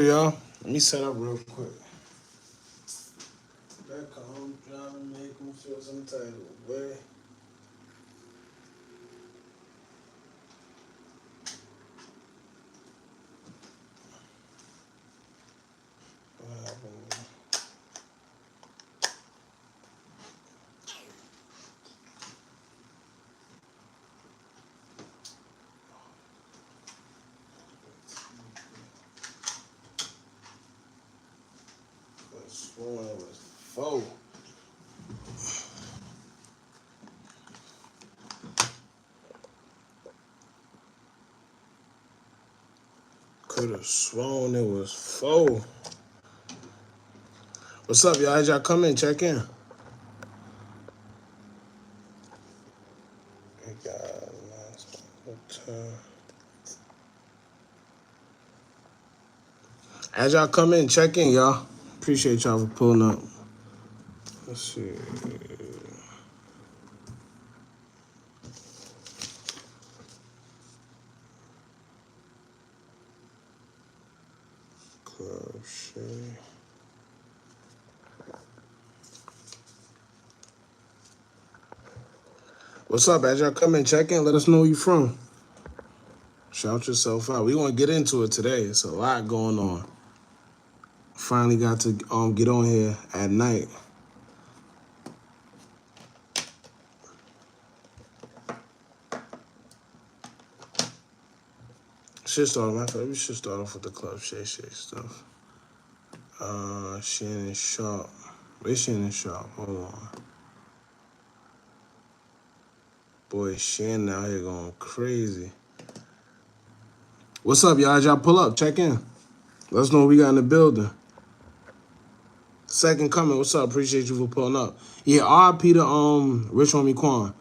Y'all, let me set up real quick. Back home, driving, make them feel some type of way. What happened? I sworn it was 4. Could have sworn it was 4. What's up, y'all? Y'all come in, check in. Hey, guys, as y'all come in, check in, y'all. Appreciate y'all for pulling up. Let's see. Club Shay. What's up, as y'all come in, check in. Let us know where you from. Shout yourself out. We gonna get into it today. It's a lot going on. Finally got to get on here at night. We should start off with the Club Shay stuff. Shannon Sharp. Where's Shannon Sharp? Hold on. Boy, Shannon out here going crazy. What's up, y'all? Y'all pull up. Check in. Let us know what we got in the building. Second coming. What's up? Appreciate you for pulling up. Yeah, RIP to Rich Homie Quan.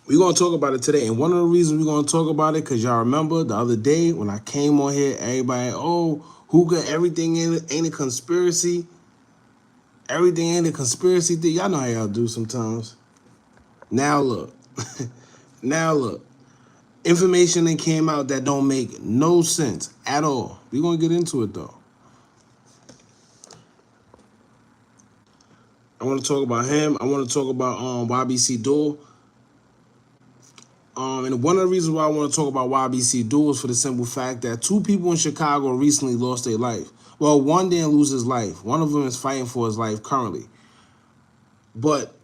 We're going to talk about it today. And one of the reasons we're going to talk about it, because y'all remember the other day when I came on here, everybody, Hookah, everything ain't a conspiracy. Everything ain't a conspiracy thing. Y'all know how y'all do sometimes. Now look. Now look. Information that came out that don't make no sense at all. We're going to get into it, though. I want to talk about him. I want to talk about YBC Duel. And one of the reasons why I want to talk about YBC Duel is for the simple fact that 2 people in Chicago recently lost their life. Well, one didn't lose his life. One of them is fighting for his life currently. But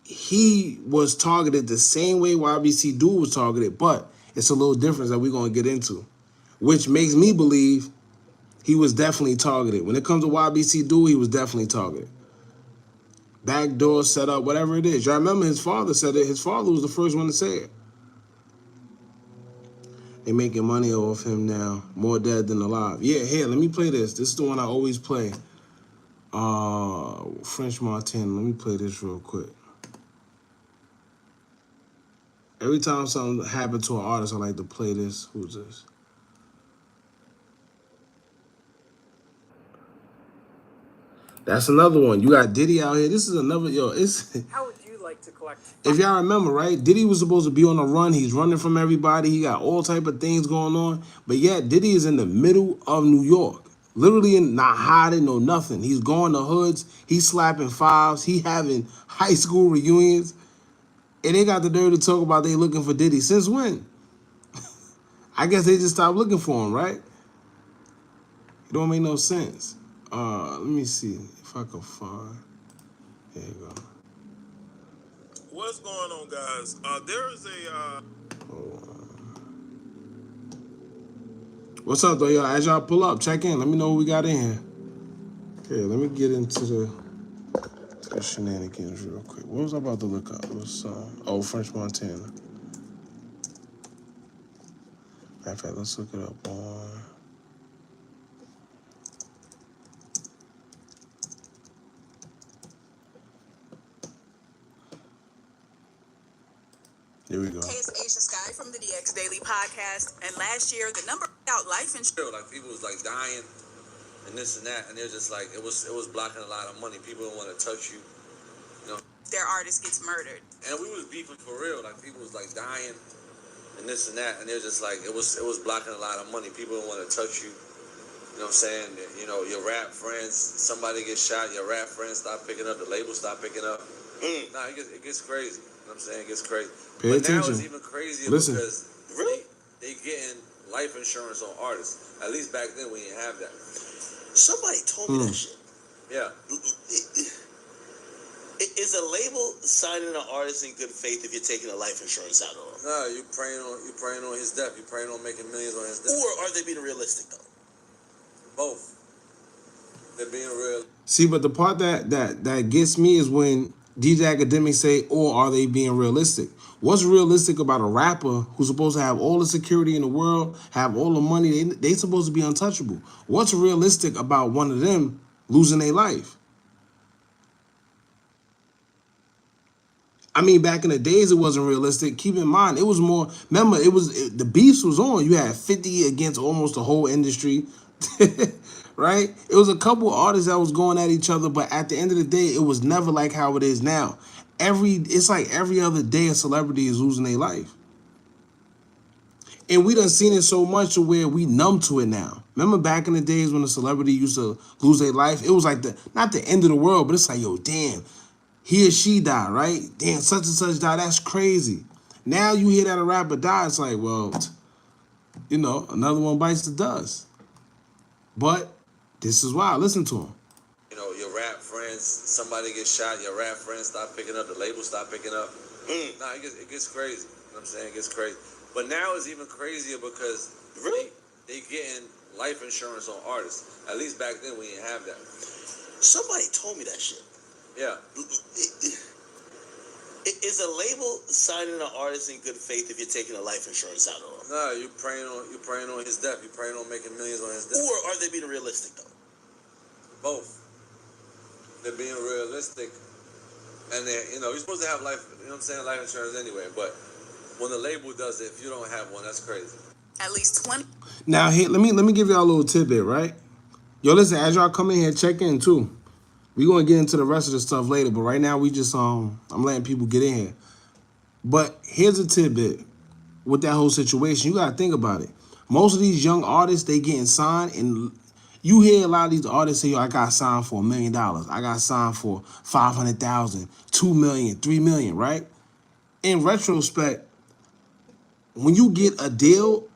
he was targeted the same way YBC Duel was targeted, but it's a little difference that we're going to get into, which makes me believe he was definitely targeted. When it comes to YBC Duel, he was definitely targeted. Backdoor setup, whatever it is. Y'all remember his father said it. His father was the first one to say it. They making money off him now. More dead than alive. Yeah, here, let me play this. This is the one I always play. French Montana. Let me play this real quick. Every time something happened to an artist, I like to play this. Who's this? That's another one. You got Diddy out here. This is another, it's... How would you like to collect? If y'all remember, right? Diddy was supposed to be on a run. He's running from everybody. He got all type of things going on. But yet, Diddy is in the middle of New York. Literally not hiding, no nothing. He's going to hoods. He's slapping fives. He having high school reunions. And they got the nerve to talk about they looking for Diddy. Since when? I guess they just stopped looking for him, right? It don't make no sense. Let me see if I can find. There you go. What's going on, guys? There is a What's up, though, y'all? As y'all pull up, check in. Let me know what we got in here. Okay, let me get into the shenanigans real quick. What was I about to look up? What's French Montana. Matter of fact, let's look it up on. Here we go. Hey, it's Aisha Sky from the DX Daily Podcast. And last year, the number out life insurance. Like people was like dying and this and that, and they're just like it was blocking a lot of money. People don't want to touch you, you know. Their artist gets murdered. And we was beefing for real. Like people was like dying and this and that, and they're just like it was blocking a lot of money. People don't want to touch you, You know what I'm saying? You know, your rap friends, somebody gets shot, your rap friends stop picking up, the label stop picking up. Nah, it gets crazy. You know what I'm saying? It gets crazy. Pay but attention. now it's even crazier Listen. because they getting life insurance on artists. At least back then we didn't have that. Somebody told me that shit. Yeah. Is a label signing an artist in good faith if you're taking a life insurance out on him? No, you praying on his death. You praying on making millions on his death. Or are they being realistic though? Both. They're being real. See, but the part that gets me is when DJ Academics say, or are they being realistic? What's realistic about a rapper who's supposed to have all the security in the world, have all the money, they supposed to be untouchable? What's realistic about one of them losing their life? I mean, back in the days, it wasn't realistic. Keep in mind, it was more, remember, the beefs was on. You had 50 against almost the whole industry, right? It was a couple artists that was going at each other, but at the end of the day, it was never like how it is now. It's like every other day a celebrity is losing their life. And we done seen it so much to where we numb to it now. Remember back in the days when a celebrity used to lose their life? It was like not the end of the world, but it's like, yo, damn. He or she died, right? Damn, such and such died. That's crazy. Now you hear that a rapper died, it's like, well, you know, another one bites the dust. But this is why I listen to him. You know, your rap friends, somebody gets shot, your rap friends stop picking up, the label stop picking up. Nah, it gets crazy. You know what I'm saying? It gets crazy. But now it's even crazier because they getting life insurance on artists. At least back then we didn't have that. Somebody told me that shit. Yeah. Is a label signing an artist in good faith if you're taking a life insurance out on him? No, you praying on his death. You praying on making millions on his death. Or are they being realistic though? Both. They're being realistic, and you're supposed to have life. You know what I'm saying? Life insurance anyway. But when the label does it, if you don't have one, that's crazy. At least 20. Now here, let me give y'all a little tidbit, right? Yo, listen, as y'all come in here, check in too. We're gonna get into the rest of the stuff later, but right now we just I'm letting people get in here. But here's a tidbit with that whole situation. You gotta think about it. Most of these young artists, they getting signed, and you hear a lot of these artists say, yo, I got signed for $1 million. I got signed for 500,000, 2 million, 3 million, right? In retrospect, when you get a deal,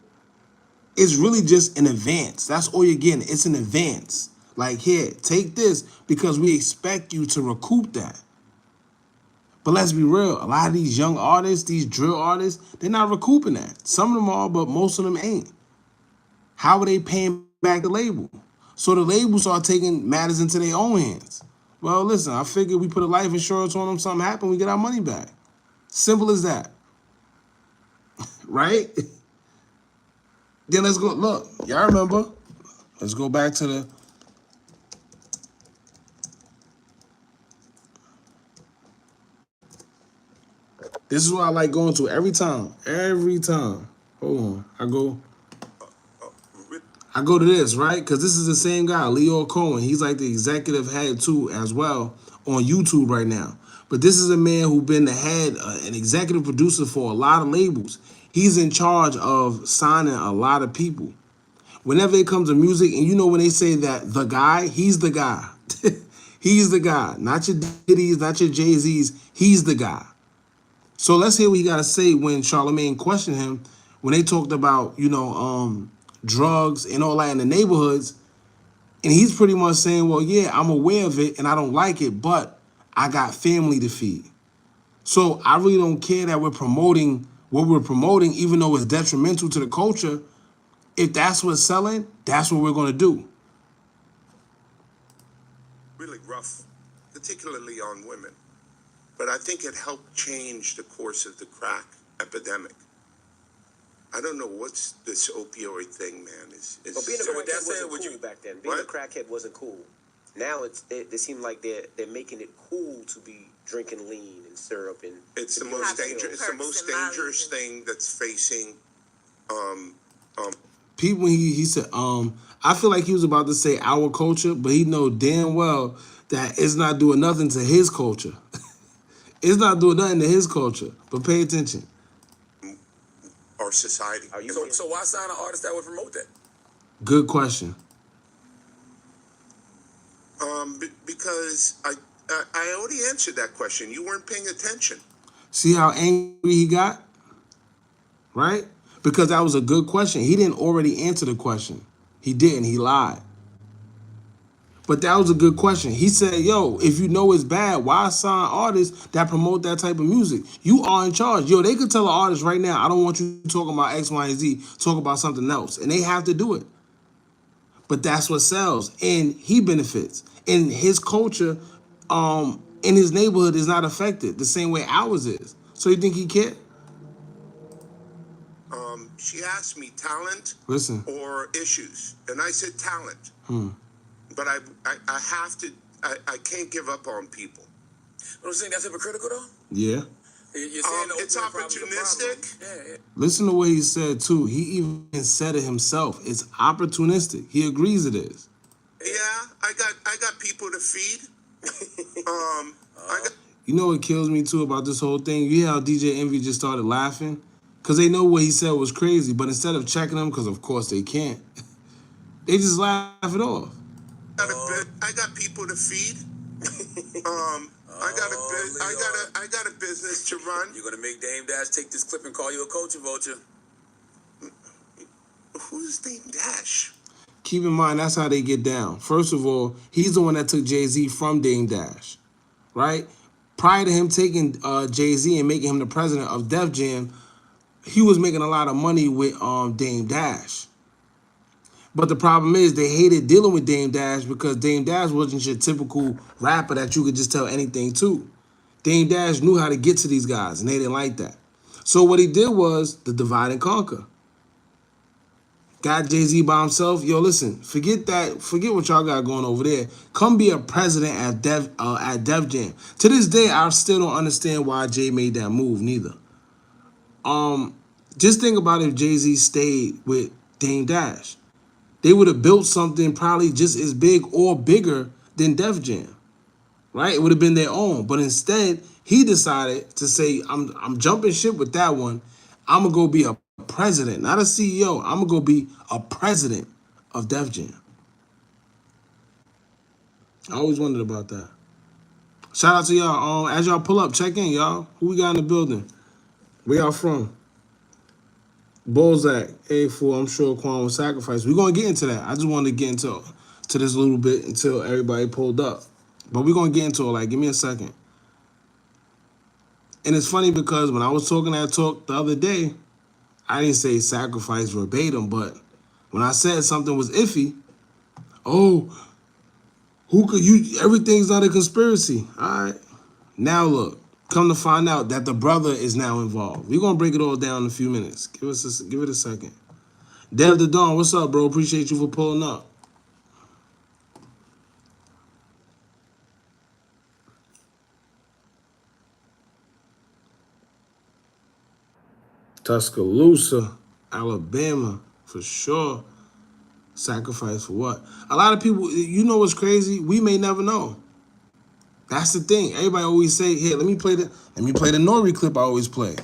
it's really just an advance. That's all you're getting. It's an advance. Like, here, take this because we expect you to recoup that. But let's be real. A lot of these young artists, these drill artists, they're not recouping that. Some of them are, but most of them ain't. How are they paying back the label? So the labels are taking matters into their own hands. Well, listen, I figured we put a life insurance on them, something happened, we get our money back. Simple as that. Right? Then let's go, look, y'all remember? Let's go back to the... This is what I like going to every time. Every time. Hold on. I go to this, right? Because this is the same guy, Leo Cohen. He's like the executive head too as well on YouTube right now. But this is a man who's been the head, an executive producer for a lot of labels. He's in charge of signing a lot of people. Whenever it comes to music, and you know when they say that the guy, he's the guy. He's the guy. Not your Diddy's, not your Jay-Z's. He's the guy. So let's hear what he got to say when Charlamagne questioned him, when they talked about, drugs and all that in the neighborhoods. And he's pretty much saying, well, yeah, I'm aware of it and I don't like it, but I got family to feed. So I really don't care that we're promoting what we're promoting, even though it's detrimental to the culture. If that's what's selling, that's what we're going to do. Really rough, particularly on women. But I think it helped change the course of the crack epidemic. I don't know what's this opioid thing, man. But being a crackhead wasn't cool back then. Being a crackhead wasn't cool. Now it seems like they're making it cool to be drinking lean and syrup and. It's the most dangerous. It's the most dangerous thing that's facing. People, he said, I feel like he was about to say our culture, but he know damn well that it's not doing nothing to his culture. It's not doing nothing to his culture. But pay attention. Our society. So why sign an artist that would promote that? Good question. because I already answered that question. You weren't paying attention. See how angry he got? Right? Because that was a good question. He didn't already answer the question. He didn't. He lied. But that was a good question. He said, yo, if you know it's bad, why sign artists that promote that type of music? You are in charge. Yo, they could tell an artist right now, I don't want you talking about X, Y, and Z. Talk about something else. And they have to do it. But that's what sells. And he benefits. And his culture in his neighborhood is not affected the same way ours is. So you think he cared? She asked me talent Listen. or issues. And I said talent. But I have to, I can't give up on people. You don't think that's hypocritical, though? Yeah. You're saying It's opportunistic. Yeah. Listen to what he said, too. He even said it himself. It's opportunistic. He agrees it is. Yeah, I got people to feed. You know what kills me, too, about this whole thing? You hear how DJ Envy just started laughing? Because they know what he said was crazy, but instead of checking him, because of course they can't, they just laugh it off. I got people to feed. I got a business to run. You're gonna make Dame Dash take this clip and call you a culture vulture. Who's Dame Dash? Keep in mind, that's how they get down. First of all, he's the one that took Jay-Z from Dame Dash, right? Prior to him taking Jay-Z and making him the president of Def Jam, he was making a lot of money with Dame Dash. But the problem is they hated dealing with Dame Dash because Dame Dash wasn't your typical rapper that you could just tell anything to. Dame Dash knew how to get to these guys, and they didn't like that. So what he did was the divide and conquer. Got Jay-Z by himself. Yo, listen, forget that. Forget what y'all got going over there. Come be a president at Def Jam. To this day, I still don't understand why Jay made that move, neither. Just think about if Jay-Z stayed with Dame Dash. They would have built something probably just as big or bigger than Def Jam, right? It would have been their own. But instead, he decided to say, I'm jumping ship with that one. I'm going to go be a president, not a CEO. I'm going to go be a president of Def Jam. I always wondered about that. Shout out to y'all. As y'all pull up, check in, y'all. Who we got in the building? Where y'all from? Bozak, A4, I'm sure Quan was sacrificed. We're going to get into that. I just wanted to get into this a little bit until everybody pulled up. But we're going to get into it. Like, give me a second. And it's funny because when I was talking that talk the other day, I didn't say sacrifice verbatim, but when I said something was iffy, oh, everything's not a conspiracy. All right. Now look. Come to find out that the brother is now involved. We're going to break it all down in a few minutes. Give it a second. Dev the Dawn, what's up, bro? Appreciate you for pulling up. Tuscaloosa, Alabama, for sure. Sacrifice for what? A lot of people, you know what's crazy? We may never know. That's the thing. Everybody always say, here, let me play the Nori clip I always play.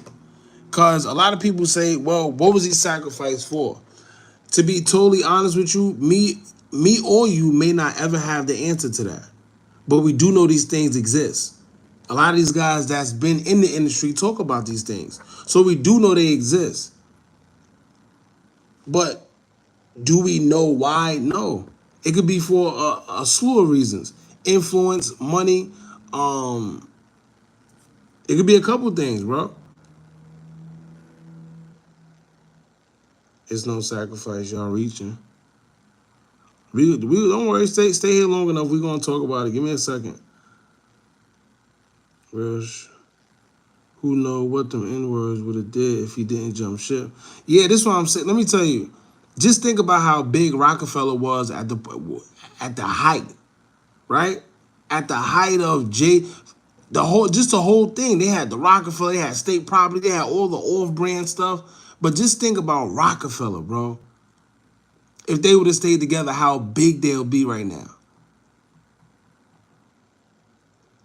Because a lot of people say, well, what was he sacrificed for? To be totally honest with you, me or you may not ever have the answer to that. But we do know these things exist. A lot of these guys that's been in the industry talk about these things. So we do know they exist. But do we know why? No. It could be for a slew of reasons. Influence, money, it could be a couple things, bro. It's no sacrifice, y'all reaching. We don't worry, stay here long enough. We're gonna talk about it. Give me a second. Who know what them N-words would have did if he didn't jump ship? Yeah, this is what I'm saying. Let me tell you. Just think about how big Rockefeller was at the height, right? At the height of the whole thing. They had the Rockefeller, they had state property, they had all the off-brand stuff. But just think about Rockefeller, bro. If they would have stayed together, how big they'll be right now.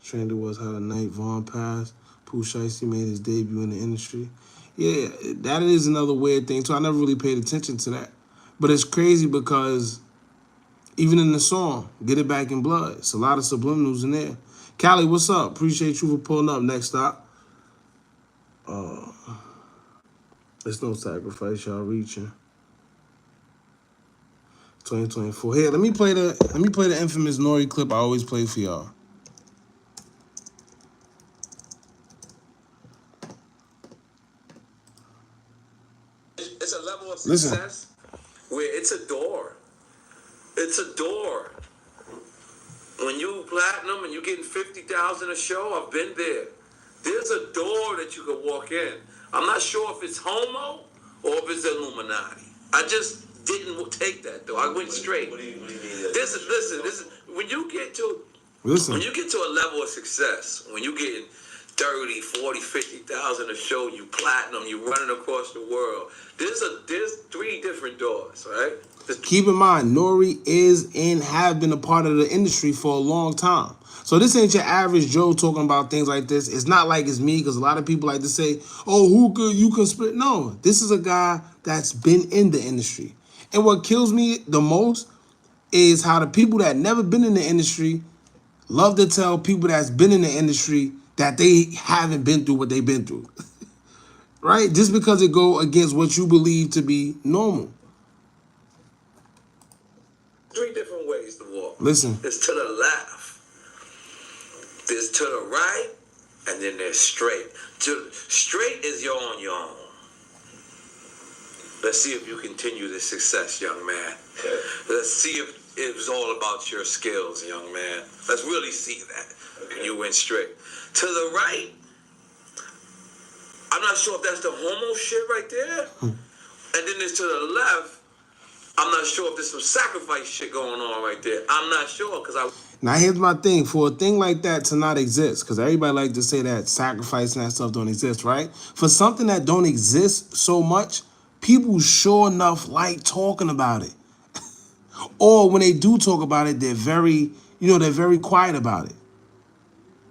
Trended was how the night Vaughn passed. Pooh Shiesty made his debut in the industry. Yeah, that is another weird thing too. I never really paid attention to that. But it's crazy because Even in the song, Get It Back in Blood. It's a lot of subliminals in there. Callie, what's up? Appreciate you for pulling up. Next stop. There's no sacrifice, y'all reaching. 2024. Here, let me play the infamous Nori clip I always play for y'all. It's a level of success where it's a door. It's a door. When you platinum and you're getting 50,000 a show, I've been there. There's a door that you can walk in. I'm not sure if it's homo or if it's Illuminati. I just didn't take that though. I went straight. What do you mean? Listen. When you get to a level of success, when you getting 30, 40, 50,000 a show, you platinum, you running across the world. There's 3 different doors, right? Keep in mind, Nori is and have been a part of the industry for a long time. So this ain't your average Joe talking about things like this. It's not like it's me, because a lot of people like to say, oh, Hookah, you can spit. No, this is a guy that's been in the industry. And what kills me the most is how the people that never been in the industry love to tell people that's been in the industry that they haven't been through what they've been through. Right? Just because it go against what you believe to be normal. 3 different ways to walk. Listen. There's to the left, there's to the right, and then there's straight. Straight is you're on your own. Let's see if you continue this success, young man. Okay. Let's see if it's all about your skills, young man. Let's really see that. Okay. You went straight. To the right, I'm not sure if that's the homo shit right there. And then there's to the left, I'm not sure if there's some sacrifice shit going on right there. I'm not sure, Now here's my thing. For a thing like that to not exist, because everybody like to say that sacrifice and that stuff don't exist, right? For something that don't exist so much, people sure enough like talking about it. Or when they do talk about it, they're very quiet about it.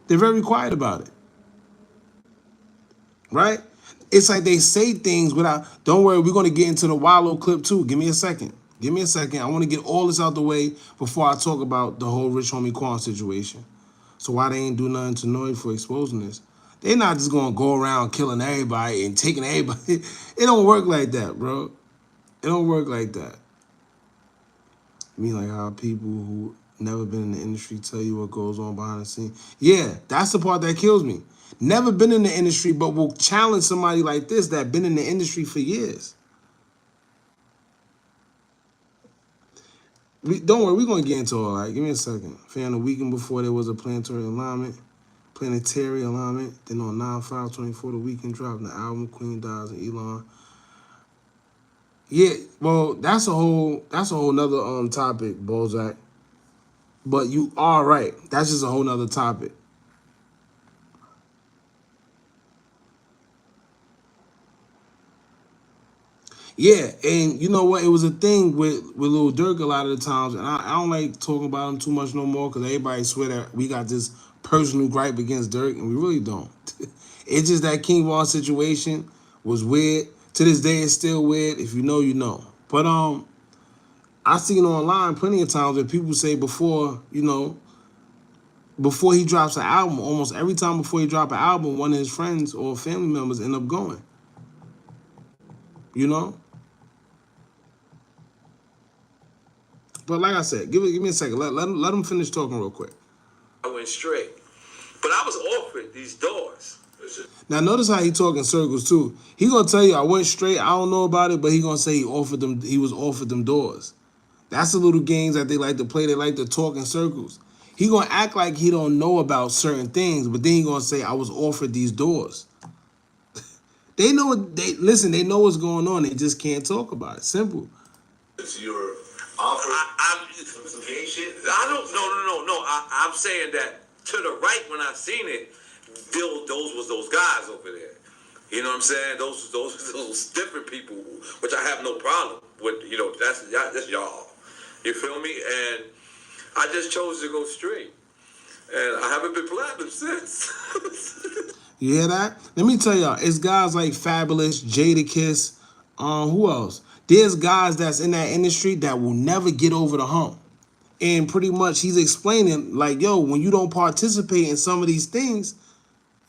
They're very quiet about it. Right? It's like they say things without, don't worry, we're going to get into the Wallow clip too. Give me a second. I want to get all this out the way before I talk about the whole Rich Homie Quan situation. So why they ain't do nothing to Nori for exposing this? They're not just going to go around killing everybody and taking everybody. It don't work like that, bro. It don't work like that. I mean, like how people who never been in the industry tell you what goes on behind the scenes. Yeah, that's the part that kills me. Never been in the industry, but will challenge somebody like this that been in the industry for years. Don't worry, we're going to get into all that. Give me a second. Fan, a weekend before there was a planetary alignment, then on 9/5/24, the weekend dropped the album Queen Dies and Elon. Yeah, well, that's a whole nother topic, Bozak. But you are right. That's just a whole nother topic. Yeah, and you know what? It was a thing with Lil Durk a lot of the times, and I don't like talking about him too much no more because everybody swear that we got this personal gripe against Durk, and we really don't. It's just that King Von situation was weird. To this day, it's still weird. If you know, you know. But I seen online plenty of times where people say before he drops an album, almost every time before he drop an album, one of his friends or family members end up going. You know? But like I said, give me a second. Let him finish talking real quick. I went straight. But I was offered these doors. Now notice how he talk in circles too. He gonna tell you I went straight, I don't know about it, but he gonna say he was offered them doors. That's the little games that they like to play. They like to talk in circles. He gonna act like he don't know about certain things, but then he gonna say I was offered these doors. They know they know what's going on, they just can't talk about it. Simple. It's your offer. I don't no. I'm saying that to the right when I seen it, those was those guys over there. You know what I'm saying? Those different people, which I have no problem with. You know, that's y'all. You feel me? And I just chose to go straight, and I haven't been platinum since. You hear that? Let me tell y'all, it's guys like Fabulous, Jadakiss, who else? There's guys that's in that industry that will never get over the hump. And pretty much he's explaining, like, yo, when you don't participate in some of these things,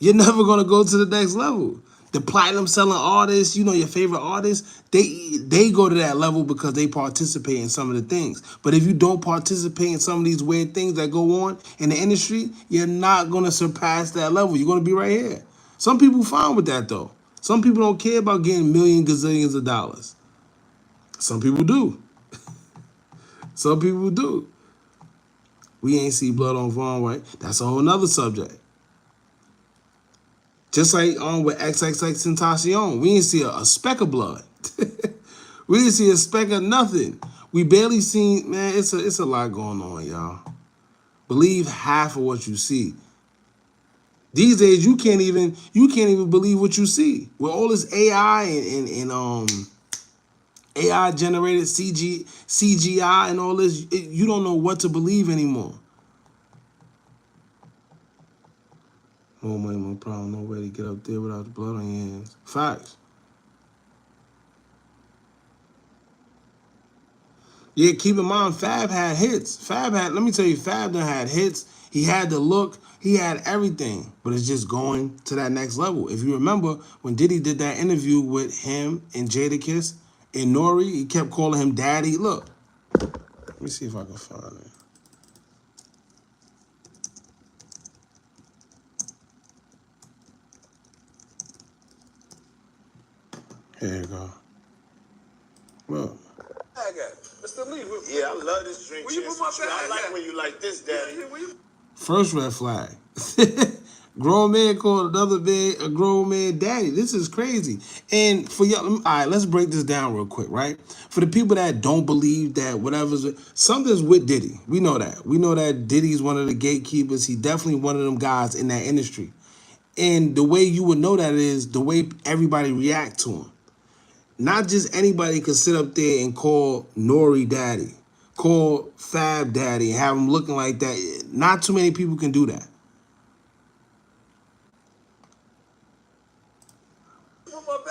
you're never gonna go to the next level. The platinum selling artists, you know, your favorite artists, they go to that level because they participate in some of the things. But if you don't participate in some of these weird things that go on in the industry, you're not gonna surpass that level. You're gonna be right here. Some people fine with that though. Some people don't care about getting millions, gazillions of dollars. Some people do. Some people do. We ain't see blood on Vaughn White. That's a whole nother subject. Just like with XXX Tentacion, we didn't see a speck of blood. We didn't see a speck of nothing. We barely seen, man, it's a lot going on, y'all. Believe half of what you see. These days you can't even believe what you see. With all this AI and AI generated CGI and all this, you don't know what to believe anymore. More money, more problem, no way to get up there without the blood on your hands. Facts. Yeah, keep in mind, Fab had hits. Let me tell you, Fab done had hits. He had the look. He had everything. But it's just going to that next level. If you remember, when Diddy did that interview with him and Jadakiss and Nori, he kept calling him daddy. Look. Let me see if I can find it. Here you go. Look. I got Mr. Lee. Yeah, I love this drink. Where you put my bag? I like when you like this, Daddy. First red flag. Grown man called another man a grown man daddy. This is crazy. And for y'all, all right, let's break this down real quick, right? For the people that don't believe that something's with Diddy. We know that. We know that Diddy's one of the gatekeepers. He definitely one of them guys in that industry. And the way you would know that is the way everybody react to him. Not just anybody could sit up there and call Nori daddy, call Fab daddy, and have him looking like that. Not too many people can do that.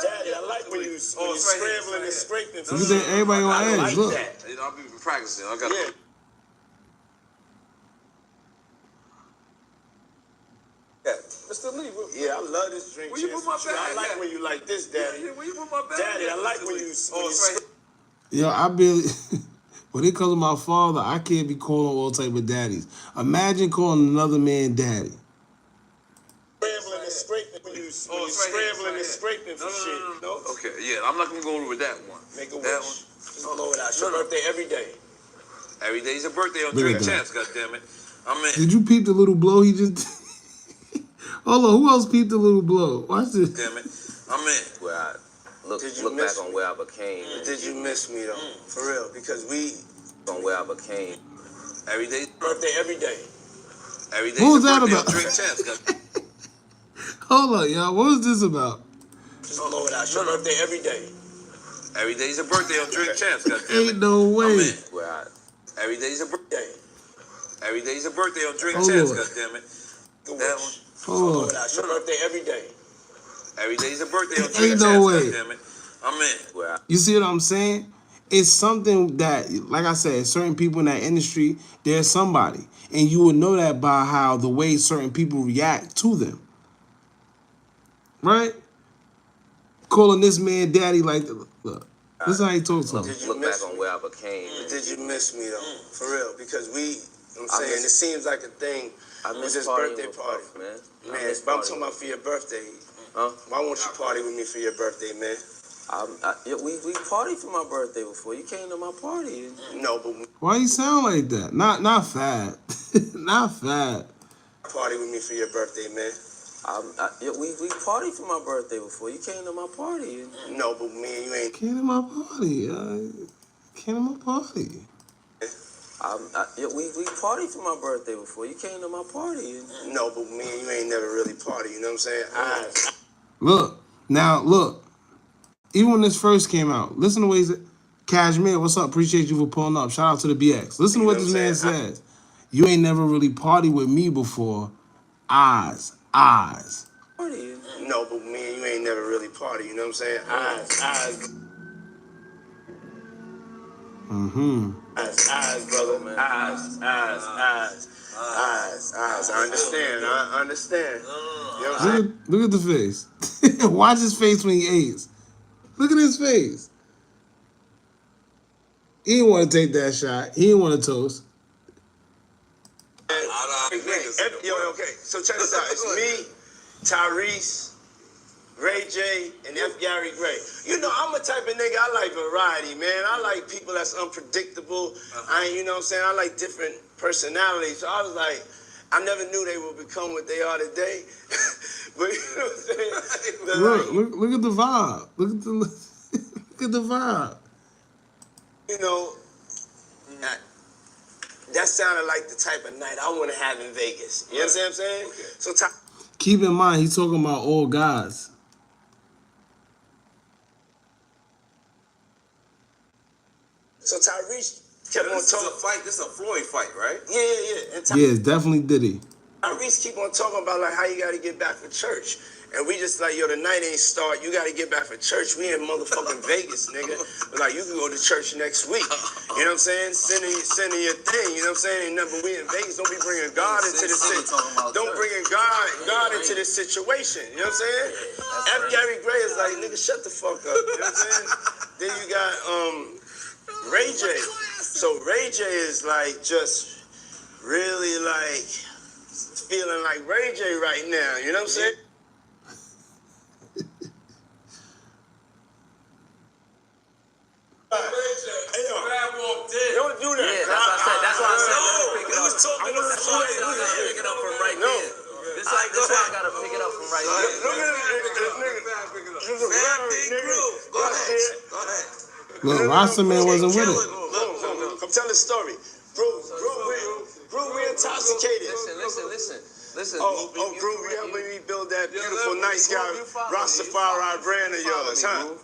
Daddy, I like when you scrambling and scraping. You think everybody on edge? Like Look. that. You know, I've been practicing. I got Yeah. Mr. Lee. Yeah, I love this drink. Where you put my bag? I like when you like this, Daddy. Where you put my bag? Daddy, I like when you. Yo, I barely. When it comes to my father, I can't be calling all type of daddies. Imagine calling another man daddy. Scrambling and scraping. When you scrambling and scraping for shit. No. Okay, yeah, I'm not gonna go with that one. Make a wish. That one. Just blow it out. It's your birthday every day. Every day's a birthday on Look at Drink that. Champs, goddammit. I'm in. Did you peep the little blow he just? Hold on, who else peeped the little blow? Watch this. Damn it. I'm in. Where I look Miss back on me? where I became. Did you miss me though? For real, because we On where I became. Every day. birthday every day. Every day's What was a that birthday about? on Drink Champs, goddammit. Hold on, y'all. What was this about? Just blow it out. It's your birthday every day. Every day's a birthday on Drink Champs, goddammit. Ain't no I'm way. in. Where I Every day's a birthday. Every day's a birthday on Drink Oh, Champs, Lord. goddammit. Good That wish. one. Hold Blow on. it out. It's your birthday every day. Every day's a birthday on Ain't Drink no Champs, way. goddammit. I'm in. where I You see what I'm saying? It's something that, like I said, certain people in that industry, there's somebody. And you will know that by how the way certain people react to them. Right? Calling this man daddy like, look, this is how he talks to him. Did you look back miss on me? where I became. Did you miss me though? For real, because I'm I saying, miss- it seems like a thing. I With miss this partying birthday with party. Puff, man. I Man, miss but I'm partying talking about with- for your birthday. Huh? Why won't you party with me for your birthday, man? We partied for my birthday before. You came to my party. No, but Why you sound like that? Not fat. Not fat. party with me for your birthday, man. We partied for my birthday before. You came to my party. No, but me and you ain't. Came to my party. Came to my party. We partied for my birthday before. You came to my party. No, but me and you ain't never really party. You know what I'm saying? Look. Even when this first came out, listen to what he said. Cashmere, what's up? Appreciate you for pulling up. Shout out to the BX. Listen to what this man says. You ain't never really partied with me before. Eyes. Party. No, but me and you ain't never really party. You know what I'm saying? Eyes. Eyes, brother. Eyes. I understand. You know what I'm saying? Look at the face. Watch his face when he aids. Look at his face. He didn't want to take that shot. He didn't want to toast. Okay, so check this out. It's me, Tyrese, Ray J, and F. Gary Gray. You know, I'm a type of nigga, I like variety, man. I like people that's unpredictable. You know what I'm saying? I like different personalities. So I was like, I never knew they would become what they are today. But you know what I'm saying? Look at the vibe. Look at the vibe. You know, that sounded like the type of night I want to have in Vegas. You understand what I'm saying? Okay. So keep in mind, he's talking about all guys. So Tyrese kept on talking. This is a fight. This is a Floyd fight, right? Yeah. And Yeah, it's definitely Diddy. Tyrese keep on talking about like how you got to get back for church. And we just like, yo, the night ain't start. You got to get back for church. We in motherfucking Vegas, nigga. Like, you can go to church next week. You know what I'm saying? Sending your thing. You know what I'm saying? Ain't nothing but we in Vegas. Don't be bringing God into this situation. Don't bring God into this situation. You know what I'm saying? F. Gary Gray is like, nigga, shut the fuck up. You know what I'm saying? Then you got Ray J. So Ray J is like just really like feeling like Ray J right now. You know what I'm saying? Don't do that. Yeah, that's why I said let me pick it up. That's why I gotta pick it up from right there. This why I gotta pick it up from right there. Look at this nigga. Go ahead. Look, Rasta Man wasn't with it. Look, I'm telling the story. Bro, we intoxicated. Listen. Bro, we helping me build that beautiful, nice guy, Rastafari brand of yours, huh?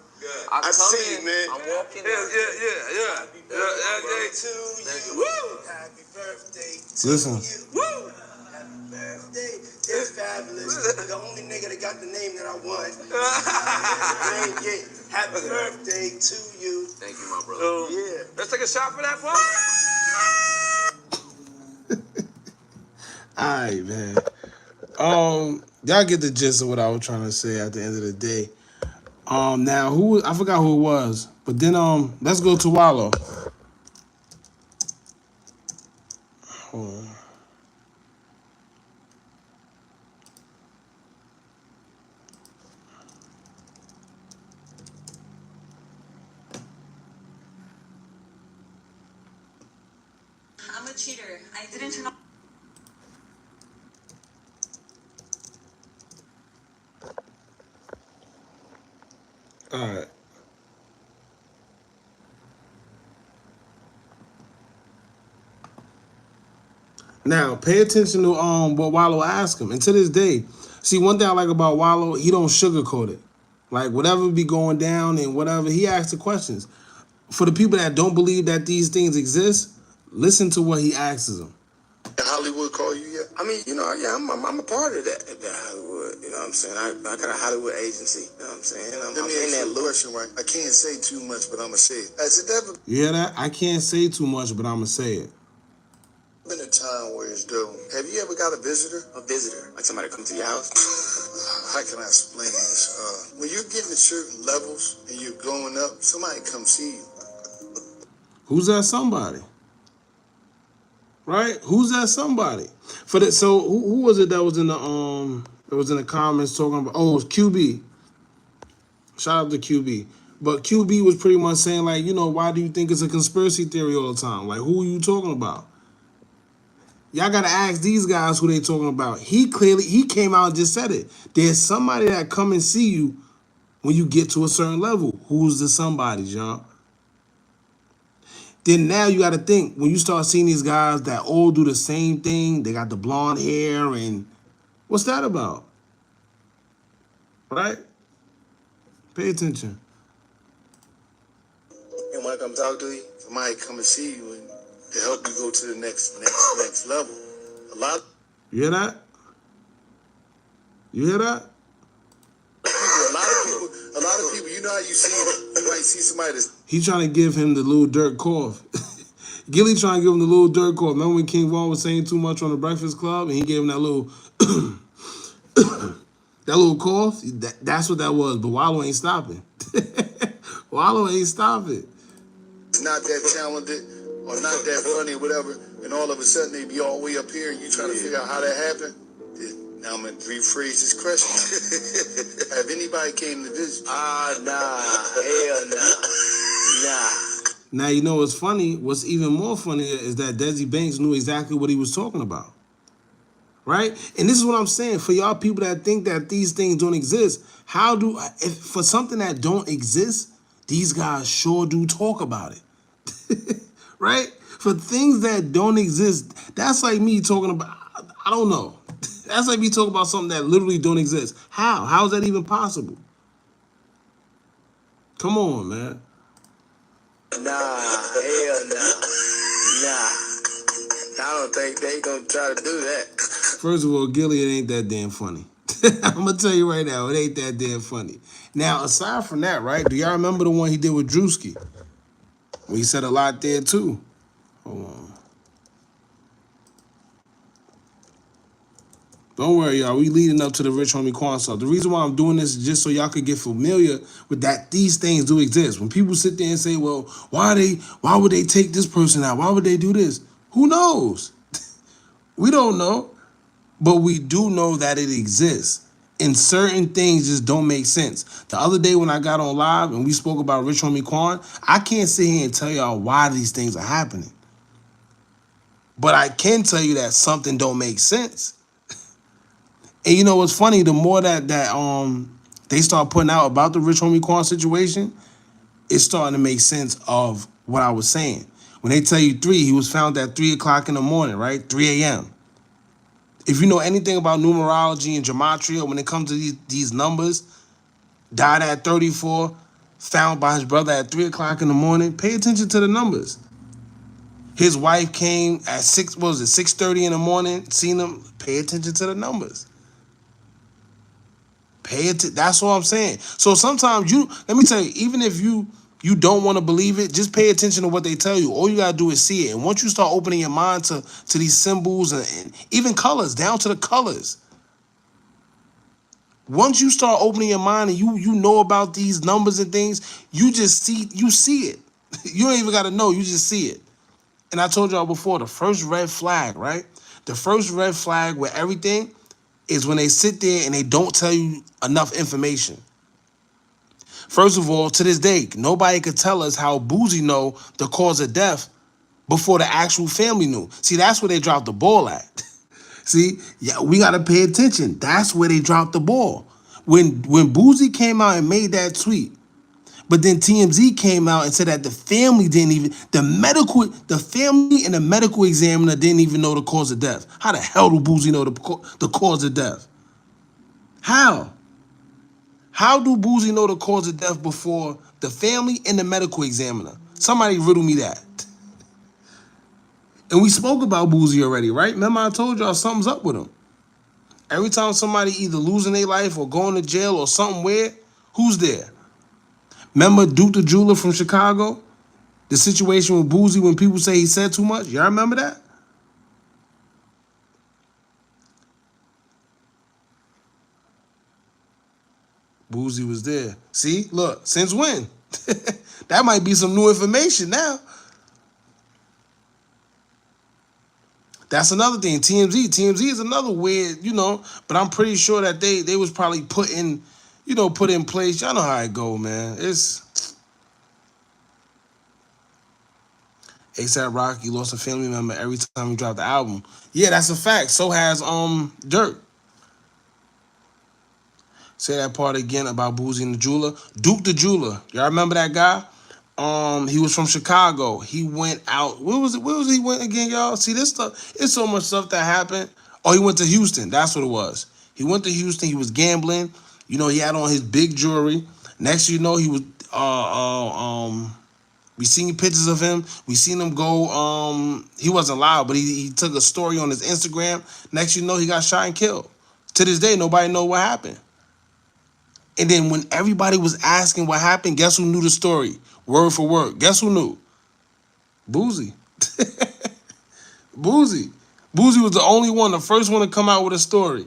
I see you, man. I'm walking in. Yeah. Happy birthday to you. Woo! Happy birthday to Listen. you. Woo! Happy birthday. It's fabulous. The only nigga that got the name that I want. Happy birthday to you. Thank you, my brother. Yeah. Let's take a shot for that, boy. Alright, man. Y'all get the gist of what I was trying to say at the end of the day. Now I forgot who it was, but then let's go to Wallow. Hold on. I'm a cheater. I didn't turn on. All right. Now, pay attention to what Wallow asked him. And to this day, see, one thing I like about Wallow, he don't sugarcoat it. Like, whatever be going down and whatever, he asks the questions. For the people that don't believe that these things exist, listen to what he asks them. Hollywood call you yet? I mean, you know, yeah, I'm a part of that Hollywood. You know what I'm saying? I got a Hollywood agency. You know what I'm saying? I'm in that question, right? I can't say too much, but I'm going to say it. Has it ever You hear that? I can't say too much, but I'm going to say it. been a time where it's dope? Have you ever got a visitor? A visitor? Like somebody come to your house? How can I explain this? When you're getting to certain levels and you're going up, somebody come see you. Who's that somebody? Right? Who's that somebody? So who was it that was in the comments talking about? Oh, it was QB. Shout out to QB. But QB was pretty much saying, like, you know, why do you think it's a conspiracy theory all the time? Like, who are you talking about? Y'all gotta ask these guys who they talking about. He came out and just said it. There's somebody that come and see you when you get to a certain level. Who's the somebody, y'all? Then now you got to think, when you start seeing these guys that all do the same thing, they got the blonde hair, and what's that about? Right? Pay attention. And when I come talk to you, somebody come and see you and to help you go to the next level. A lot You hear that? You hear that? of people, you know how you might see somebody that's He trying to give him the little dirt cough. Gilly trying to give him the little dirt cough. Remember when King Von was saying too much on the Breakfast Club, and he gave him that little that little cough? That's what that was. But Wallow ain't stopping. Wallow ain't stopping. It's not that talented or not that funny or whatever, and all of a sudden they be all the way up here and you trying to figure out how that happened. Now I'm in rephrase this question. Have anybody came to visit you? Nah. Hell nah. Now, you know what's funny? What's even more funny is that Desi Banks knew exactly what he was talking about. Right? And this is what I'm saying. For y'all people that think that these things don't exist, if for something that don't exist, these guys sure do talk about it. Right? For things that don't exist, that's like me talking about, I don't know. That's like me talking about something that literally don't exist. How? How is that even possible? Come on, man. Nah, hell nah. I don't think they gonna try to do that. First of all, Gilly, it ain't that damn funny. I'm gonna tell you right now, it ain't that damn funny. Now, aside from that, right, do y'all remember the one he did with Drewski? Well, he said a lot there too. Hold on. Don't worry, y'all. We leading up to the Rich Homie Quan stuff. The reason why I'm doing this is just so y'all could get familiar with that these things do exist. When people sit there and say, well, why would they take this person out? Why would they do this? Who knows? We don't know. But we do know that it exists. And certain things just don't make sense. The other day when I got on live and we spoke about Rich Homie Quan, I can't sit here and tell y'all why these things are happening. But I can tell you that something don't make sense. And you know what's funny? The more that they start putting out about the Rich Homie Quan situation, it's starting to make sense of what I was saying. When they tell you he was found at 3 o'clock in the morning, right? 3 a.m. If you know anything about numerology and gematria, when it comes to these numbers, died at 34, found by his brother at 3 o'clock in the morning, pay attention to the numbers. His wife came at 6:30 in the morning, seen him, pay attention to the numbers. That's all I'm saying. So sometimes let me tell you, even if you don't want to believe it, just pay attention to what they tell you. All you gotta do is see it. And once you start opening your mind to these symbols and even colors, down to the colors. Once you start opening your mind and you know about these numbers and things, you see it. You don't even gotta know, you just see it. And I told y'all before, the first red flag, right? The first red flag with everything is when they sit there and they don't tell you enough information. First of all, to this day, nobody could tell us how Boozy know the cause of death before the actual family knew. See, that's where they dropped the ball at. See, yeah, we gotta pay attention. That's where they dropped the ball. When Boozy came out and made that tweet, but then TMZ came out and said that the family and the medical examiner didn't even know the cause of death. How the hell do Boozy know the cause of death? How? How do Boozy know the cause of death before the family and the medical examiner? Somebody riddle me that. And we spoke about Boozy already, right? Remember I told y'all something's up with him. Every time somebody either losing their life or going to jail or something weird, who's there? Remember Duke the Jeweler from Chicago? The situation with Boozy when people say he said too much? Y'all remember that? Boozy was there. See, look, since when? That might be some new information now. That's another thing. TMZ is another weird, but I'm pretty sure that they was probably put in place. Y'all know how it go, man. It's A$AP Rocky lost a family member every time he dropped the album. Yeah, that's a fact. So has Dirk. Say that part again about Boozy and the Jeweler. Duke the Jeweler. Y'all remember that guy? He was from Chicago. He went out. Where was he went again, y'all? See, this stuff, it's so much stuff that happened. Oh, he went to Houston. That's what it was. He went to Houston. He was gambling. He had on his big jewelry. Next he was we seen pictures of him. We seen him go, he wasn't loud, but he took a story on his Instagram. Next he got shot and killed. To this day, nobody know what happened. And then when everybody was asking what happened, guess who knew the story? Word for word. Guess who knew? Boozy. Boozy. Boozy was the only one, the first one to come out with a story.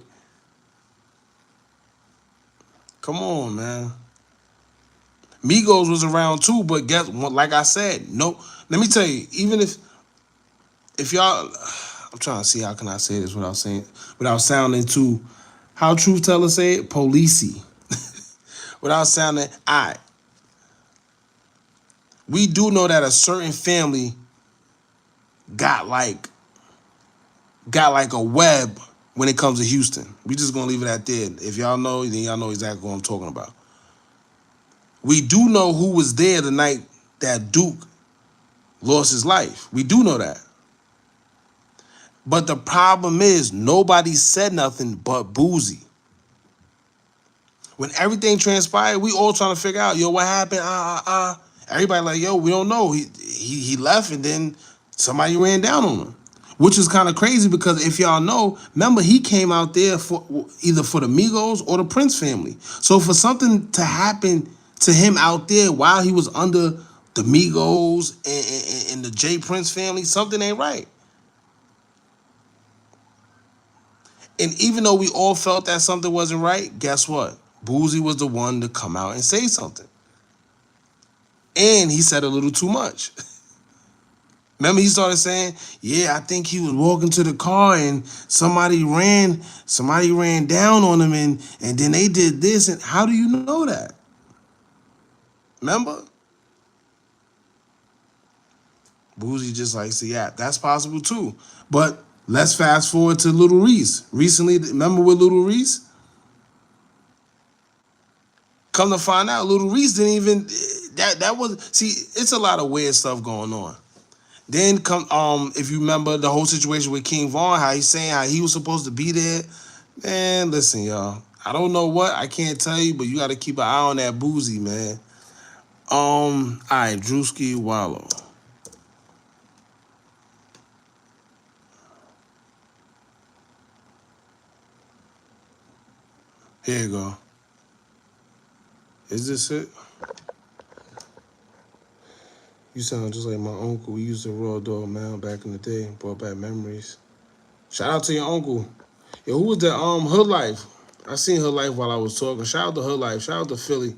Come on, man. Migos was around too, but guess what? Like I said, no. Let me tell you, even if y'all, I'm trying to see how can I say this without sounding too, how truth teller say it, policey. Without sounding, we do know that a certain family got like a web when it comes to Houston. We just gonna leave it at that. If y'all know, then y'all know exactly what I'm talking about. We do know who was there the night that Duke lost his life. We do know that. But the problem is nobody said nothing but Boozy. When everything transpired, we all trying to figure out, yo, what happened? Everybody like, yo, we don't know. He left and then somebody ran down on him. Which is kind of crazy because if y'all know, remember he came out there for either for the Migos or the Prince family. So for something to happen to him out there while he was under the Migos and the J Prince family, something ain't right. And even though we all felt that something wasn't right, guess what? Boozy was the one to come out and say something. And he said a little too much. Remember he started saying, yeah, I think he was walking to the car and somebody ran down on him and then they did this. And how do you know that? Remember? Boozy just like, see, yeah, that's possible too. But let's fast forward to Little Reese. Recently, remember with Little Reese? Come to find out, Little Reese didn't even, that was, see, it's a lot of weird stuff going on. Then if you remember the whole situation with King Von, how he's saying how he was supposed to be there. Man, listen, y'all. I don't know what, I can't tell you, but you got to keep an eye on that Boozy, man. All right, Drewski Wallow. Here you go. Is this it? You sound just like my uncle. We used to raw dog, man, back in the day. Brought back memories. Shout out to your uncle. Yo, who was that? Hood Life. I seen Hood Life while I was talking. Shout out to Hood Life. Shout out to Philly.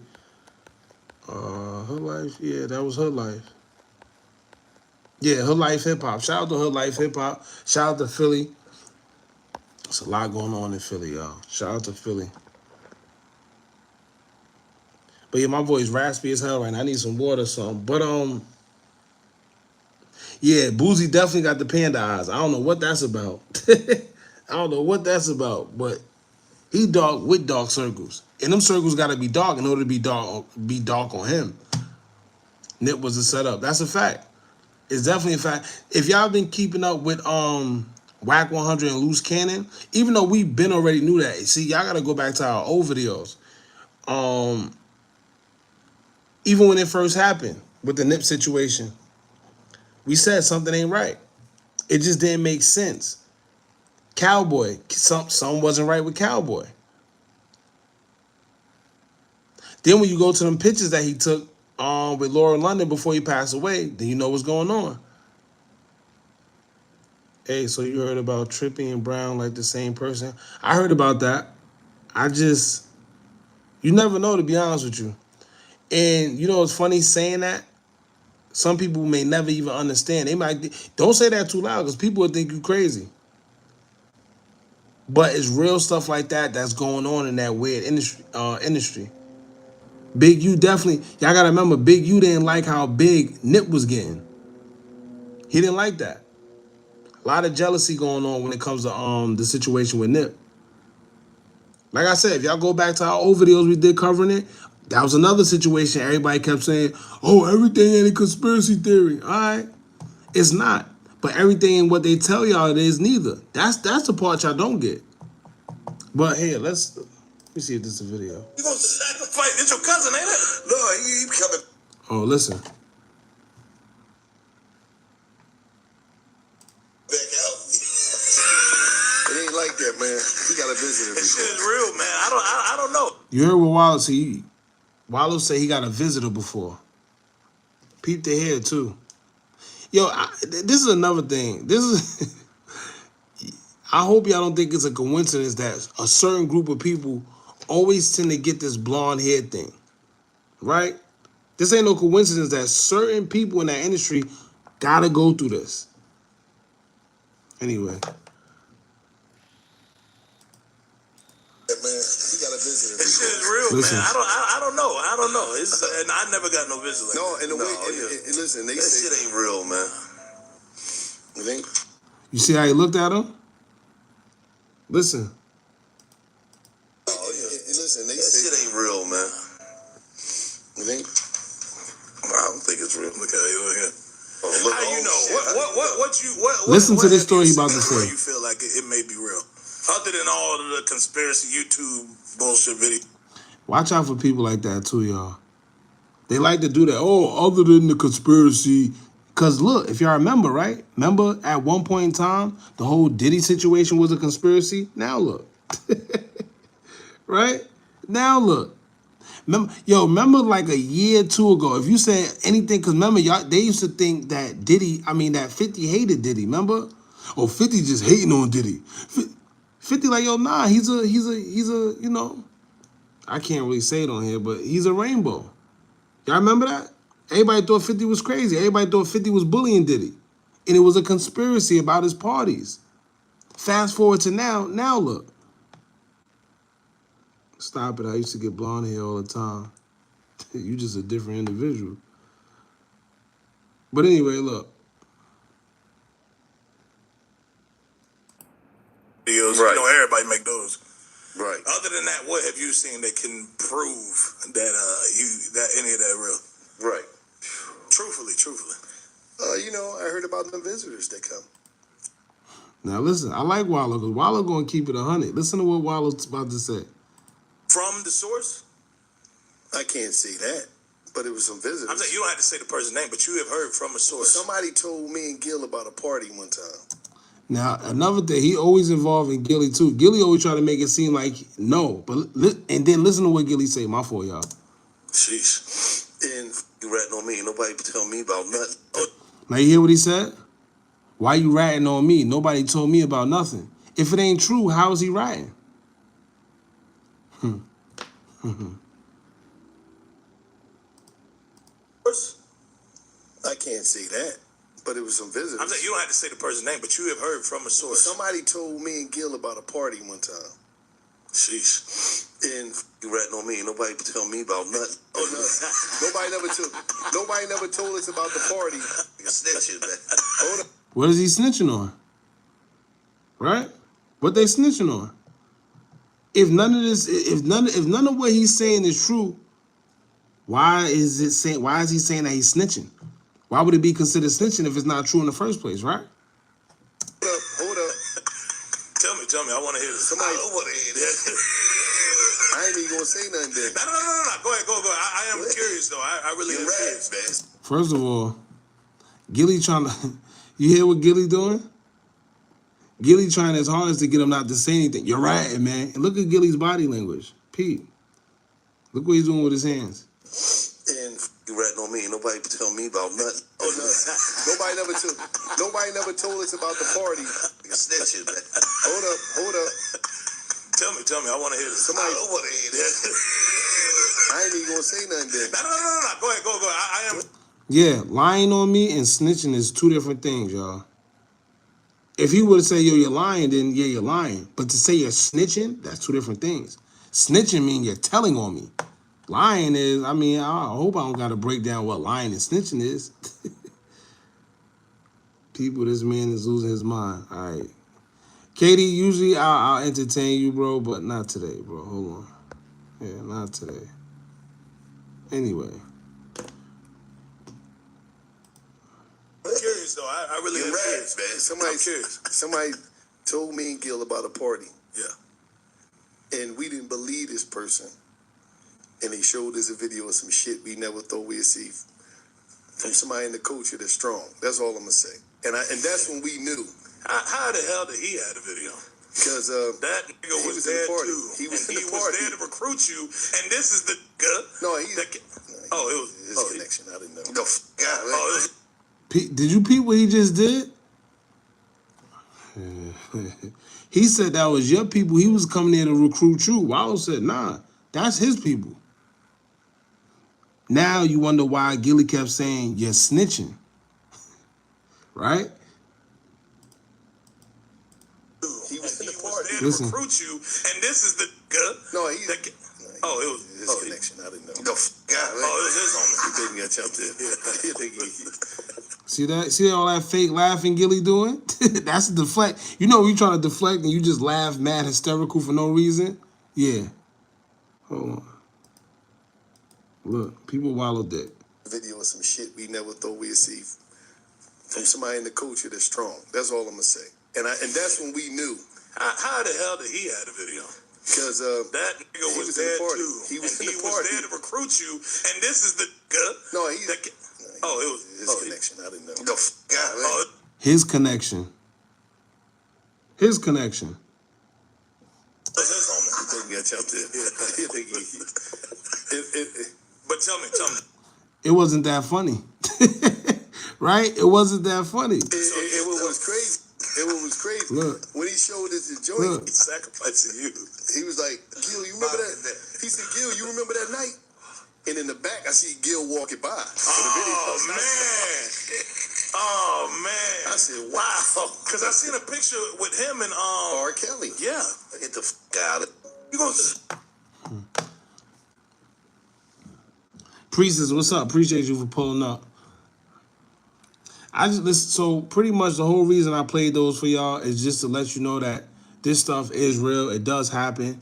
Hood Life. Yeah, that was Hood Life. Yeah, Hood Life Hip Hop. Shout out to Hood Life Hip Hop. Shout out to Philly. There's a lot going on in Philly, y'all. Shout out to Philly. But yeah, my voice raspy as hell right now. I need some water or something. But yeah, Boozy definitely got the panda eyes. I don't know what that's about. I don't know what that's about, but he dark with dark circles. And them circles gotta be dark in order to be dark on him. Nip was a setup. That's a fact. It's definitely a fact. If y'all been keeping up with Whack 100 and Loose Cannon, even though we been already knew that, see, y'all gotta go back to our old videos. Even when it first happened with the Nip situation, we said something ain't right. It just didn't make sense. Cowboy, something wasn't right with Cowboy. Then when you go to them pictures that he took with Laura London before he passed away, then you know what's going on. Hey, so you heard about Trippie and Brown like the same person? I heard about that. You never know, to be honest with you. And you know it's funny saying that? Some people may never even understand. They might, don't say that too loud because people would think you crazy. But it's real stuff like that that's going on in that weird industry. Big U definitely, y'all gotta remember, Big U didn't like how big Nip was getting. He didn't like that. A lot of jealousy going on when it comes to the situation with Nip. Like I said, if y'all go back to our old videos we did covering it, that was another situation everybody kept saying, oh, everything ain't a conspiracy theory. All right, it's not. But everything in what they tell y'all it is neither. That's the part y'all don't get. But here, let me see if this is a video. You gonna sacrifice? It's your cousin, ain't it? No, he coming. Oh, listen. Back out. It ain't like that, man. He got a visitor. This shit is real, man. I don't know. You heard what Wallow say? Wallow say he got a visitor before. Peep the hair too. Yo, this is another thing. This is. I hope y'all don't think it's a coincidence that a certain group of people always tend to get this blonde hair thing, right? This ain't no coincidence that certain people in that industry gotta go through this. Anyway. Man, he got a visitor. This shit is real, Listen. man. I don't know. It's and I never got no visitor. No, and the way, and listen, they say Shit ain't real, man. you think? You see how he looked at him? Listen. Listen, they That say shit ain't real, man. you think? I don't think it's real. Look at you here. How you know? What Listen to this have story you he about to seen where say. you feel like it may be real? Other than all of the conspiracy YouTube bullshit videos. Watch out for people like that too, y'all. They like to do that. Oh, other than the conspiracy. Because look, if y'all remember, right? Remember at one point in time, the whole Diddy situation was a conspiracy? Now look. Right? Now look. Remember like a year or two ago, if you said anything, because remember, y'all, they used to think that that 50 hated Diddy, remember? Oh, 50 just hating on Diddy. 50 like, yo, nah, he's a, you know, I can't really say it on here, but he's a rainbow. Y'all remember that? Everybody thought 50 was crazy. Everybody thought 50 was bullying Diddy. And it was a conspiracy about his parties. Fast forward to now look. Stop it, I used to get blonde hair all the time. You just a different individual. But anyway, look. Videos, Right. you know, everybody make those. Right. Other than that, what have you seen that can prove that that any of that real? Right. Truthfully. You know, I heard about the visitors that come. Now listen, I like Wallow because Wallow gonna keep it 100. Listen to what Wallow's about to say. From the source? I can't say that, but it was some visitors. I'm saying you don't have to say the person's name, but you have heard from a source. Somebody told me and Gil about a party one time. Now, another thing, he always involved in Gilly too. Gilly always try to make it seem like no, but and then listen to what Gilly say. My fault, y'all. Sheesh. And you ratting on me. Nobody tell me about nothing. Now you hear what he said? Why you ratting on me? Nobody told me about nothing. If it ain't true, how is he ratting? I can't say that, but it was some visitors. I'm saying you don't have to say the person's name, but you have heard from a source. Somebody told me and Gil about a party one time. Sheesh. And you ratting on me. Nobody tell me about nothing. Oh, no. Nobody never told us about the party. You're snitching, man. Hold up. What is he snitching on? Right? What they snitching on? If none of what he's saying is true, why is he saying that he's snitching? Why would it be considered snitching if it's not true in the first place, right? Hold up. Tell me. I want to hear this. I don't want to hear that. I ain't even gonna say nothing there. No. Go ahead. I am curious though. I really am curious. Man. First of all, Gilly trying to, you hear what Gilly doing? Gilly trying his hardest to get him not to say anything. You're right, man. And look at Gilly's body language. Pete, look what he's doing with his hands. And You ratting on me. Nobody tell me about nothing. oh, no. Nobody never told us about the party. You're snitching, man. Hold up. Tell me. I want to hear this. I don't want to hear that. I ain't even gonna say nothing there. No. Go ahead. I am. Yeah, lying on me and snitching is two different things, y'all. If he would have said, yo, you're lying, then yeah, you're lying. But to say you're snitching, that's two different things. Snitching means you're telling on me. Lying is, I hope I don't got to break down what lying and snitching is. People, this man is losing his mind. All right. Katie, usually I'll entertain you, bro, but not today, bro. Hold on. Yeah, not today. Anyway. I'm curious though. I really am curious, man. Somebody told me and Gil about a party. Yeah. And we didn't believe this person. And he showed us a video of some shit we never thought we'd see from somebody in the culture that's strong. That's all I'm gonna say. And that's when we knew. How the hell did he have the video? Because that nigga was there too. He was and in the he party. was there to recruit you. And this is the nigga. No, Oh, it was his connection. I didn't know. The God, oh, Did you peep what he just did? He said that was your people. He was coming there to recruit you. Wallow said, nah, that's his people. Now you wonder why Gilly kept saying you're snitching. Right? He was in the party. there to recruit you, and this is the No, it was his connection. I didn't know. The God, oh, it was his homie. He think he got jumped in. He think he. See that? See all that fake laughing Gilly doing? That's a deflect. You know when you trying to deflect and you just laugh mad hysterical for no reason? Yeah. Hold on. Look, people wallowed that. Video of some shit we never thought we'd see from somebody in the culture that's strong. That's all I'm gonna say. And that's when we knew. How the hell did he have the video? Because that nigga was there too. He was in the He party. was there to recruit you, and this is the No, it was his connection. I didn't know. The God, oh, His connection. His connection. it was his homie. He think he got jumped in. He think he. But tell me. It wasn't that funny. Right? It wasn't that funny. It was crazy. It was crazy. Look. When he showed us the joint, Look. He's sacrificing you. he was like, Gil, you remember that? He said, Gil, you remember that night? And in the back, I see Gil walking by. Oh man! I said, wow. Because I seen a picture with him and R. Kelly. Yeah. Get the out of You gonna Priestess, what's up? Appreciate you for pulling up. I just listen. So pretty much the whole reason I played those for y'all is just to let you know that this stuff is real. It does happen.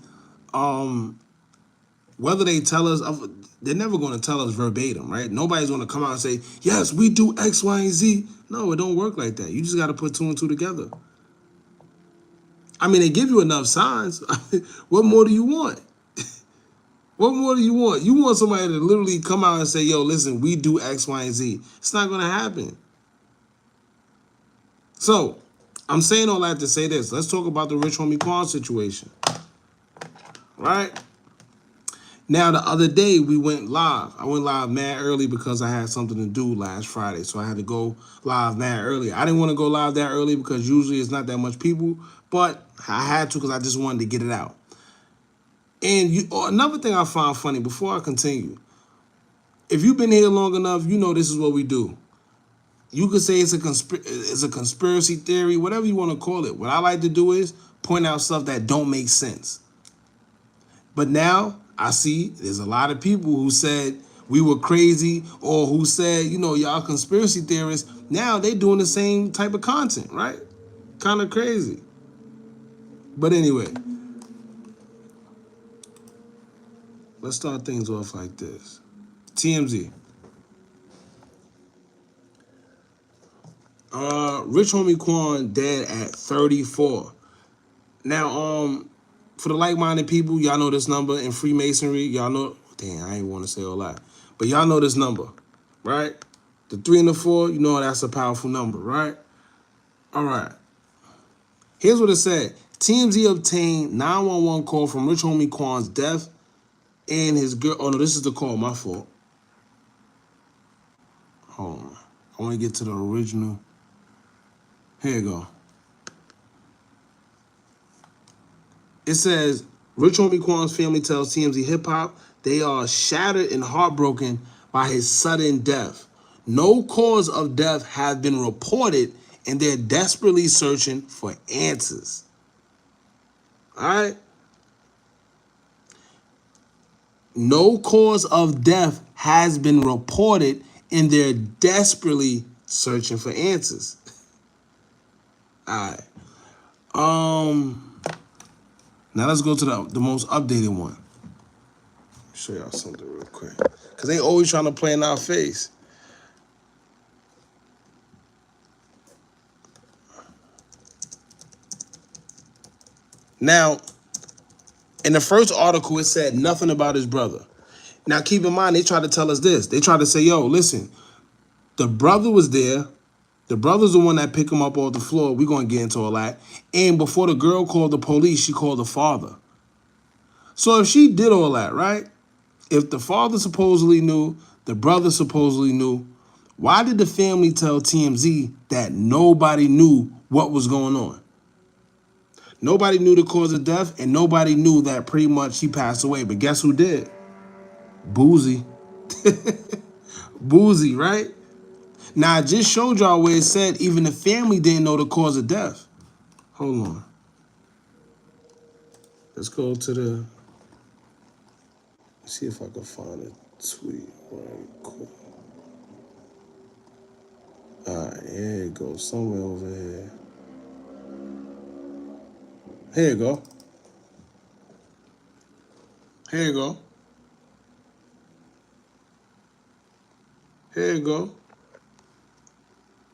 Whether they tell us, they're never going to tell us verbatim, right? Nobody's going to come out and say, yes, we do X, Y, and Z. No, it don't work like that. You just got to put two and two together. I mean, they give you enough signs. What more do you want? What more do you want? You want somebody to literally come out and say, yo, listen, we do X, Y, and Z. It's not going to happen. So, I'm saying all that to say this. Let's talk about the Rich Homie Quan situation. Right? Now, the other day, we went live. I went live mad early because I had something to do last Friday. So I had to go live mad early. I didn't want to go live that early because usually it's not that much people. But I had to because I just wanted to get it out. And another thing I found funny, before I continue, if you've been here long enough, you know this is what we do. You could say it's a conspiracy theory, whatever you want to call it. What I like to do is point out stuff that don't make sense. But now I see there's a lot of people who said we were crazy or who said, you know, y'all conspiracy theorists. Now they doing the same type of content, right? Kind of crazy. But anyway, let's start things off like this. TMZ. Rich Homie Quan dead at 34. Now, for the like-minded people, y'all know this number in Freemasonry. Y'all know, damn, I ain't want to say all that. But y'all know this number, right? The 3 and the 4, you know that's a powerful number, right? All right. Here's what it said. TMZ obtained 911 call from Rich Homie Quan's death and his girl. Oh, no, this is the call. My fault. Hold on. I want to get to the original. Here you go. It says, Rich Homie Quan's family tells TMZ Hip Hop they are shattered and heartbroken by his sudden death. No cause of death has been reported, and they're desperately searching for answers. All right? No cause of death has been reported, and they're desperately searching for answers. All right. Now let's go to the most updated one. Show y'all something real quick. Because they always trying to play in our face. Now, in the first article, it said nothing about his brother. Now, keep in mind, they tried to tell us this. They tried to say, yo, listen, the brother was there. The brother's the one that picked him up off the floor. We're going to get into all that. And before the girl called the police, she called the father. So if she did all that, right? If the father supposedly knew, The brother supposedly knew. Why did the family tell TMZ that nobody knew what was going on? Nobody knew the cause of death, and nobody knew that pretty much he passed away. But guess who did? Boozy. Boozy, right? Now, I just showed y'all where it said even the family didn't know the cause of death. Hold on. Let's go to the... See if I can find a tweet right quick. All right, here it goes. Somewhere over here. Here you go. Here you go. Here you go.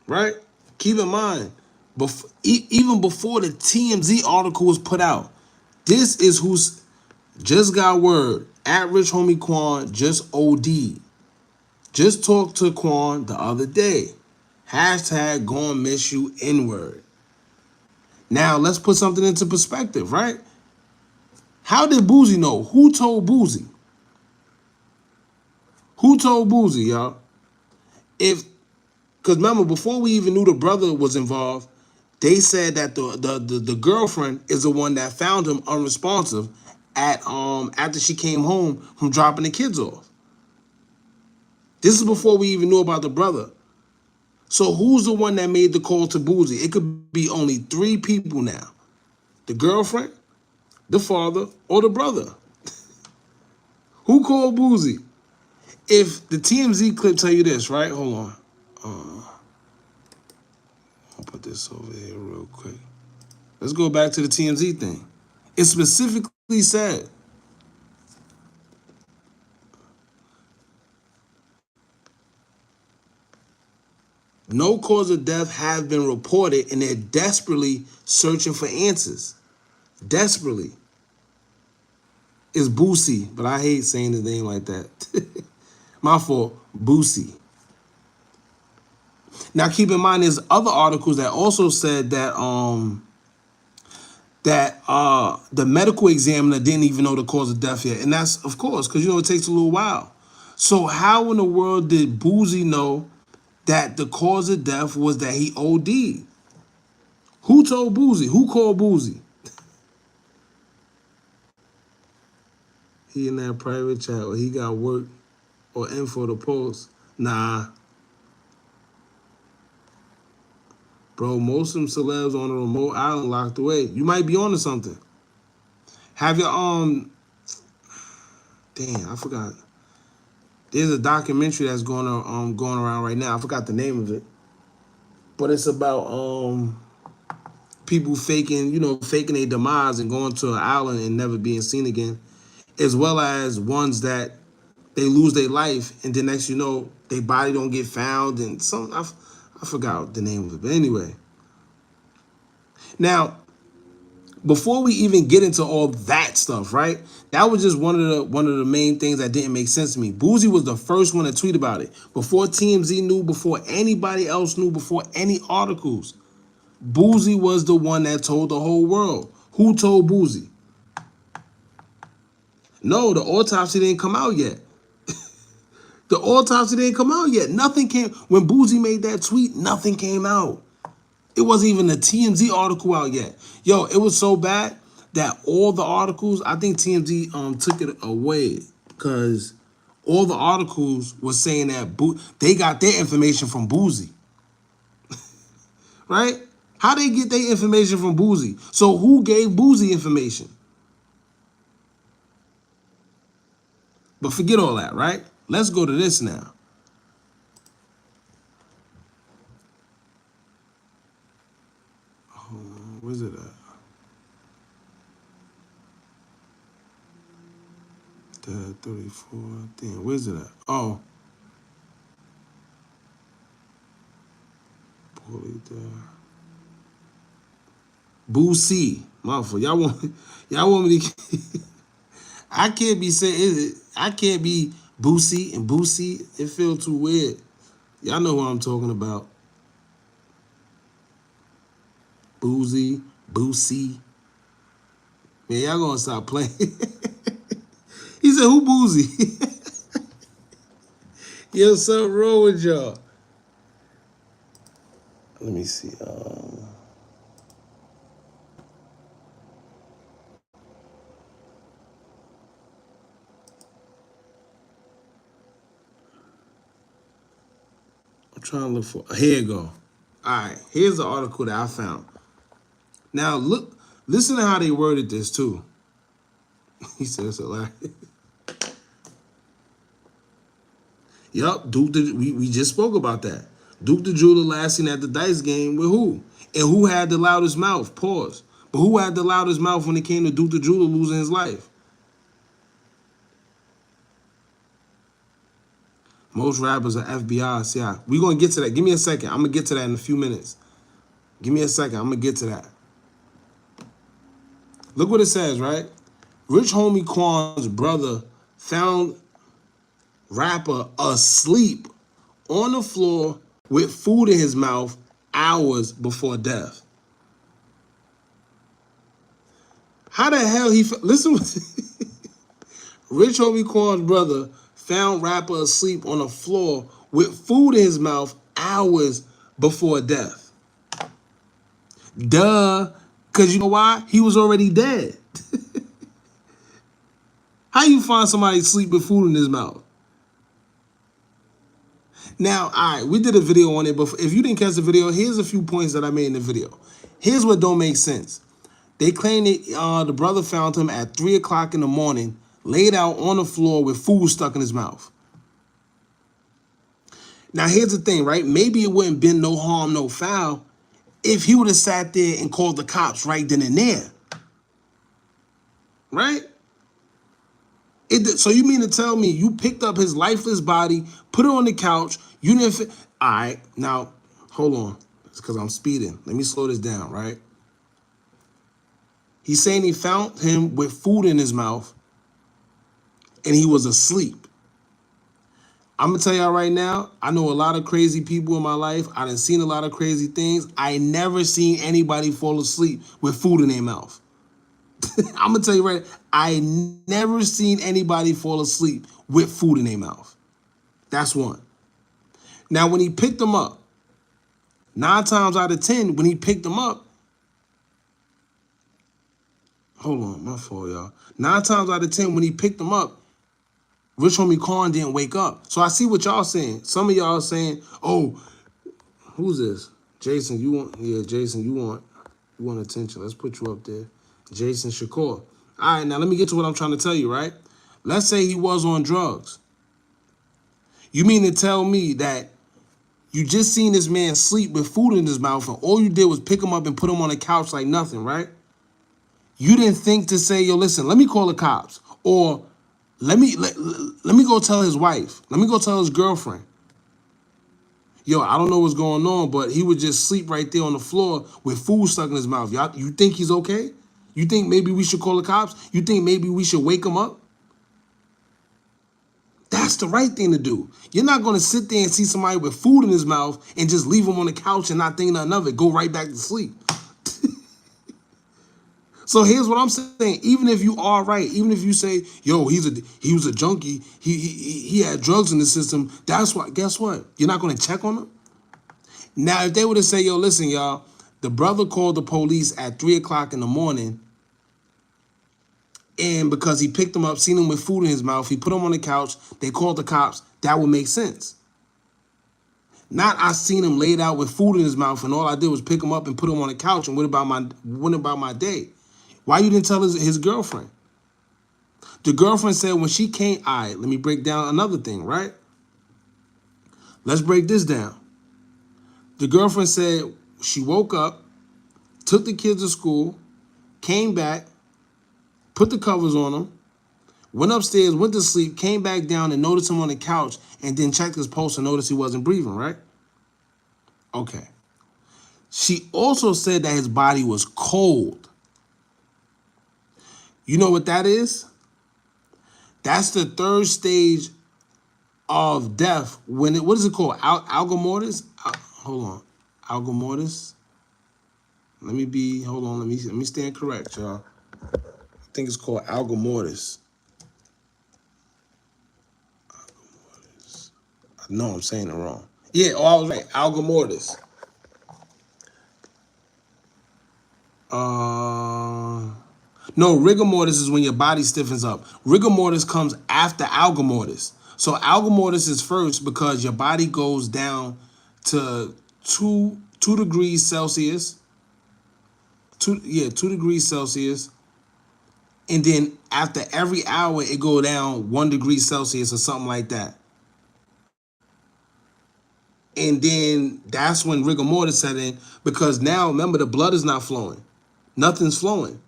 Right? Keep in mind, even before the TMZ article was put out, this is who's just got word. At Rich Homie Quan just OD'd. Just talked to Quan the other day. Hashtag gon' miss you N-word. Now, let's put something into perspective, right? How did Boozy know? Who told Boozy? Who told Boozy, y'all? Because remember, before we even knew the brother was involved, they said that the girlfriend is the one that found him unresponsive after she came home from dropping the kids off. This is before we even knew about the brother. So who's the one that made the call to Boozy? It could be only 3 people now. The girlfriend, the father, or the brother. Who called Boozy? If the TMZ clip tell you this, right? Hold on. I'll put this over here real quick. Let's go back to the TMZ thing. It specifically said, no cause of death has been reported, and they're desperately searching for answers. Desperately. It's Boosie, but I hate saying his name like that. My fault, Boosie. Now keep in mind, there's other articles that also said that the medical examiner didn't even know the cause of death yet. And that's, of course, because, it takes a little while. So how in the world did Boozy know that the cause of death was that he OD'd? Who told Boozy? Who called Boozy? He in that private chat, or he got work or info to post. Nah. Bro, most of them celebs on a remote island locked away. You might be onto something. Have your, damn, I forgot. There's a documentary that's going around right now. I forgot the name of it. But it's about people faking their demise and going to an island and never being seen again, as well as ones that they lose their life and then next their body don't get found and I forgot the name of it. But anyway. Now, before we even get into all that stuff, right? That was just one of the main things that didn't make sense to me. Boozy was the first one to tweet about it. Before TMZ knew, before anybody else knew, before any articles. Boozy was the one that told the whole world. Who told Boozy? No, the autopsy didn't come out yet. The autopsy didn't come out yet. Nothing came. When Boozy made that tweet, nothing came out. It wasn't even a TMZ article out yet. Yo, it was so bad that all the articles, I think TMZ took it away because all the articles were saying that they got their information from Boozy. Right? How they get their information from Boozy? So who gave Boozy information? But forget all that, right? Let's go to this now. Where's it at? 34. Damn, where's it at? Oh. Boosie. Motherfucker. Y'all want me to I can't be saying it. I can't be Boosie and Boosie. It feels too weird. Y'all know what I'm talking about. Boozy, Boosie. Man, y'all gonna stop playing. He said, who Boozy? Yo, something wrong with y'all. Let me see. I'm trying to look for. Here you go. All right, here's the article that I found. Now listen to how they worded this too. He said it's a lie. Yup, we just spoke about that. Duke the Jeweler last seen at the dice game with who? And who had the loudest mouth? Pause. But who had the loudest mouth when it came to Duke the Jeweler losing his life? Most rappers are FBI. See, we're going to get to that. Give me a second. I'm going to get to that in a few minutes. Give me a second. I'm going to get to that. Look what it says, right? Rich homie Quan's brother found rapper asleep on the floor with food in his mouth hours before death. How the hell listen Rich homie Quan's brother found rapper asleep on the floor with food in his mouth hours before death. Duh, because you know why? He was already dead. How you find somebody asleep with food in his mouth? Now, all right, we did a video on it, but if you didn't catch the video, here's a few points that I made in the video. Here's what don't make sense. They claim that the brother found him at 3 o'clock in the morning, laid out on the floor with food stuck in his mouth. Now, here's the thing, right? Maybe it wouldn't been no harm, no foul if he would have sat there and called the cops right then and there. Right? So you mean to tell me you picked up his lifeless body, put it on the couch, you didn't all right, now, hold on. It's because I'm speeding. Let me slow this down, right? He's saying he found him with food in his mouth and he was asleep. I'm going to tell y'all right now, I know a lot of crazy people in my life. I done seen a lot of crazy things. I never seen anybody fall asleep with food in their mouth. I'm going to tell you right, I never seen anybody fall asleep with food in their mouth. That's one. Now, when he picked him up, 9 times out of 10, when he picked him up, hold on, my fault, y'all. 9 times out of 10, when he picked him up, Rich homie Quan didn't wake up. So I see what y'all saying. Some of y'all saying, oh, who's this? Jason, Jason, you want attention. Let's put you up there. Jason Shakur. All right, now let me get to what I'm trying to tell you, right? Let's say he was on drugs. You mean to tell me that you just seen this man sleep with food in his mouth and all you did was pick him up and put him on the couch like nothing, right? You didn't think to say, yo, listen, let me call the cops. Or let me go tell his wife. Let me go tell his girlfriend. Yo, I don't know what's going on, but he would just sleep right there on the floor with food stuck in his mouth. Y'all, you think he's okay? You think maybe we should call the cops? You think maybe we should wake him up? That's the right thing to do. You're not going to sit there and see somebody with food in his mouth and just leave him on the couch and not think nothing of it. Go right back to sleep. So here's what I'm saying. Even if you are right, even if you say, yo, he was a junkie, he had drugs in the system, that's why, guess what? You're not going to check on him? Now, if they were to say, yo, listen, y'all, the brother called the police at 3 o'clock in the morning, and because he picked him up, seen him with food in his mouth, he put him on the couch, they called the cops, that would make sense. Not I seen him laid out with food in his mouth and all I did was pick him up and put him on the couch and went about my day. Why you didn't tell his girlfriend? The girlfriend said when she came, all right, let me break down another thing, right? Let's break this down. The girlfriend said she woke up, took the kids to school, came back, put the covers on him, went upstairs, went to sleep, came back down and noticed him on the couch and then checked his pulse and noticed he wasn't breathing, right? Okay. She also said that his body was cold. You know what that is? That's the 3rd stage of death. What is it called? Algor mortis? Hold on. Algor mortis? Hold on. Let me stand correct, y'all. I think it's called algor mortis. No, I'm saying it wrong. Yeah, oh, I was right. Alga mortis. No, rigor mortis is when your body stiffens up. Rigor mortis comes after alga mortis. So alga mortis is first because your body goes down to 2 degrees Celsius. 2 degrees Celsius. And then after every hour, it go down 1 degree Celsius or something like that. And then that's when rigor mortis set in, because now, remember, the blood is not flowing. Nothing's flowing.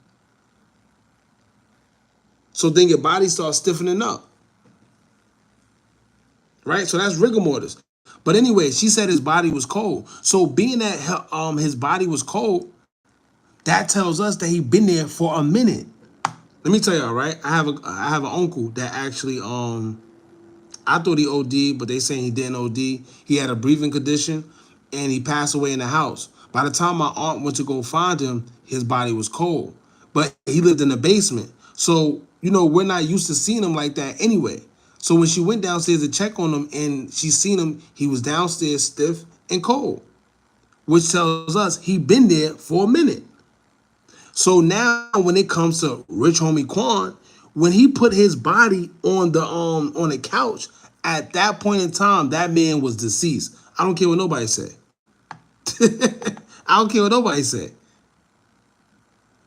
So then your body starts stiffening up. Right? So that's rigor mortis. But anyway, she said his body was cold. So being that his body was cold, that tells us that he been there for a minute. Let me tell y'all, right? I have an uncle that actually I thought he OD'd, but they saying he didn't OD. He had a breathing condition, and he passed away in the house. By the time my aunt went to go find him, his body was cold. But he lived in the basement. So, we're not used to seeing him like that anyway. So when she went downstairs to check on him and she seen him, he was downstairs stiff and cold, which tells us he been there for a minute. So now when it comes to Rich Homie Quan, when he put his body on the couch, at that point in time, that man was deceased. I don't care what nobody say. I don't care what nobody say.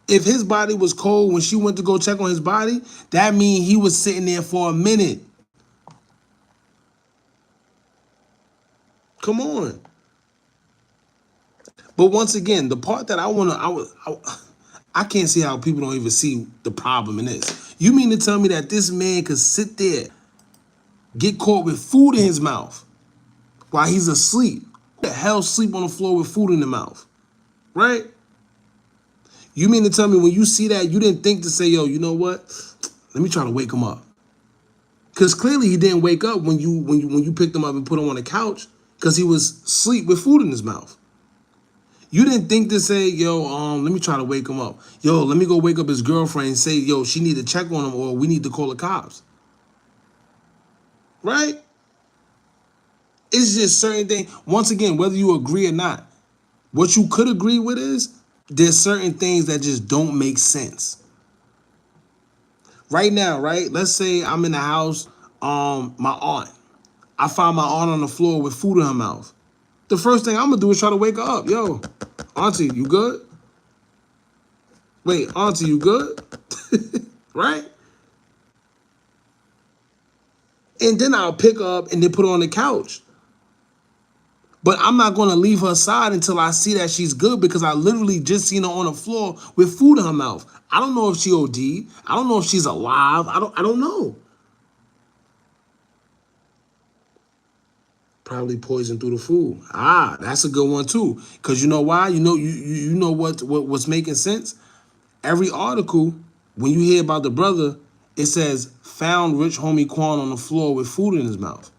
If his body was cold when she went to go check on his body, that means he was sitting there for a minute. Come on. But once again, the part that I can't see how people don't even see the problem in this. You mean to tell me that this man could sit there, get caught with food in his mouth while he's asleep? Who the hell sleep on the floor with food in the mouth? Right? You mean to tell me when you see that, you didn't think to say, yo, you know what? Let me try to wake him up. Because clearly he didn't wake up when you picked him up and put him on the couch, because he was asleep with food in his mouth. You didn't think to say, yo, let me try to wake him up. Yo, let me go wake up his girlfriend and say, yo, she need to check on him, or we need to call the cops. Right? It's just certain things. Once again, whether you agree or not, what you could agree with is there's certain things that just don't make sense. Right now, right? Let's say I'm in the house, my aunt. I find my aunt on the floor with food in her mouth. The first thing I'm gonna do is try to wake her up. Yo, auntie, you good? Wait, auntie, you good? Right? And then I'll pick her up and then put her on the couch. But I'm not gonna leave her side until I see that she's good, because I literally just seen her on the floor with food in her mouth. I don't know if she OD'd. I don't know if she's alive. I don't know. Probably poisoned through the food. Ah, that's a good one too. Because you know why? You know what's making sense? Every article, when you hear about the brother, it says, found Rich Homie Quan on the floor with food in his mouth.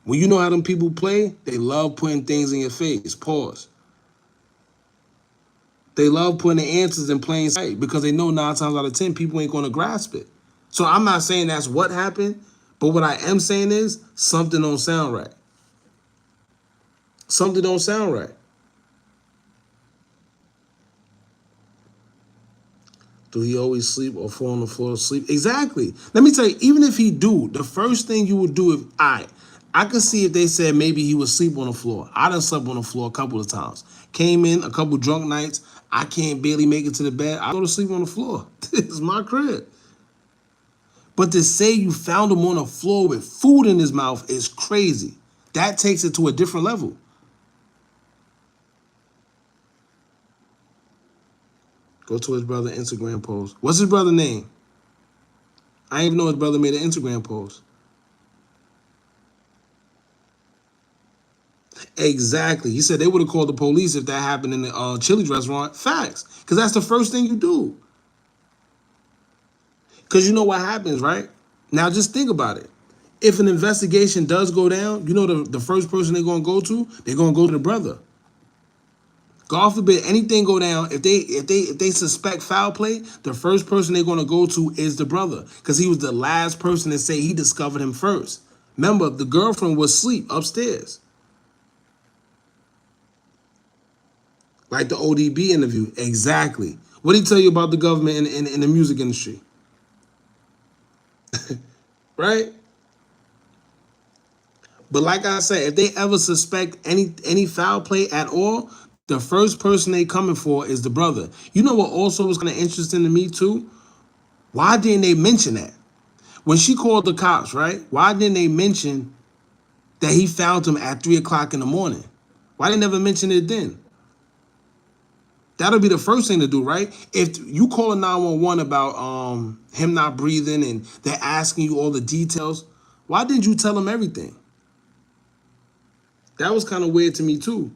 When you know how them people play, they love putting things in your face. Pause. They love putting the answers in plain sight, because they know 9 times out of 10 people ain't going to grasp it. So I'm not saying that's what happened, but what I am saying is something don't sound right. Something don't sound right. Do he always sleep or fall on the floor asleep? Exactly. Let me tell you, even if he do, the first thing you would do, if I could see if they said maybe he would sleep on the floor. I done slept on the floor a couple of times. Came in a couple drunk nights. I can't barely make it to the bed. I go to sleep on the floor. This is my crib. But to say you found him on the floor with food in his mouth is crazy. That takes it to a different level. Go to his brother's Instagram post. What's his brother's name? I didn't even know his brother made an Instagram post. Exactly. He said they would have called the police if that happened in the Chili's restaurant. Facts. Because that's the first thing you do. Because you know what happens, right? Now just think about it. If an investigation does go down, you know the first person they're going to go to? They're going to go to the brother. God forbid anything go down. If they suspect foul play, the first person they're going to go to is the brother, because he was the last person to say he discovered him first. Remember, the girlfriend was asleep upstairs. Like the ODB interview. Exactly. What did he tell you about the government in the music industry? Right? But like I said, if they ever suspect any foul play at all, the first person they coming for is the brother. You know what also was kind of interesting to me too? Why didn't they mention that? When she called the cops, right? Why didn't they mention that he found him at 3 o'clock in the morning? Why they never mention it then? That'll be the first thing to do, right? If you call a 911 about him not breathing and they're asking you all the details, why didn't you tell them everything? That was kind of weird to me too.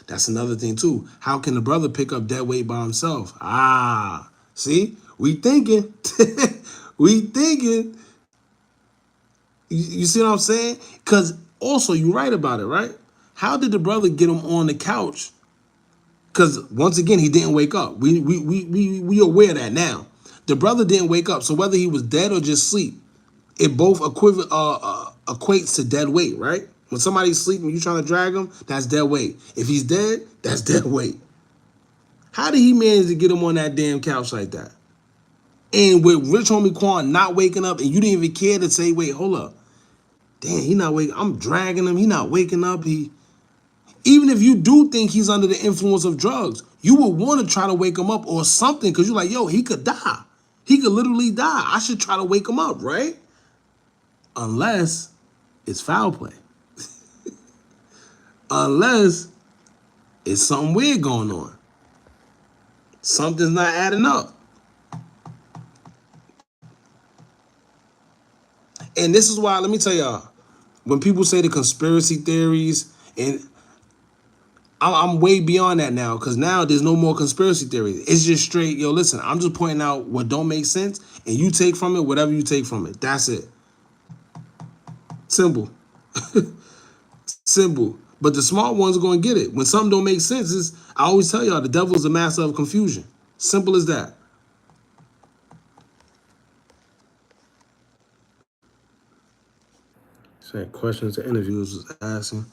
That's another thing too. How can the brother pick up dead weight by himself? Ah, see? We thinking. We thinking. You see what I'm saying? Because also, you're right about it, right? How did the brother get him on the couch? Because once again, he didn't wake up. We aware of that now. The brother didn't wake up. So whether he was dead or just asleep, it both equates to dead weight, right? When somebody's sleeping, you trying to drag him, that's dead weight. If he's dead, that's dead weight. How did he manage to get him on that damn couch like that? And with Rich Homie Quan not waking up, and you didn't even care to say, wait, hold up. Damn, he not waking. I'm dragging him. He not waking up. Even if you do think he's under the influence of drugs, you would want to try to wake him up or something because you're like, yo, he could die. He could literally die. I should try to wake him up, right? Unless it's foul play. Unless it's something weird going on. Something's not adding up. And this is why, let me tell y'all, when people say the conspiracy theories, and I'm way beyond that now, because now there's no more conspiracy theories. It's just straight, yo, listen, I'm just pointing out what don't make sense, and you take from it whatever you take from it. That's it. Simple. Simple. But the smart ones are going to get it. When something don't make sense, I always tell y'all, the devil is a master of confusion. Simple as that. Saying questions the interviewers was asking,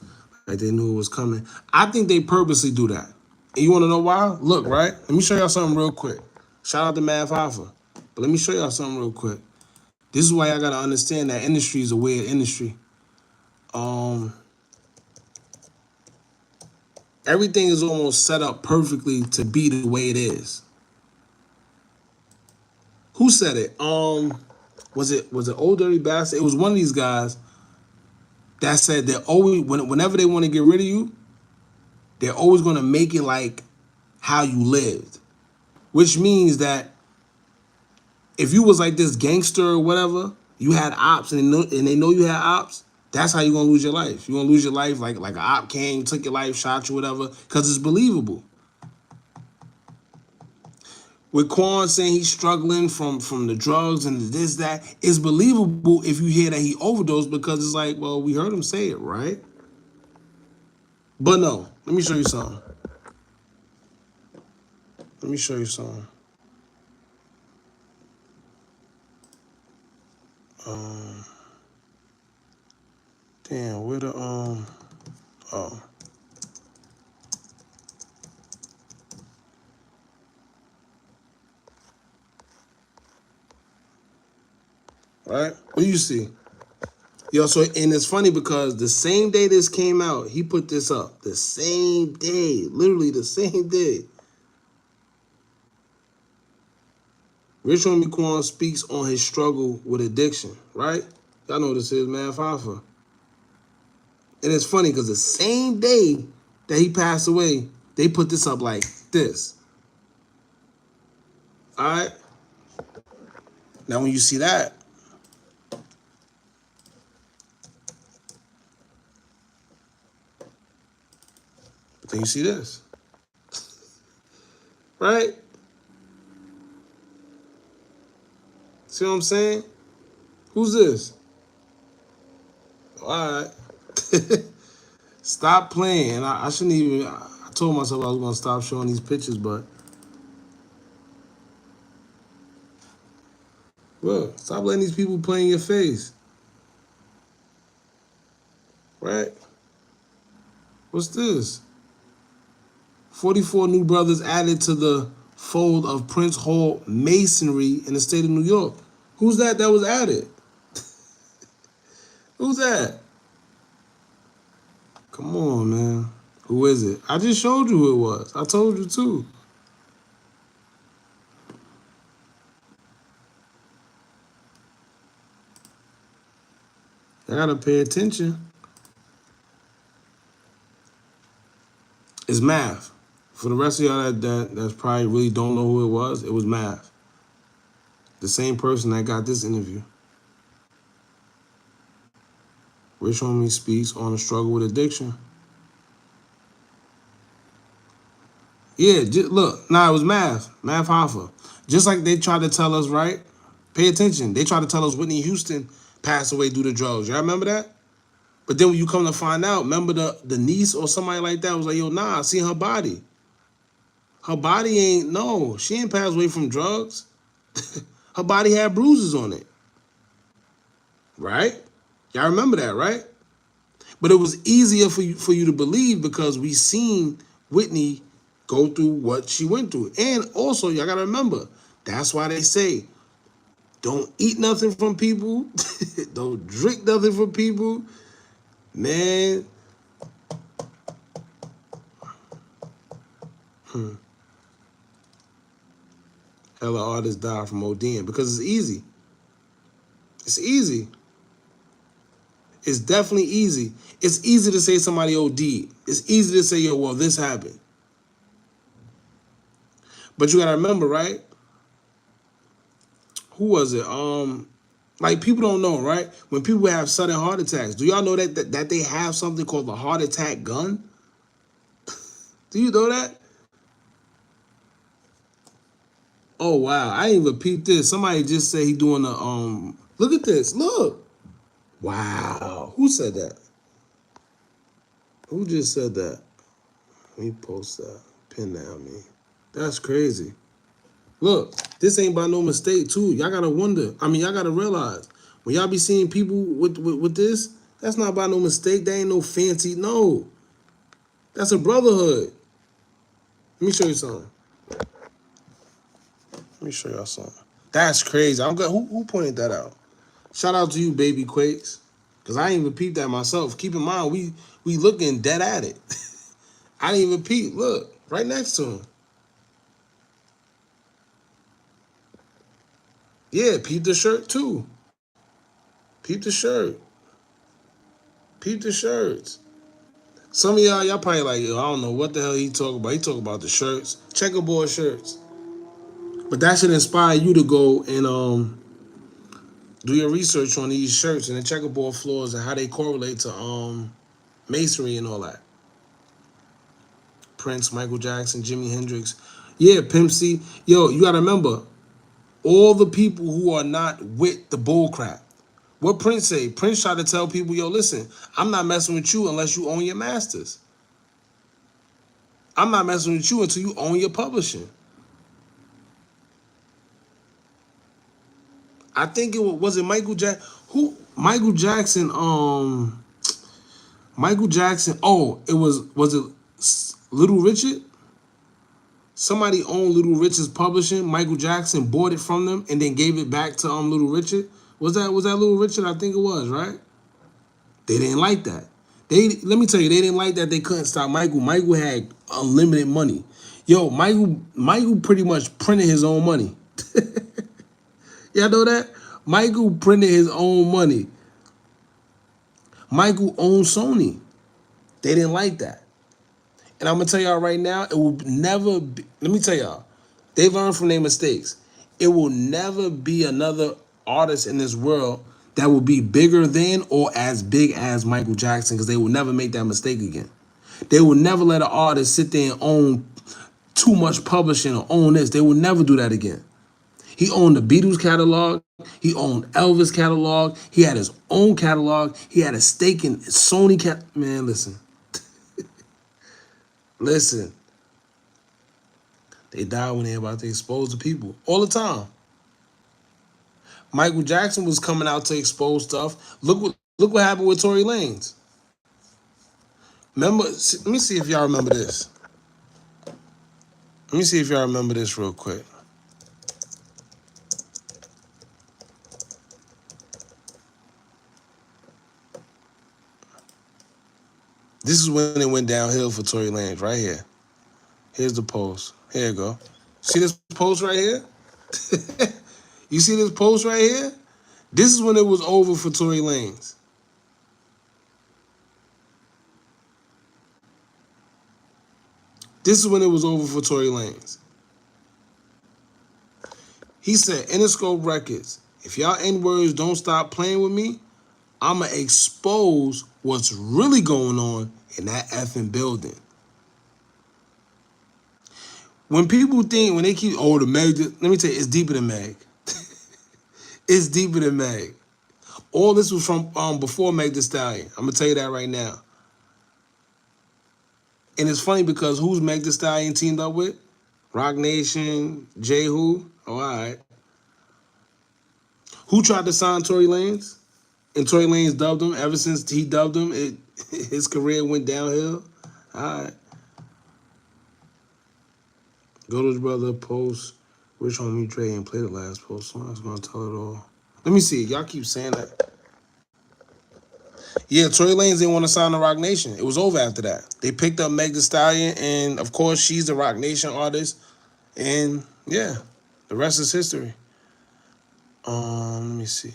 like they knew it was coming. I think they purposely do that. And you want to know why? Look, right? Let me show y'all something real quick. Shout out to Math Alpha. But let me show y'all something real quick. This is why y'all got to understand that industry is a weird industry. Everything is almost set up perfectly to be the way it is. Who said it? Was it Old Dirty Bastard? It was one of these guys that said that always, whenever they want to get rid of you, they're always going to make it like how you lived. Which means that if you was like this gangster or whatever, you had ops and they know you had ops, that's how you're going to lose your life. You're going to lose your life like an op came, took your life, shot you, whatever, because it's believable. With Quan saying he's struggling from the drugs and this, that, it's believable if you hear that he overdosed because it's like, well, we heard him say it, right? But no, let me show you something. Let me show you something. Damn, where the, oh. Right? What do you see? Yo, so, and it's funny because the same day this came out, he put this up. The same day, literally the same day. Rich Homie Quan speaks on his struggle with addiction, right? Y'all know this is Man Fafa. And it's funny because the same day that he passed away, they put this up like this. All right? Now when you see that, then you see this. Right? See what I'm saying? Who's this? All right. Stop playing. I shouldn't even, I told myself I was going to stop showing these pictures, but Look, stop letting these people play in your face. Right? What's this? 44 new brothers added to the fold of Prince Hall Masonry in the state of New York. Who's that was added? Who's that? Come on, man. Who is it? I just showed you who it was. I told you too. I gotta pay attention. It's math. For the rest of y'all that's probably really don't know who it was math. The same person that got this interview. Rich Homie speaks on the struggle with addiction. Yeah, look, it was math. Math Hoffa. Just like they tried to tell us, right? Pay attention. They tried to tell us Whitney Houston passed away due to drugs. Y'all remember that? But then when you come to find out, remember the niece or somebody like that was like, yo, nah, I seen her body. Her body she ain't passed away from drugs. Her body had bruises on it. Right? Y'all remember that, right? But it was easier for you to believe because we seen Whitney go through what she went through. And also, y'all gotta remember, that's why they say, don't eat nothing from people. Don't drink nothing from people. Man. Hella artists die from ODing because it's easy. It's easy. It's definitely easy. It's easy to say somebody OD'd. It's easy to say, yo, well, this happened. But you gotta remember, right? Who was it? Like people don't know, right? When people have sudden heart attacks, do y'all know that they have something called the heart attack gun? Do you know that? Oh wow, I didn't even peep this. Somebody just said he doing a look at this. Look. Wow. Who said that? Who just said that? Let me post that. Pin that on me. That's crazy. Look, this ain't by no mistake, too. Y'all gotta wonder. I mean, y'all gotta realize when y'all be seeing people with this, that's not by no mistake. That ain't no fancy. No, that's a brotherhood. Let me show you something. Let me show y'all something. That's crazy. I'm good. Who pointed that out? Shout out to you, Baby Quakes, because I didn't even peep that myself. Keep in mind, we looking dead at it. I didn't even peep. Look, right next to him. Yeah, peep the shirt too. Peep the shirt. Peep the shirts. Some of y'all probably like, yo, I don't know what the hell he talking about. He talking about the shirts, checkerboard shirts. But that should inspire you to go and do your research on these shirts and the checkerboard floors and how they correlate to masonry and all that. Prince, Michael Jackson, Jimi Hendrix. Yeah, Pimp C. Yo, you gotta remember, all the people who are not with the bull crap. What Prince say? Prince tried to tell people, yo, listen, I'm not messing with you unless you own your masters. I'm not messing with you until you own your publishing. I think it was it Michael Jackson. Who Michael Jackson? Michael Jackson. Oh, was it Little Richard? Somebody owned Little Richard's publishing. Michael Jackson bought it from them and then gave it back to Little Richard. Was that Little Richard? I think it was, right? They didn't like that. Let me tell you, they didn't like that. They couldn't stop Michael. Michael had unlimited money. Yo, Michael pretty much printed his own money. Y'all know that? Michael printed his own money. Michael owned Sony. They didn't like that. And I'm going to tell y'all right now, it will never be, let me tell y'all, they learned from their mistakes. It will never be another artist in this world that will be bigger than or as big as Michael Jackson because they will never make that mistake again. They will never let an artist sit there and own too much publishing or own this. They will never do that again. He owned the Beatles catalog. He owned Elvis catalog. He had his own catalog. He had a stake in Sony Man, listen. Listen. They die when they're about to expose the people. All the time. Michael Jackson was coming out to expose stuff. Look what happened with Tory Lanez. Remember? Let me see if y'all remember this. Let me see if y'all remember this real quick. This is when it went downhill for Tory Lanez, right here. Here's the post. Here you go. See this post right here? You see this post right here? This is when it was over for Tory Lanez. This is when it was over for Tory Lanez. He said, Interscope Records, if y'all N-words don't stop playing with me, I'ma expose what's really going on in that effing building. When people think, when they keep, oh, the Meg, let me tell you, it's deeper than Meg. It's deeper than Meg. All this was from before Meg Thee Stallion. I'm gonna tell you that right now. And it's funny because who's Meg Thee Stallion teamed up with? Rock Nation, J Who? Oh, all right. Who tried to sign Tory Lanez? And Tory Lanez dubbed him. Ever since he dubbed him, his career went downhill. All right. Go to the brother post. Rich Homie Dre and play the last post. So I was gonna tell it all. Let me see. Y'all keep saying that. Yeah, Tory Lanez didn't want to sign the Rock Nation. It was over after that. They picked up Meg Thee Stallion, and of course, she's the Rock Nation artist. And yeah, the rest is history. Let me see.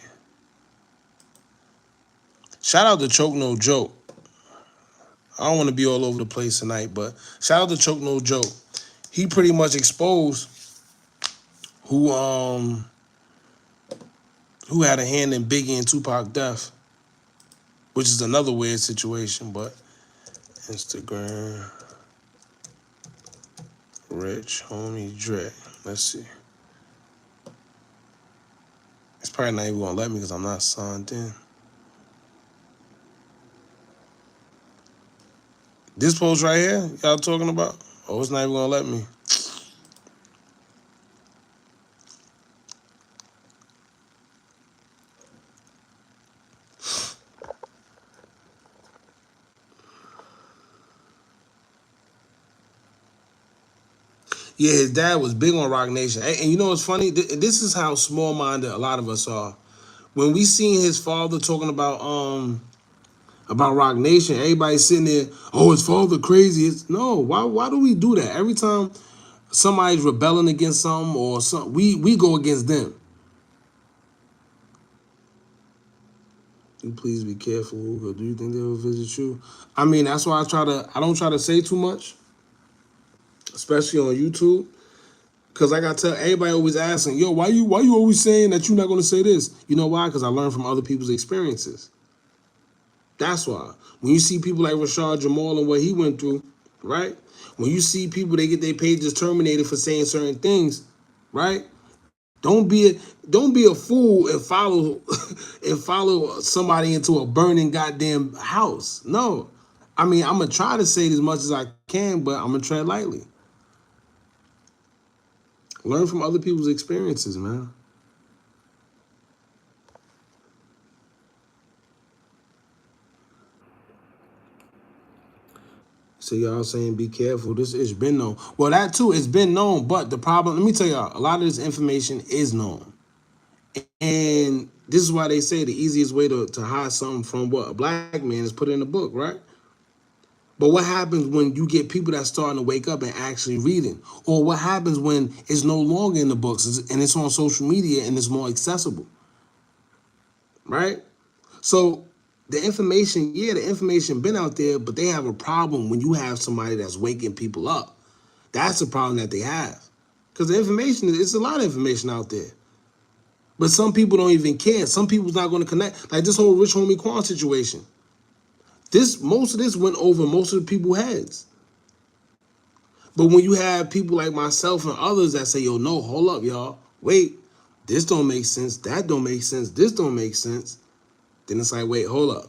Shout out to Choke No Joke. I don't want to be all over the place tonight, but shout out to Choke No Joke. He pretty much exposed who had a hand in Biggie and Tupac death, which is another weird situation, but Instagram, Rich Homie Dre. Let's see. It's probably not even gonna let me because I'm not signed in. This post right here, y'all talking about? Oh, it's not even gonna let me. Yeah, his dad was big on Rock Nation. And you know what's funny? This is how small-minded a lot of us are. When we seen his father talking about Rock Nation, everybody sitting there, oh, his father crazy. No, why do we do that? Every time somebody's rebelling against something or something, we go against them. You please be careful, Hookah. Do you think they will visit you? I mean, that's why I don't try to say too much, especially on YouTube. Because like I tell everybody, always asking, yo, why you always saying that you're not going to say this? You know why? Because I learned from other people's experiences. That's why. When you see people like Rashad Jamal and what he went through, right? When you see people, they get their pages terminated for saying certain things, right? Don't be a fool and follow somebody into a burning goddamn house. No. I mean, I'm going to try to say it as much as I can, but I'm going to tread lightly. Learn from other people's experiences, man. So y'all saying be careful. This has been known. Well, that too, it's been known. But the problem, let me tell y'all, a lot of this information is known. And this is why they say the easiest way to hide something from what a black man is put in a book, right? But what happens when you get people that's starting to wake up and actually reading? Or what happens when it's no longer in the books and it's on social media and it's more accessible, right? So the information been out there, but they have a problem when you have somebody that's waking people up. That's the problem that they have. Because the information, it's a lot of information out there. But some people don't even care. Some people's not going to connect. Like this whole Rich Homie Quan situation. Most of this went over most of the people's heads. But when you have people like myself and others that say, yo, no, hold up, y'all. Wait, this don't make sense. That don't make sense. This don't make sense. Then it's like, wait, hold up.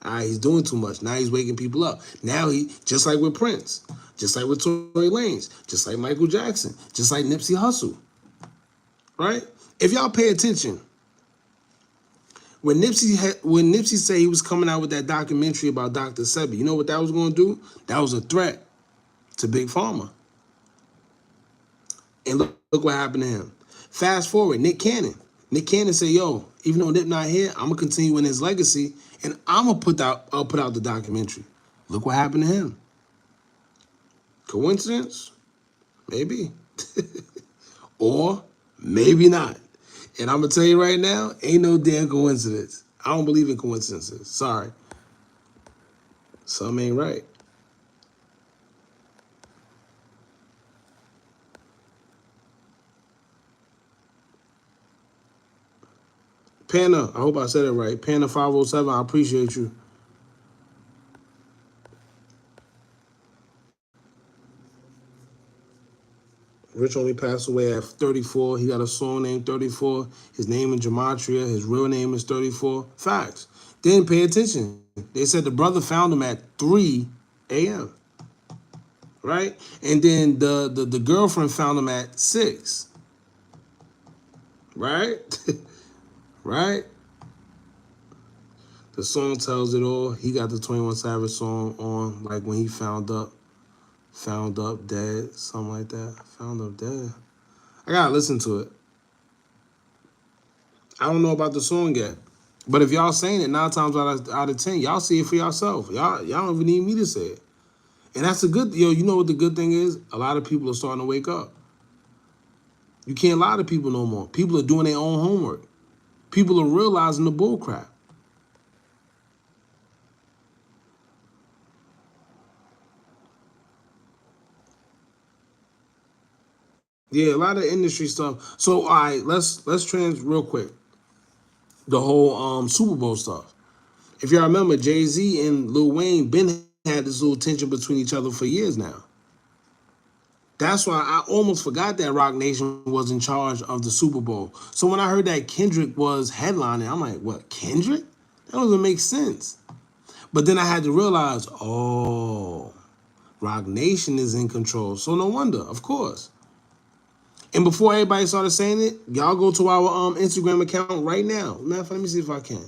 All right, he's doing too much. Now he's waking people up. Now just like with Prince, just like with Tory Lanez, just like Michael Jackson, just like Nipsey Hussle, right? If y'all pay attention, When Nipsey said he was coming out with that documentary about Dr. Sebi, you know what that was going to do? That was a threat to Big Pharma. And look what happened to him. Fast forward, Nick Cannon. Nick Cannon said, yo, even though Nip not here, I'm going to continue in his legacy, and I'm going to put out the documentary. Look what happened to him. Coincidence? Maybe. Or maybe not. And I'm going to tell you right now, ain't no damn coincidence. I don't believe in coincidences. Sorry. Something ain't right. Panda, I hope I said it right. Panda 507, I appreciate you. Rich only passed away at 34. He got a song named 34. His name in Gematria. His real name is 34. Facts. Didn't pay attention. They said the brother found him at 3 a.m. Right? And then the girlfriend found him at 6. Right? Right? The song tells it all. He got the 21 Savage song on, like when he found up dead, something like that. Found up dead. I gotta listen to it. I don't know about the song yet. But if y'all saying it 9 times out of 10, y'all see it for yourself. Y'all don't even need me to say it. And that's a good, you know what the good thing is? A lot of people are starting to wake up. You can't lie to people no more. People are doing their own homework. People are realizing the bull crap. Yeah, a lot of industry stuff. So, all right, let's trans real quick. The whole Super Bowl stuff. If y'all remember, Jay-Z and Lil Wayne been had this little tension between each other for years now. That's why I almost forgot that Rock Nation was in charge of the Super Bowl. So when I heard that Kendrick was headlining, I'm like, what, Kendrick? That doesn't make sense. But then I had to realize, oh, Rock Nation is in control. So no wonder, of course. And before everybody started saying it, y'all go to our Instagram account right now. Matter of fact, let me see if I can.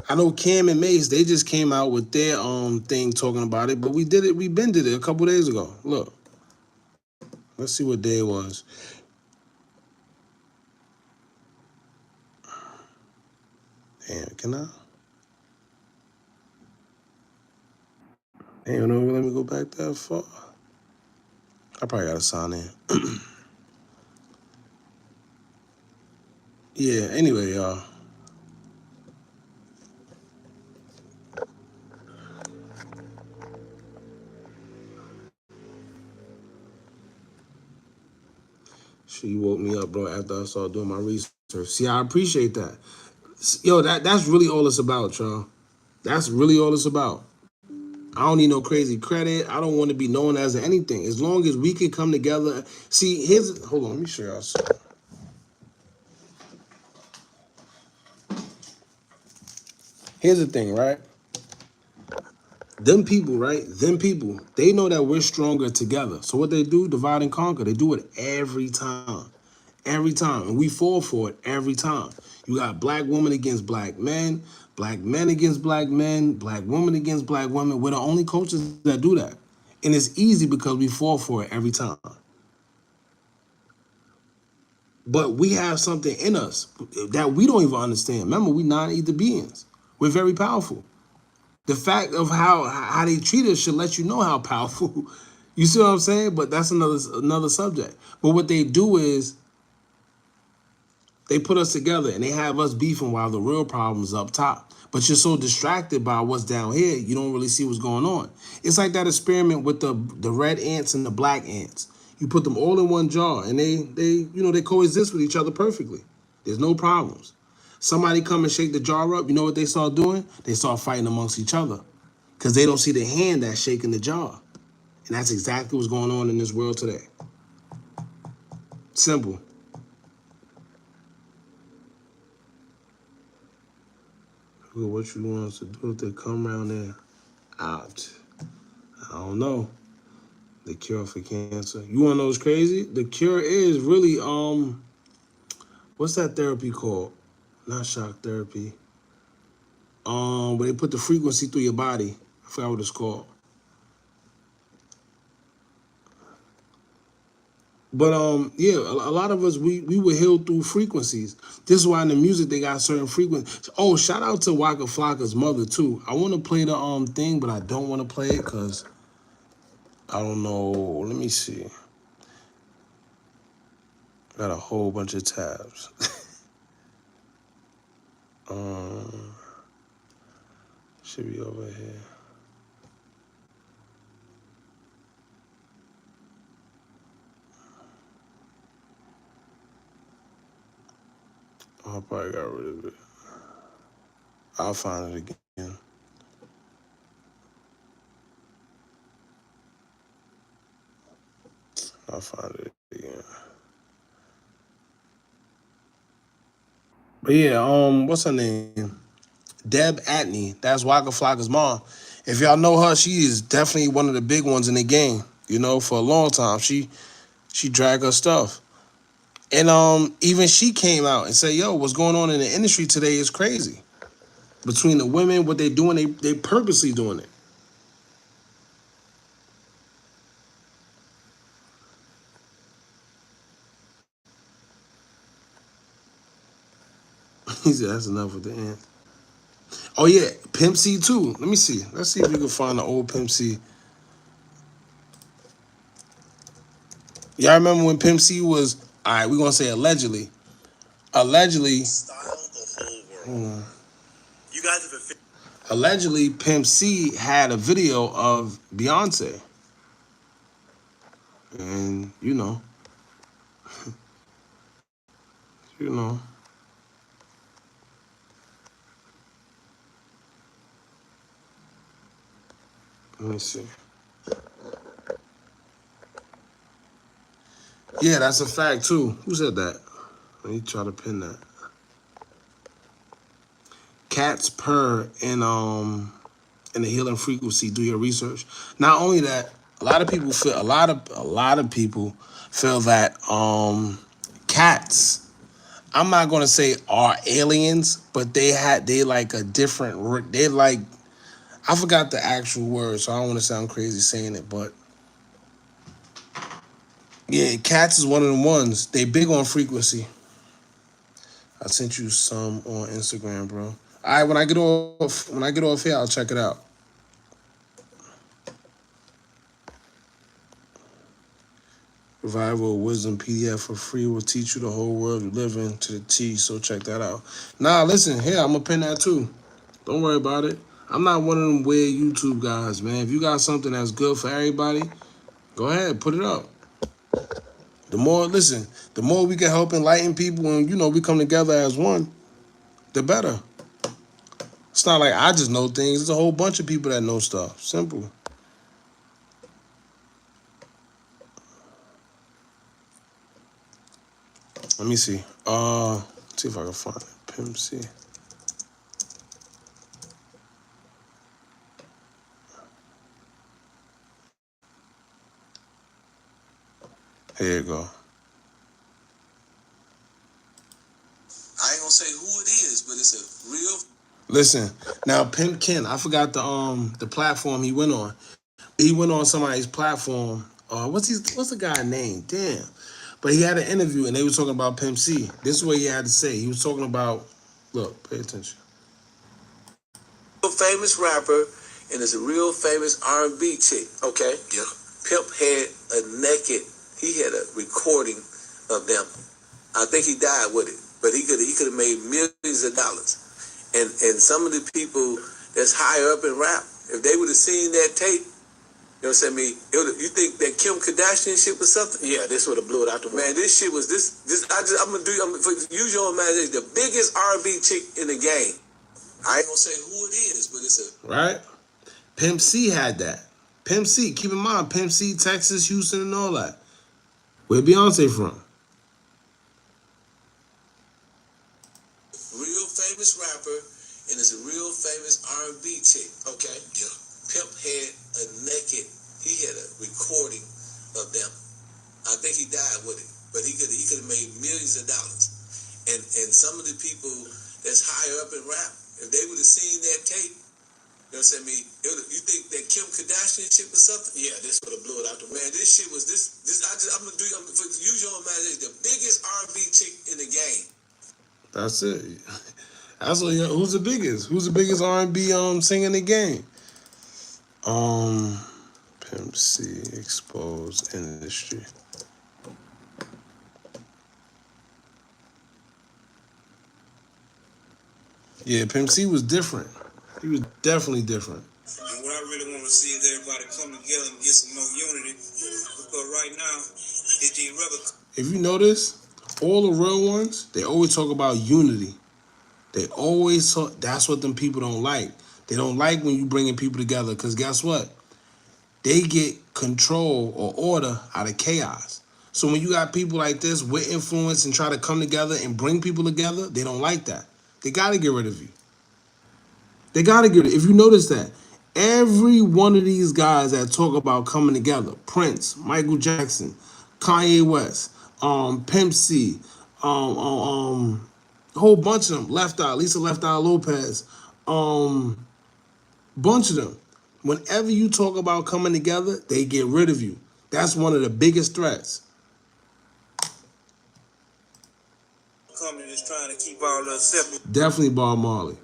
I know Cam and Mace, they just came out with their thing talking about it, but we did it, we been did it a couple days ago. Look. Let's see what day it was. Damn, can I? Damn, don't let me go back that far. I probably gotta sign in. Yeah, anyway, y'all. She woke me up, bro, after I started doing my research. See, I appreciate that. Yo, that's really all it's about, y'all. That's really all it's about. I don't need no crazy credit. I don't want to be known as anything. As long as we can come together. See, hold on, let me show y'all something. Here's the thing, right? Them people, right? Them people, they know that we're stronger together. So what they do, divide and conquer. They do it every time. Every time. And we fall for it every time. You got black women against black men against black men, black women against black women. We're the only cultures that do that. And it's easy because we fall for it every time. But we have something in us that we don't even understand. Remember, we non-ether beings. We're very powerful. The fact of how they treat us should let you know how powerful. You see what I'm saying? But that's another subject. But what they do is they put us together and they have us beefing while the real problem is up top. But you're so distracted by what's down here, you don't really see what's going on. It's like that experiment with the red ants and the black ants. You put them all in one jar and they coexist with each other perfectly. There's no problems. Somebody come and shake the jar up, you know what they start doing? They start fighting amongst each other because they don't see the hand that's shaking the jar. And that's exactly what's going on in this world today. Simple. What you want us to do if they come around there? Out. I don't know. The cure for cancer. You want to know what's crazy? The cure is really, what's that therapy called? Not shock therapy. Where they put the frequency through your body. I forgot what it's called. But yeah, a lot of us we were healed through frequencies. This is why in the music they got certain frequencies. Oh, shout out to Waka Flocka's mother too. I want to play the thing, but I don't want to play it because I don't know. Let me see. Got a whole bunch of tabs. Should be over here. I probably got rid of it. I'll find it again. I'll find it again. But yeah, what's her name? Deb Atney. That's Waka Flocka's mom. If y'all know her, she is definitely one of the big ones in the game. You know, for a long time, she dragged her stuff. And even she came out and said, yo, what's going on in the industry today is crazy. Between the women, what they doing, they purposely doing it. He said, that's enough with the end. Oh, yeah, Pimp C, too. Let me see. Let's see if we can find the old Pimp C. Y'all remember when Pimp C was, all right, we're going to say allegedly. Allegedly. Style the whole world. You guys have been. Allegedly, Pimp C had a video of Beyonce. And, you know. You know. Let me see. Yeah, that's a fact, too. Who said that? Let me try to pin that. Cats purr in the healing frequency. Do your research. Not only that, a lot of people feel that cats, I'm not gonna say are aliens, but they like a different. They like, I forgot the actual word, so I don't want to sound crazy saying it, but yeah, cats is one of the ones. They big on frequency. I sent you some on Instagram, bro. All right, when I get off here, I'll check it out. Revival Wisdom PDF for free will teach you the whole world you live in to the T, so check that out. Nah, listen, here, I'm gonna pin that too. Don't worry about it. I'm not one of them weird YouTube guys, man. If you got something that's good for everybody, go ahead, put it up. The more we can help enlighten people and, you know, we come together as one, the better. It's not like I just know things. There's a whole bunch of people that know stuff. Simple. Let me see. See if I can find it. Pimp C. Here you go. I ain't gonna say who it is, but it's a real. Listen, now Pimp Ken, I forgot the platform he went on. He went on somebody's platform. What's the guy's name? Damn. But he had an interview and they were talking about Pimp C. This is what he had to say. He was talking about, look, pay attention. Famous rapper, and it's a real famous R&B chick. Okay. Yeah. Pimp had a naked. He had a recording of them. I think he died with it, but he could have made millions of dollars. And some of the people that's higher up in rap, if they would have seen that tape, you know what I'm saying? You think that Kim Kardashian shit was something? Yeah, this would have blew it out the water. Man, this shit was this. I'm gonna use your imagination. The biggest R&B chick in the game. I ain't gonna say who it is, but it's a right. Pimp C had that. Pimp C. Keep in mind, Pimp C, Texas, Houston, and all that. Where Beyonce from? Real famous rapper, and it's a real famous R&B chick. Okay. Yeah. Pimp had a naked. He had a recording of them. I think he died with it, but he could have made millions of dollars. And some of the people that's higher up in rap. If they would have seen that tape, you know what I'm saying? You think that Kim Kardashian shit was something? Yeah, this would have blew it out the man. This shit was I'm gonna use your imagination. The biggest R&B chick in the game. That's it. That's what, who's the biggest? Who's the biggest R&B singer in the game? Pimp C exposed industry. Yeah, Pimp C was different. He was definitely different. And what I really want to see is everybody come together and get some more unity. Because right now, it's the irreconcilable. If you notice, all the real ones, they always talk about unity. They always talk, that's what them people don't like. They don't like when you bringing people together, because guess what? They get control or order out of chaos. So when you got people like this with influence and try to come together and bring people together, they don't like that. They got to get rid of you. They got to get rid of you. If you notice that, every one of these guys that talk about coming together, Prince, Michael Jackson, Kanye West, Pimp C, a whole bunch of them, Left Eye, Lisa Left Eye Lopez, bunch of them. Whenever you talk about coming together, they get rid of you. That's one of the biggest threats. Company that's trying to keep all us separate. Definitely Bob Marley.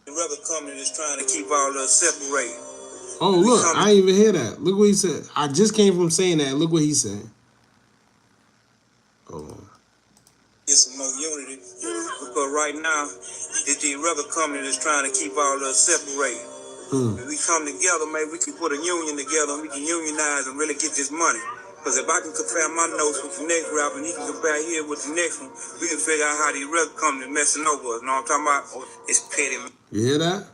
The record company that's trying to keep all us separated. Oh, look, I didn't even hear that. Look what he said. I just came from saying that. Look what he said. Hold on. Get some more unity. Because right now, it's the record company that's trying to keep all us separated. If we come together, maybe we can put a union together and we can unionize and really get this money. Because if I can compare my notes with the next rapper and he can compare here with the next one, we can figure out how these record companies messing over us. You know what I'm talking about? It's petty. You hear that?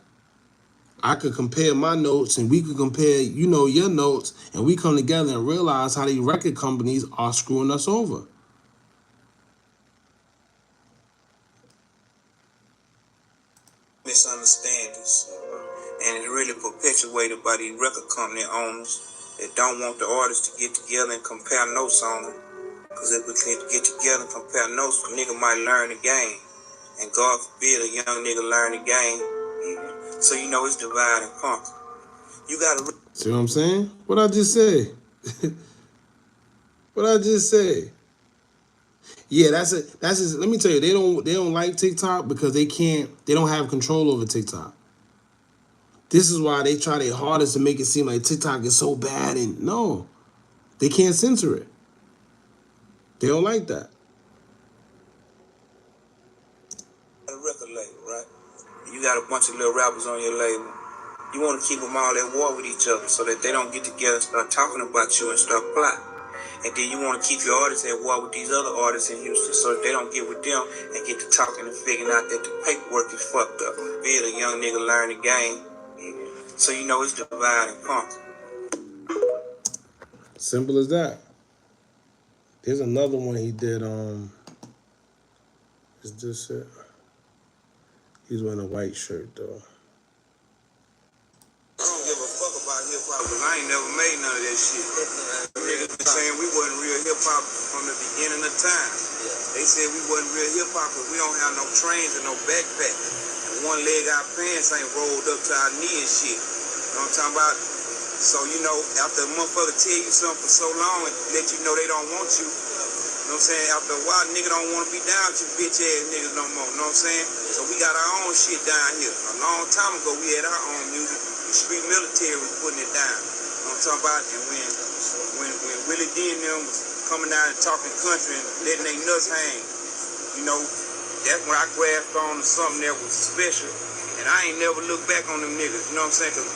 I could compare my notes and we could compare, your notes, and we come together and realize how these record companies are screwing us over. Misunderstandings. And it's really perpetuated by these record company owners that don't want the artists to get together and compare notes on them. Because if we can get together and compare notes, a nigga might learn the game. And God forbid a young nigga learn the game. So it's divide and conquer. You gotta see what I'm saying? What I just said. What I just said. Yeah, that's it. That's it. Let me tell you, they don't like TikTok because they don't have control over TikTok. This is why they try their hardest to make it seem like TikTok is so bad, and no, they can't censor it. They don't like that. A record label, right? You got a bunch of little rappers on your label. You want to keep them all at war with each other so that they don't get together and start talking about you and start plotting. And then you want to keep your artists at war with these other artists in Houston so that they don't get with them and get to talking and figuring out that the paperwork is fucked up. Be it a young nigga learn the game. So it's divide and conquer. Simple as that. There's another one he did. Is this it? He's wearing a white shirt though. I don't give a fuck about hip hop because I ain't never made none of that shit. Niggas been saying we wasn't real hip hop from the beginning of time. They said we wasn't real hip hop because we don't have no trains and no backpack. And one leg our pants ain't rolled up to our knee and shit. You know what I'm talking about? So after a motherfucker tell you something for so long and let you know they don't want you. You know what I'm saying? After a while, nigga don't want to be down with you bitch ass niggas no more. You know what I'm saying? So we got our own shit down here. A long time ago, we had our own music. The street military was putting it down. You know what I'm talking about? And when Willie D and them was coming down and talking country and letting their nuts hang, that's when I grasped on to something that was special. And I ain't never looked back on them niggas. You know what I'm saying? Because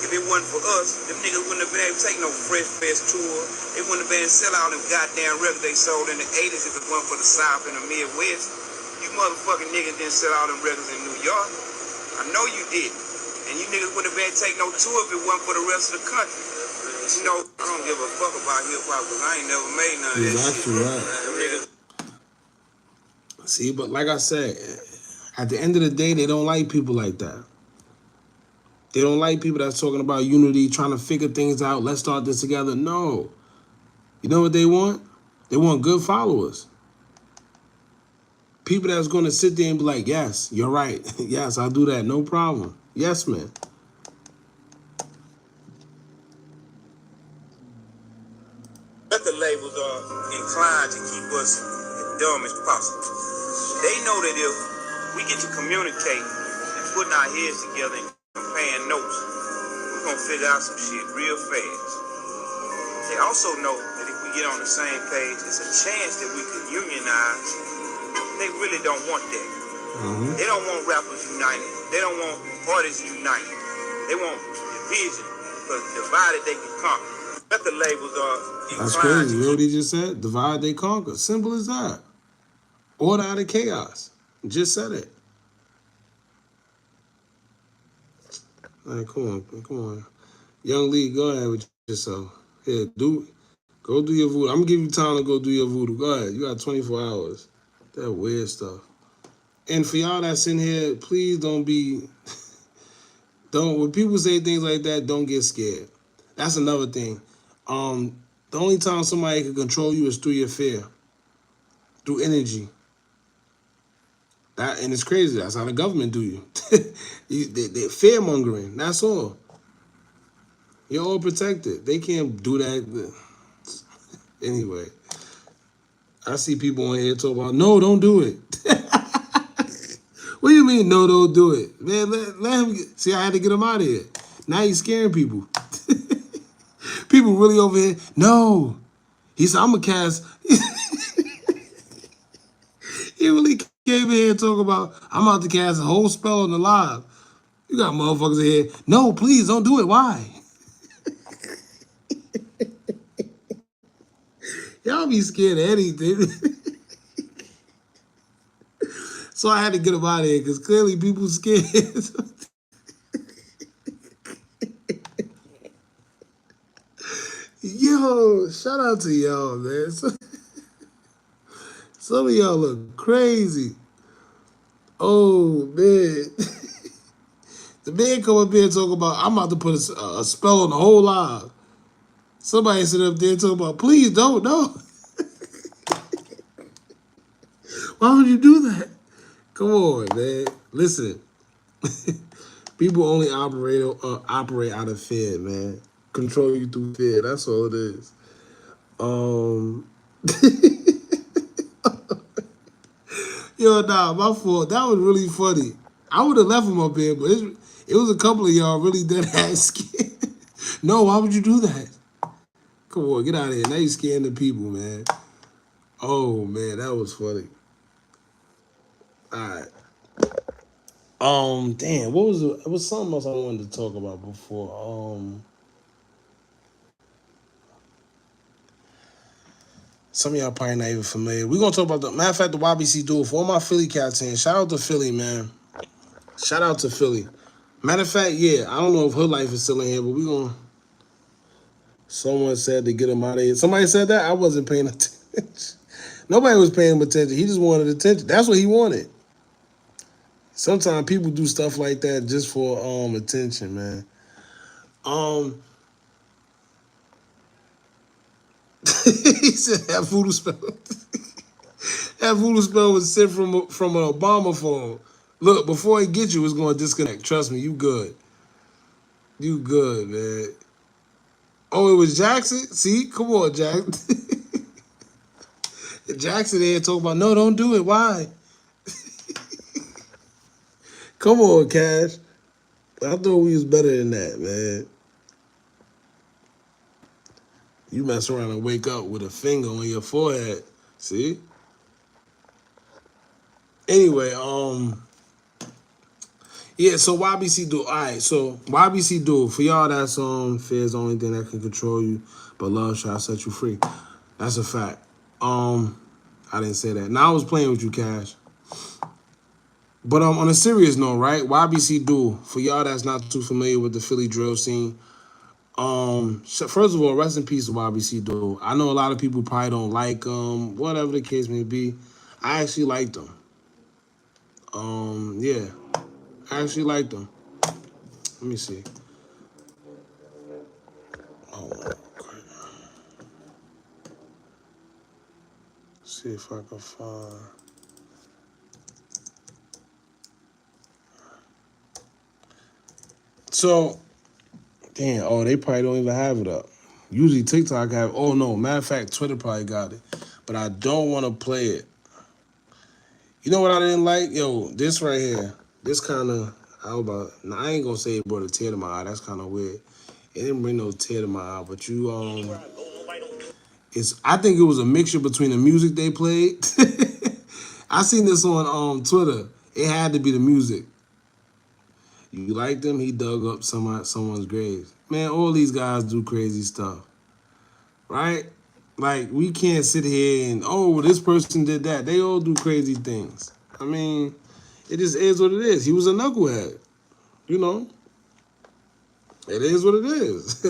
if it wasn't for us, them niggas wouldn't have been able to take no Fresh Fest tour. They wouldn't have been able to sell all them goddamn records they sold in the 80s if it wasn't for the South and the Midwest. You motherfucking niggas didn't sell all them records in New York. I know you didn't. And you niggas wouldn't have been able to take no tour if it wasn't for the rest of the country. I don't give a fuck about hip-hop because I ain't never made none of that shit. Right. See, but like I said, at the end of the day, they don't like people like that. They don't like people that's talking about unity, trying to figure things out. Let's start this together. No. You know what they want? They want good followers. People that's gonna sit there and be like, yes, you're right. Yes, I'll do that, no problem. Yes, man. Record labels are inclined to keep us as dumb as possible. They know that if we get to communicate and putting our heads together and comparing notes, we're gonna figure out some shit real fast. They also know that if we get on the same page, it's a chance that we can unionize. They really don't want that. They don't want rappers united. They don't want artists united. They want division, because divided they can conquer. Record labels are inclined. That's crazy. You know what he just said? Divide, they conquer. Simple as that. Order out of chaos. Just said it. All right, come on. Young Lee, go ahead with yourself. Here, go do your voodoo. I'm gonna give you time to go do your voodoo. Go ahead. You got 24 hours. That weird stuff. And for y'all that's in here, please don't when people say things like that, don't get scared. That's another thing. The only time somebody can control you is through your fear, through energy. And it's crazy. That's how the government do you. They're fear mongering. That's all. You're all protected. They can't do that. Anyway, I see people on here talking about, no, don't do it. What do you mean, no, don't do it? Man, let him see, I had to get him out of here. Now he's scaring people. People really over here, no. He said, I'm going to cast. He really came in here and talk about, I'm about to cast a whole spell on the live. You got motherfuckers in here, no, please, don't do it. Why? Y'all be scared of anything. So I had to get him out of here because clearly people scared. Yo, shout out to y'all, man. Some of y'all look crazy. Oh, man. The man come up here and talk about, I'm about to put a spell on the whole live. Somebody sit up there and talk about, please don't, no. Why would you do that? Come on, man. Listen. People only operate out of fear, man. Control you through fear. That's all it is. Yo, nah, my fault. That was really funny. I would have left him up here, but it was a couple of y'all really dead ass scared. No, why would you do that? Come on, get out of here. Now you scaring the people, man. Oh, man, that was funny. All right. Damn, what was it? It was something else I wanted to talk about before. Some of y'all probably not even familiar. We're gonna talk about matter of fact, the YBC duel. For all my Philly cats in, shout out to Philly, man. Shout out to Philly. Matter of fact, yeah, I don't know if Hood Life is still in here, but we gonna. Someone said to get him out of here. Somebody said that? I wasn't paying attention. Nobody was paying him attention. He just wanted attention. That's what he wanted. Sometimes people do stuff like that just for attention, man. He said that voodoo spell. That voodoo spell was sent from an Obama phone. Look, before he gets you, it's going to disconnect. Trust me, you good. You good, man. Oh, it was Jackson? See? Come on, Jackson. Jackson there talking about, no, don't do it. Why? Come on, Cash. I thought we was better than that, man. You mess around and wake up with a finger on your forehead. See? Anyway, yeah, so YBC duel. All right, so YBC duel. For y'all, that's fear is the only thing that can control you, but love shall set you free. That's a fact. I didn't say that. Now I was playing with you, Cash. But on a serious note, right? YBC duel. For y'all that's not too familiar with the Philly drill scene. First of all, rest in peace to YBC duel. I know a lot of people probably don't like whatever the case may be. I actually liked them. Yeah. I actually liked them. Let me see. Oh, okay. See if I can find. So, damn, oh, they probably don't even have it up. Usually TikTok have, oh no, matter of fact, Twitter probably got it. But I don't want to play it. You know what I didn't like? Yo, this right here. This kind of, now I ain't gonna say it brought a tear to my eye. That's kind of weird. It didn't bring no tear to my eye, but I think it was a mixture between the music they played. I seen this on Twitter. It had to be the music. You liked him, he dug up someone's grave. Man, all these guys do crazy stuff. Right? Like, we can't sit here and, oh, this person did that. They all do crazy things. I mean, it just is what it is. He was a knucklehead. You know? It is what it is.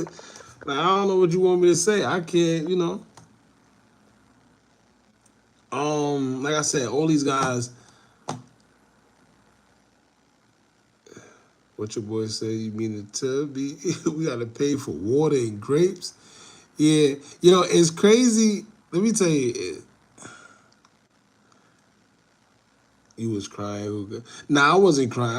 Like, I don't know what you want me to say. I can't, you know. Like I said, all these guys, what your boy say, you mean to be, we gotta pay for water and grapes? Yeah, it's crazy. Let me tell you, you was crying, Hookah. Nah, I wasn't crying.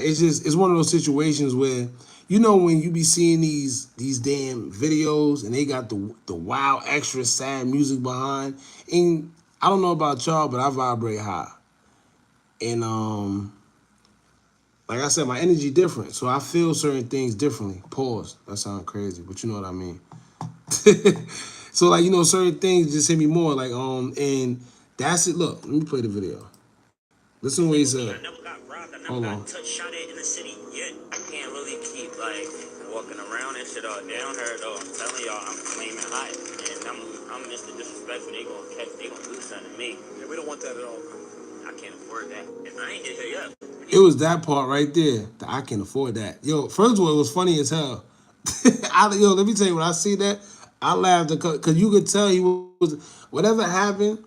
It's one of those situations where, when you be seeing these damn videos and they got the wild, extra sad music behind, and I don't know about y'all, but I vibrate high. And like I said, my energy different, so I feel certain things differently. Pause. That sounds crazy, but you know what I mean. So like, certain things just hit me more. Like and that's it. Look, let me play the video. Listen to what he said. I never got robbed. I never Hold got on. touched, shot at in the city yet. I can't really keep like walking around and shit all down her though. I'm telling y'all, I'm flaming hot, and I'm Mr. Disrespectful. They gonna do something to me. Yeah, we don't want that at all. I can't afford that. If I ain't get here yet. It was that part right there that I can afford that. Yo, first of all, it was funny as hell. Let me tell you, when I see that, I laughed because you could tell he was, whatever happened,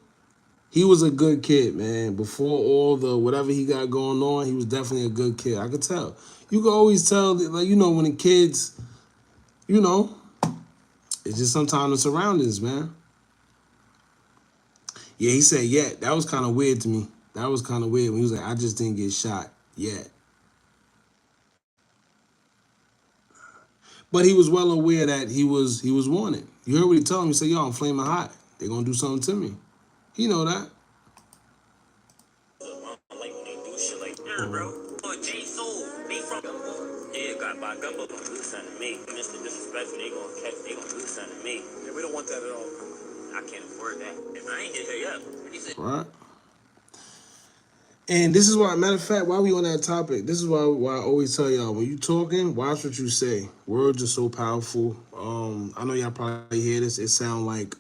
he was a good kid, man. Before all the whatever he got going on, he was definitely a good kid. I could tell. You could always tell, like, when the kids, it's just sometimes the surroundings, man. Yeah, he said, yeah, that was kind of weird to me. That was kind of weird when he was like, I just didn't get shot yet. But he was well aware that he was wanted. You heard what he told him. He said, yo, I'm flaming hot. They're going to do something to me. He know that. Like when they do shit like, bro. Oh, J Soul, they from Gumbo. Yeah, got by Gumbo gonna do something to me. Mr. Disrespectful, they gonna do something to me. Yeah, we don't want that at all. I can't afford that. If I ain't get here yet. Right. And this is why, matter of fact, while we on that topic, this is why I always tell y'all, when you talking, watch what you say. Words are so powerful. I know y'all probably hear this. It sound like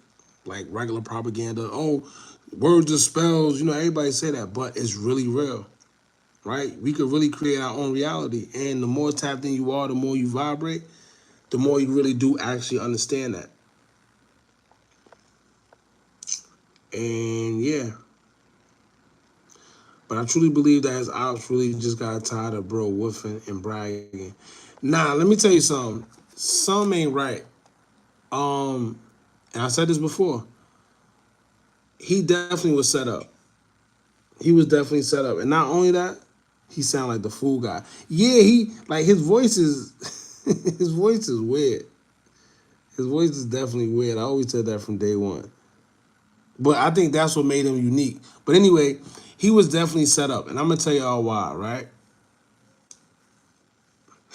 regular propaganda. Oh, words are spells. Everybody say that, but it's really real, right? We could really create our own reality. And the more tapped in you are, the more you vibrate, the more you really do actually understand that. And yeah. But I truly believe that his ops really just got tired of bro woofing and bragging. Nah, let me tell you something. Some ain't right. And I said this before. He definitely was set up. He was definitely set up. And not only that, he sounded like the fool guy. Yeah, his voice is his voice is weird. His voice is definitely weird. I always said that from day one. But I think that's what made him unique. But anyway, he was definitely set up. And I'm going to tell y'all why, right?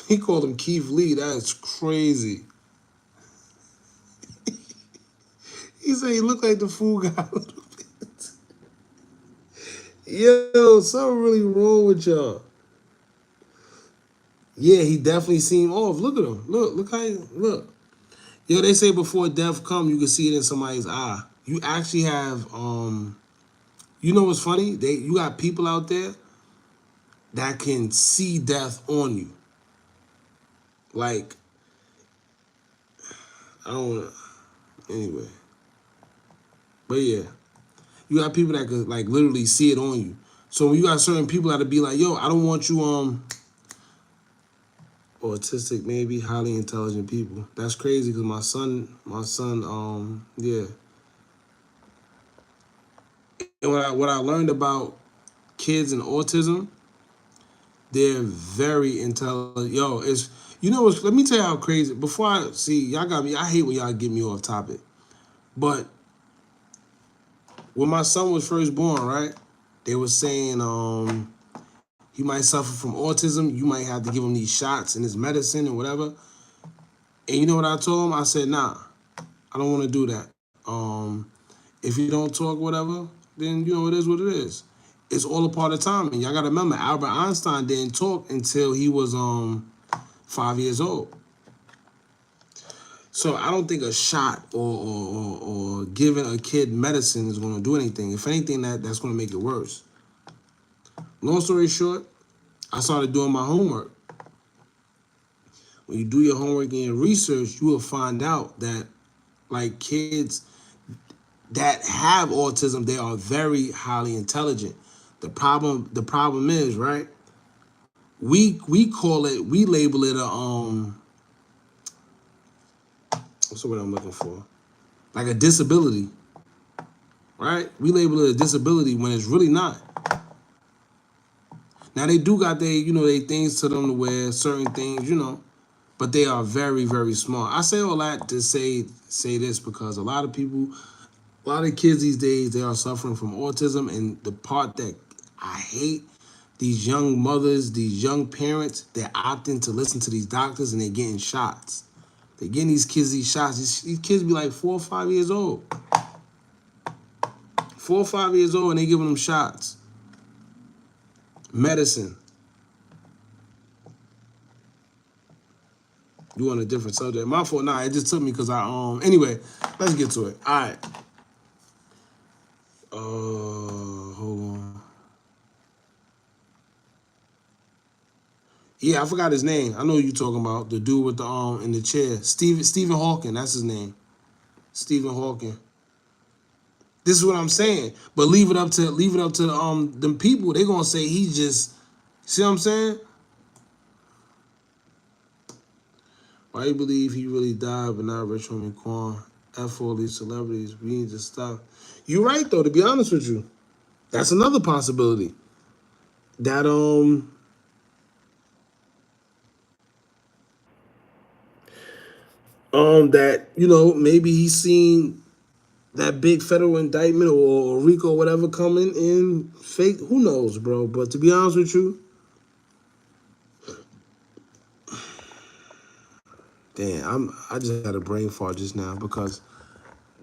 He called him Keith Lee. That's crazy. He said he looked like the fool guy a little bit. Yo, something really wrong with y'all. Yeah, he definitely seemed off. Look at him. Look how he look. Yo, they say before death come, you can see it in somebody's eye. You actually have, you know what's funny? You got people out there that can see death on you. Like, I don't want to, anyway. But yeah, you got people that could like literally see it on you. So when you got certain people that'll be like, yo, I don't want you, autistic, maybe highly intelligent people. That's crazy because my son, yeah. And what I learned about kids and autism, they're very intelligent. Yo, You know what? Let me tell you how crazy. Before I see, y'all got me. I hate when y'all get me off topic. But when my son was first born, right? They were saying he might suffer from autism. You might have to give him these shots and his medicine and whatever. And you know what I told him? I said, nah, I don't want to do that. If you don't talk, whatever, then it is what it is. It's all a part of timing. Y'all gotta remember, Albert Einstein didn't talk until he was 5 years old. So I don't think a shot or giving a kid medicine is gonna do anything. If anything, that's gonna make it worse. Long story short, I started doing my homework. When you do your homework and your research, you will find out that like kids that have autism, they are very highly intelligent. The problem is, right? We label it what's the word I'm looking for? Like a disability, right? We label it a disability when it's really not. Now they do got they things to them to wear certain things, but they are very, very small. I say all that to say this because a lot of kids these days, they are suffering from autism, and the part that I hate, these young mothers, these young parents, they're opting to listen to these doctors and they're getting shots. They're getting these kids these shots. These kids be like 4 or 5 years old. 4 or 5 years old and they giving them shots. Medicine. You on a different subject. My fault. Nah, it just took me because anyway, let's get to it. All right. Hold on. Yeah, I forgot his name. I know who you talking about. The dude with the in the chair. Stephen Hawking, that's his name. Stephen Hawking. This is what I'm saying. But leave it up to them people. They gonna say he just, see what I'm saying? Why you believe he really died but not Rich Homie Quan? F all these celebrities. We need to stop. You're right though, to be honest with you. That's another possibility. That that, maybe he's seen that big federal indictment or RICO or whatever coming in fake. Who knows, bro? But to be honest with you, damn, I just had a brain fart just now because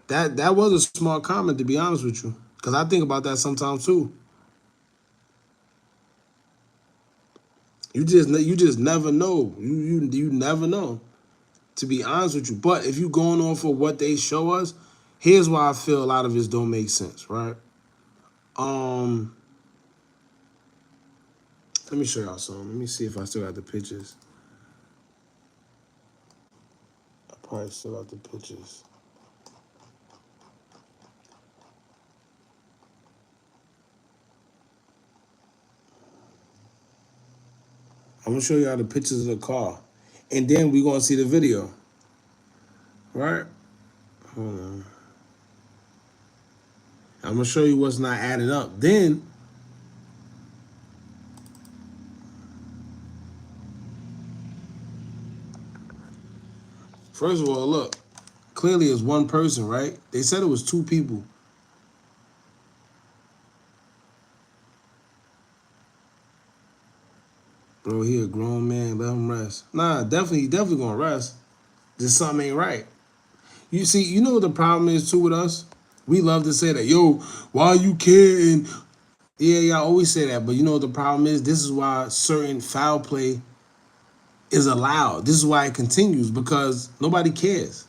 that was a smart comment, to be honest with you. Because I think about that sometimes too. You just never know. You never know, to be honest with you. But if you going off of what they show us, here's why I feel a lot of this don't make sense, right? Let me show y'all something. Let me see if I still got the pictures. I probably still got the pictures. I'm gonna show y'all the pictures of the car, and then we're gonna see the video. Right? Hold on. I'm gonna show you what's not adding up. Then first of all, look, clearly it's one person, right? They said it was 2 people. Bro, he a grown man, let him rest. Nah, definitely gonna rest. Just something ain't right. You see, you know what the problem is too with us? We love to say that, yo, why you caring? Yeah, y'all always say that, but you know what the problem is? This is why certain foul play is allowed. This is why it continues, because nobody cares.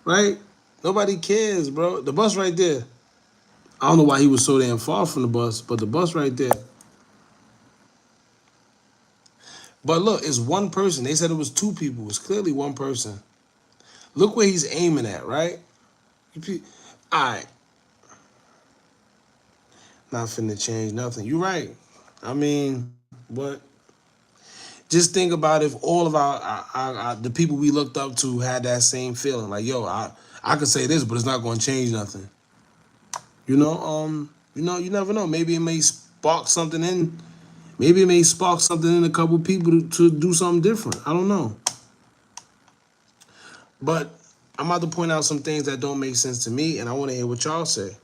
Right? Nobody cares, bro. The bus right there. I don't know why he was so damn far from the bus, but the bus right there. But look, it's one person. They said it was 2 people. It's clearly one person. Look where he's aiming at, right? All right. Not finna change nothing. You're right. I mean, but just think about if all of our the people we looked up to had that same feeling. Like, yo, I could say this, but it's not gonna change nothing. You never know. Maybe it may spark something in Maybe it may spark something in a couple people to do something different. I don't know. But I'm about to point out some things that don't make sense to me, and I want to hear what y'all say.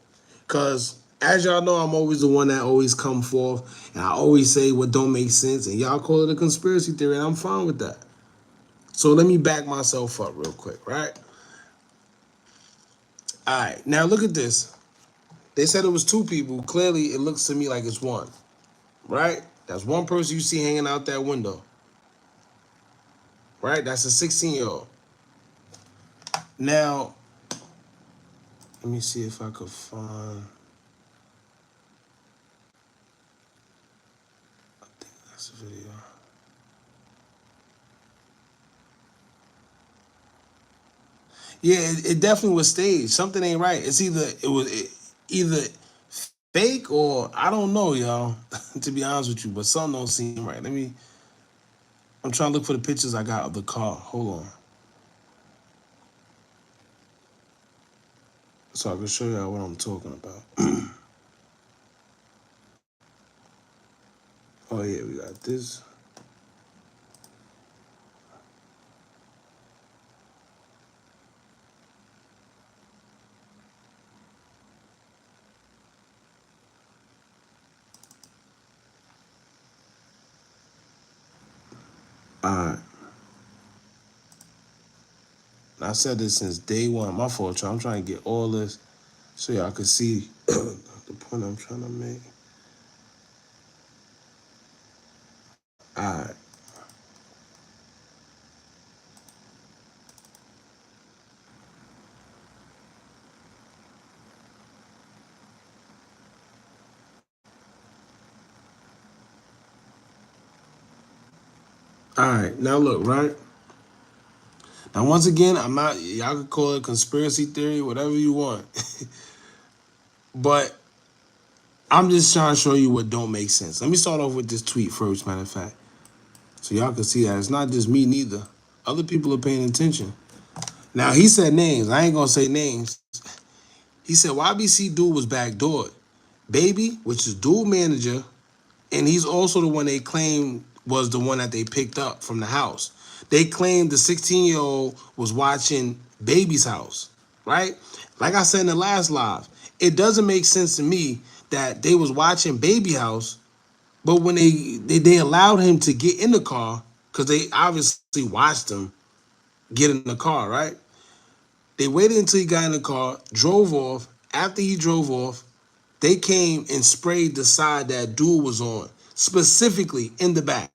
Because as y'all know, I'm always the one that always come forth, and I always say what don't make sense, and y'all call it a conspiracy theory, and I'm fine with that. So let me back myself up real quick, right? All right, now look at this. They said it was two people. Clearly, it looks to me like it's one, right? That's one person you see hanging out that window, right? That's a 16-year-old. Now, let me see if I could find. I think that's the video. Yeah, it definitely was staged. Something ain't right. It's either fake or I don't know, y'all. To be honest with you, but something don't seem right. I'm trying to look for the pictures I got of the car. Hold on, so I can show y'all what I'm talking about. Oh yeah, we got this. All right. I said this since day one. My fault, y'all. I'm trying to get all this so y'all can see the point I'm trying to make. All right. All right. Now look, right? Now once again, I'm not. Y'all can call it conspiracy theory, whatever you want, but I'm just trying to show you what don't make sense. Let me start off with this tweet first, matter of fact, so y'all can see that it's not just me neither. Other people are paying attention. Now he said names. I ain't gonna say names. He said YBC dude was backdoored. Baby, which is dual manager, and he's also the one they claimed was the one that they picked up from the house. They claimed the 16-year-old was watching Baby's house, right? Like I said in the last live, it doesn't make sense to me that they was watching Baby house, but when they allowed him to get in the car, because they obviously watched him get in the car, right? They waited until he got in the car, drove off. After he drove off, they came and sprayed the side that dude was on, specifically in the back.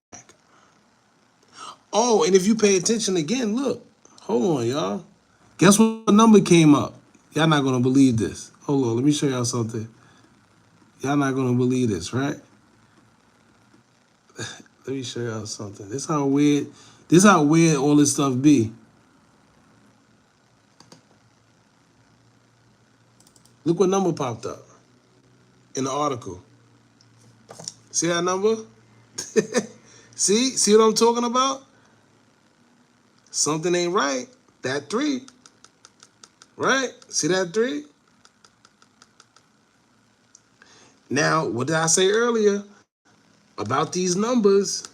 Oh, and if you pay attention again, look. Hold on, y'all. Guess what number came up? Y'all not gonna believe this. Hold on, let me show y'all something. Y'all not gonna believe this, right? Let me show y'all something. This how weird all this stuff be. Look what number popped up in the article. See that number? See what I'm talking about? Something ain't right. That 3, right? See that 3? Now, what did I say earlier about these numbers?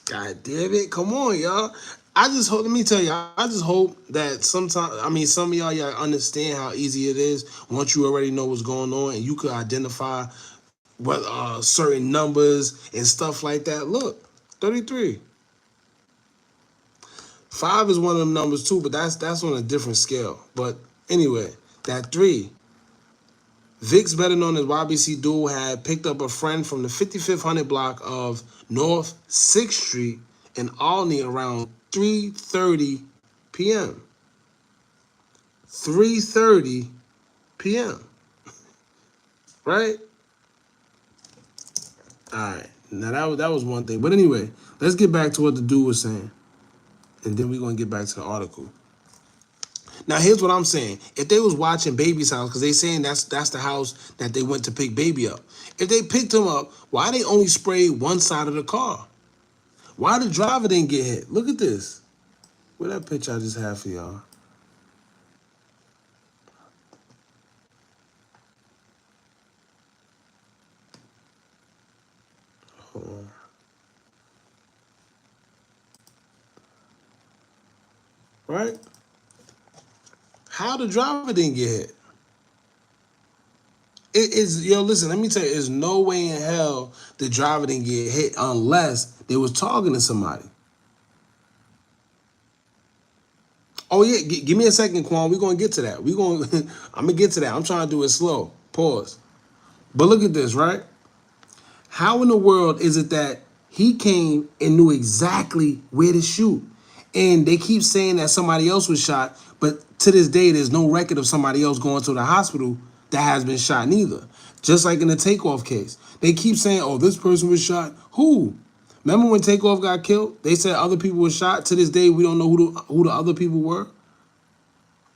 God damn it. Come on, y'all. I just hope, let me tell y'all, I just hope that some of y'all understand how easy it is once you already know what's going on and you could identify what certain numbers and stuff like that. Look, 33. 5 is one of them numbers too, but that's on a different scale. But anyway, that 3. Vix, better known as YBC Duel, had picked up a friend from the 5500 block of North 6th Street in Albany around 3:30 p.m. 3:30 p.m. Right? All right. Now that was one thing. But anyway, let's get back to what the dude was saying. And then we're going to get back to the article. Now, here's what I'm saying. If they was watching Baby's house, because they saying that's the house that they went to pick Baby up. If they picked him up, why they only sprayed one side of the car? Why the driver didn't get hit? Look at this. Where that picture I just had for y'all? right? How the driver didn't get hit? It is, yo, listen, let me tell you, there's no way in hell the driver didn't get hit unless they was talking to somebody. Oh yeah, give me a second, Quan. We're gonna get to that. I'm gonna get to that. I'm trying to do it slow. Pause. But look at this, right? How in the world is it that he came and knew exactly where to shoot? And they keep saying that somebody else was shot, but to this day, there's no record of somebody else going to the hospital that has been shot neither. Just like in the Takeoff case. They keep saying, oh, this person was shot. Who? Remember when Takeoff got killed? They said other people were shot. To this day, we don't know who the other people were.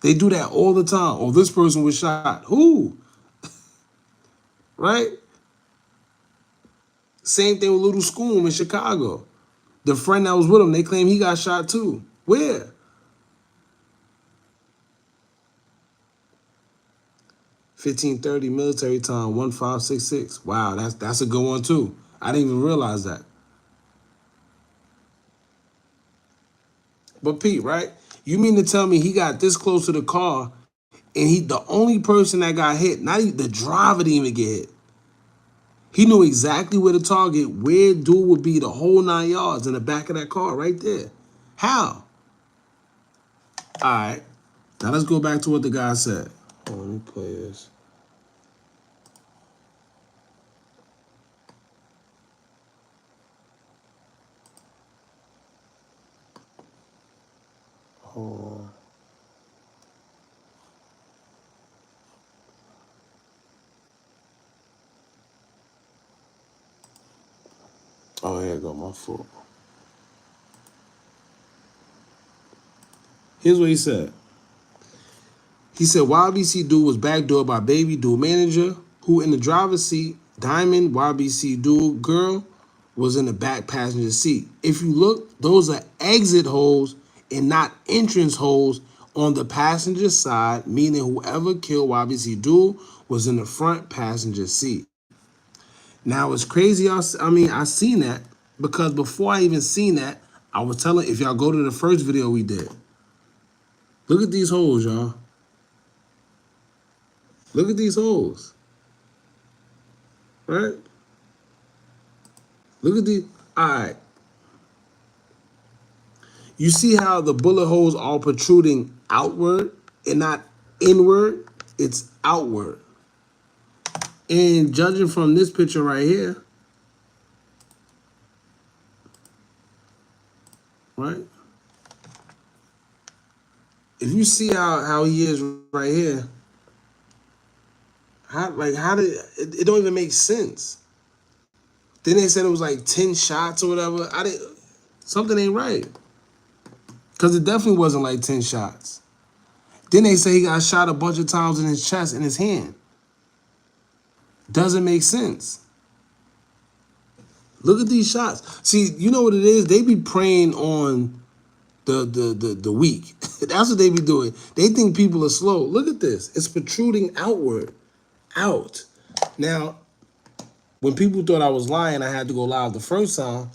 They do that all the time. Oh, this person was shot. Who? Right? Same thing with Little School in Chicago. The friend that was with him, they claim he got shot too. Where? $15.30 military time, 1566. Wow, that's a good one too. I didn't even realize that. But Pete, right? You mean to tell me he got this close to the car and he the only person that got hit, not even the driver didn't even get hit. He knew exactly where to target, where dude would be the whole 9 yards in the back of that car right there. How? All right. Now let's go back to what the guy said. Oh, let me play this. Oh. Oh, here you go, my fault. Here's what he said. He said YBC dude was backdoored by baby dude manager who in the driver's seat, Diamond YBC dude girl was in the back passenger seat. If you look, those are exit holes and not entrance holes on the passenger side, meaning whoever killed YBC dude was in the front passenger seat. Now it's crazy. I seen that because before I even seen that, I was telling, if y'all go to the first video we did, look at these holes, y'all. Look at these holes. Right? Look at the, all right. You see how the bullet holes are protruding outward and not inward? It's outward. And judging from this picture right here, right? If you see how he is right here, how did it don't even make sense. Then they said it was like 10 shots or whatever. Something ain't right. Because it definitely wasn't like 10 shots. Then they say he got shot a bunch of times in his chest and his hand. Doesn't make sense. Look at these shots. See, you know what it is? They be preying on the weak. That's what they be doing. They think people are slow. Look at this. It's protruding outward. Out. Now, when people thought I was lying, I had to go live the first time.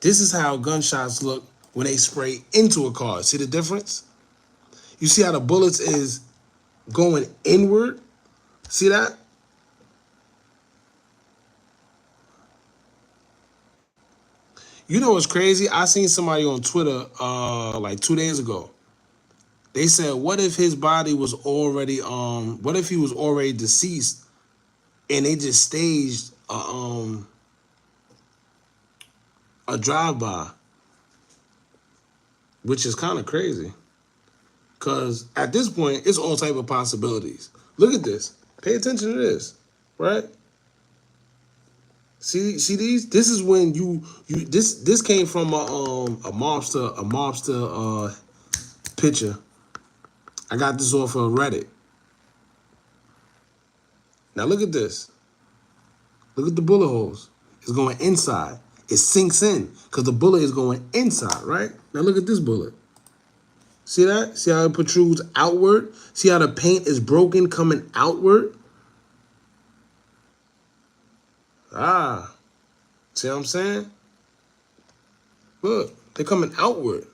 This is how gunshots look when they spray into a car. See the difference? You see how the bullets is going inward? See that? You know what's crazy? I seen somebody on Twitter like 2 days ago. They said, what if his body was already, what if he was already deceased and they just staged a drive-by? Which is kind of crazy. Because at this point, it's all type of possibilities. Look at this. Pay attention to this, right? See these? This is when this came from a mobster picture. I got this off of Reddit. Now look at this. Look at the bullet holes. It's going inside. It sinks in because the bullet is going inside, right? Now look at this bullet. See that? See how it protrudes outward? See how the paint is broken coming outward? Ah. See what I'm saying? Look, they're coming outward.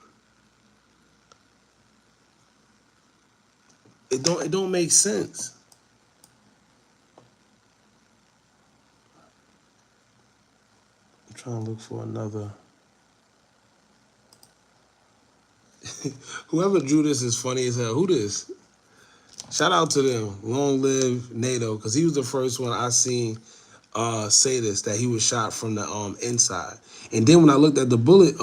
It don't make sense. I'm trying to look for another. Whoever drew this is funny as hell. Who this? Shout out to them. Long live NATO, because he was the first one I seen say this, that he was shot from the inside. And then when I looked at the bullet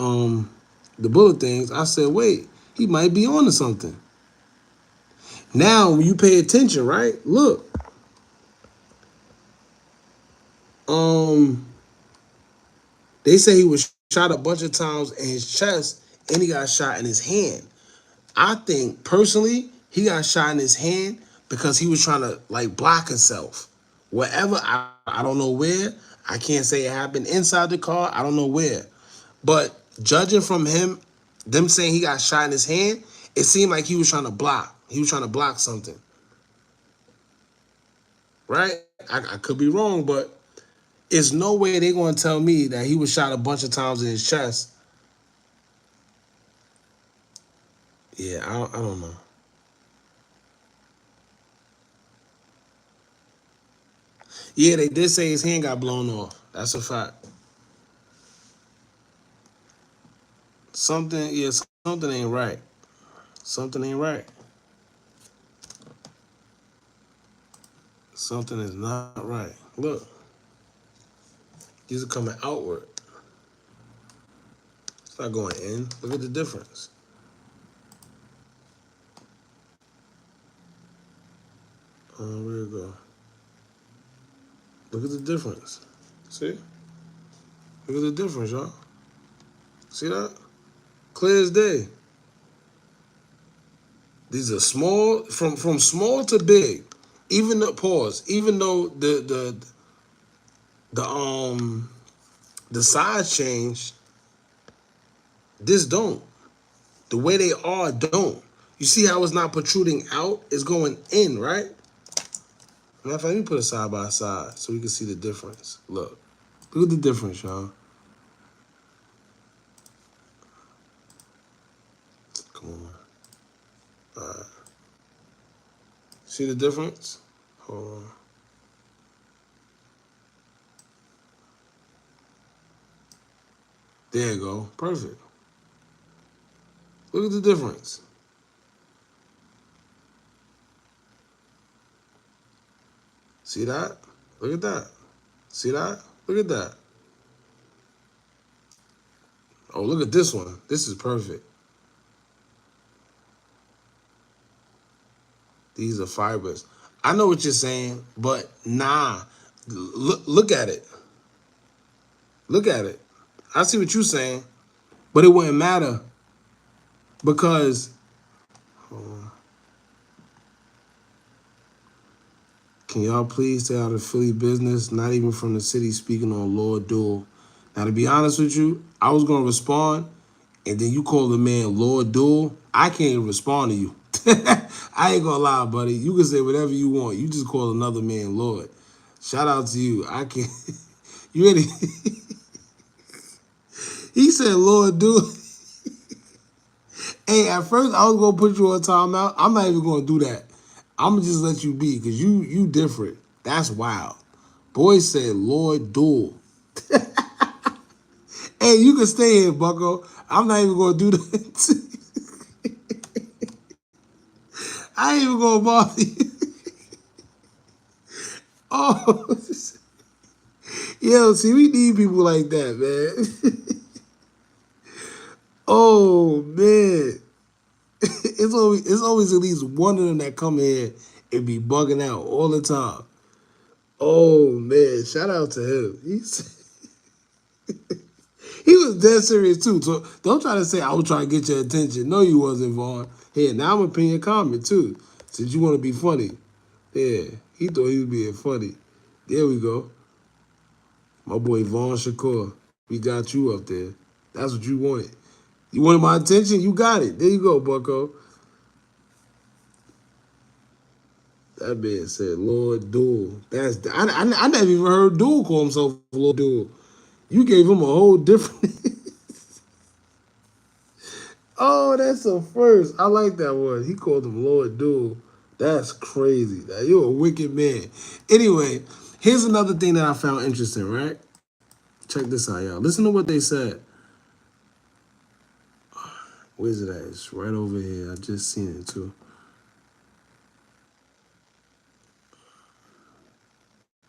things, I said, wait, he might be onto something. Now when you pay attention, right? Look. They say he was shot a bunch of times in his chest and he got shot in his hand. I think personally he got shot in his hand because he was trying to like block himself. Wherever, I don't know where. I can't say it happened inside the car. I don't know where. But judging from them saying he got shot in his hand, it seemed like he was trying to block. He was trying to block something. Right? I could be wrong, but there's no way they're going to tell me that he was shot a bunch of times in his chest. Yeah, I don't know. Yeah, they did say his hand got blown off. That's a fact. Something ain't right. Something ain't right. Something is not right. Look, these are coming outward. It's not going in. Look at the difference. Where it go? Look at the difference. See? Look at the difference, y'all. See that? Clear as day. These are small, from small to big. Even the even though the size changed, this don't. The way they are don't. You see how it's not protruding out? It's going in, right? Matter of fact, let me put it side by side so we can see the difference. Look at the difference, y'all. Come on. All right. See the difference? Hold on. There you go. Perfect. Look at the difference. See that? Look at that. See that? Look at that. Oh, look at this one. This is perfect. These are fibers. I know what you're saying, but nah. Look at it. Look at it. I see what you're saying, but it wouldn't matter because can y'all please stay out of Philly business? Not even from the city speaking on Lord Duel. Now, to be honest with you, I was going to respond, and then you call the man Lord Duel. I can't even respond to you. I ain't going to lie, buddy. You can say whatever you want. You just call another man Lord. Shout out to you. I can't. You ready? He said Lord Duel. Hey, at first I was going to put you on timeout. I'm not even going to do that. I'm going to just let you be because you different. That's wild. Boy said Lord Duel. Hey, you can stay here, bucko. I'm not even going to do that. I ain't even going to bother you. Oh, yo, see, we need people like that, man. Oh, man. It's always at least one of them that come here and be bugging out all the time. Oh, man. Shout out to him. He was dead serious, too. So don't try to say I was trying to get your attention. No, you wasn't, Vaughn. Here, now I'm going to pin your comment, too, since you want to be funny. Yeah, he thought he was being funny. There we go. My boy Vaughn Shakur. We got you up there. That's what you wanted. You wanted my attention? You got it. There you go, bucko. That man said Lord Duel. I never even heard Duel call himself Lord Duel. You gave him a whole different... Oh, that's a first. I like that one. He called him Lord Duel. That's crazy. Now, you're a wicked man. Anyway, here's another thing that I found interesting, right? Check this out, y'all. Listen to what they said. Where's it at? It's right over here. I just seen it too.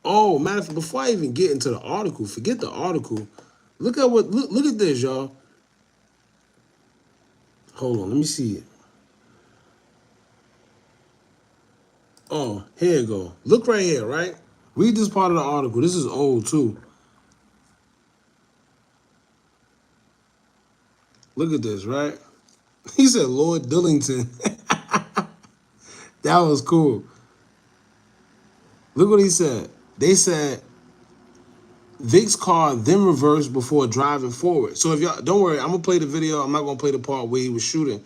Oh, matter of fact, before I even get into the article, forget the article. Look at what look at this, y'all. Hold on, let me see it. Oh, here you go. Look right here, right? Read this part of the article. This is old too. Look at this, right? He said Lord Dillington. That was cool. Look what he said. They said Vic's car then reversed before driving forward. So if y'all don't worry, I'm gonna play the video. I'm not gonna play the part where he was shooting,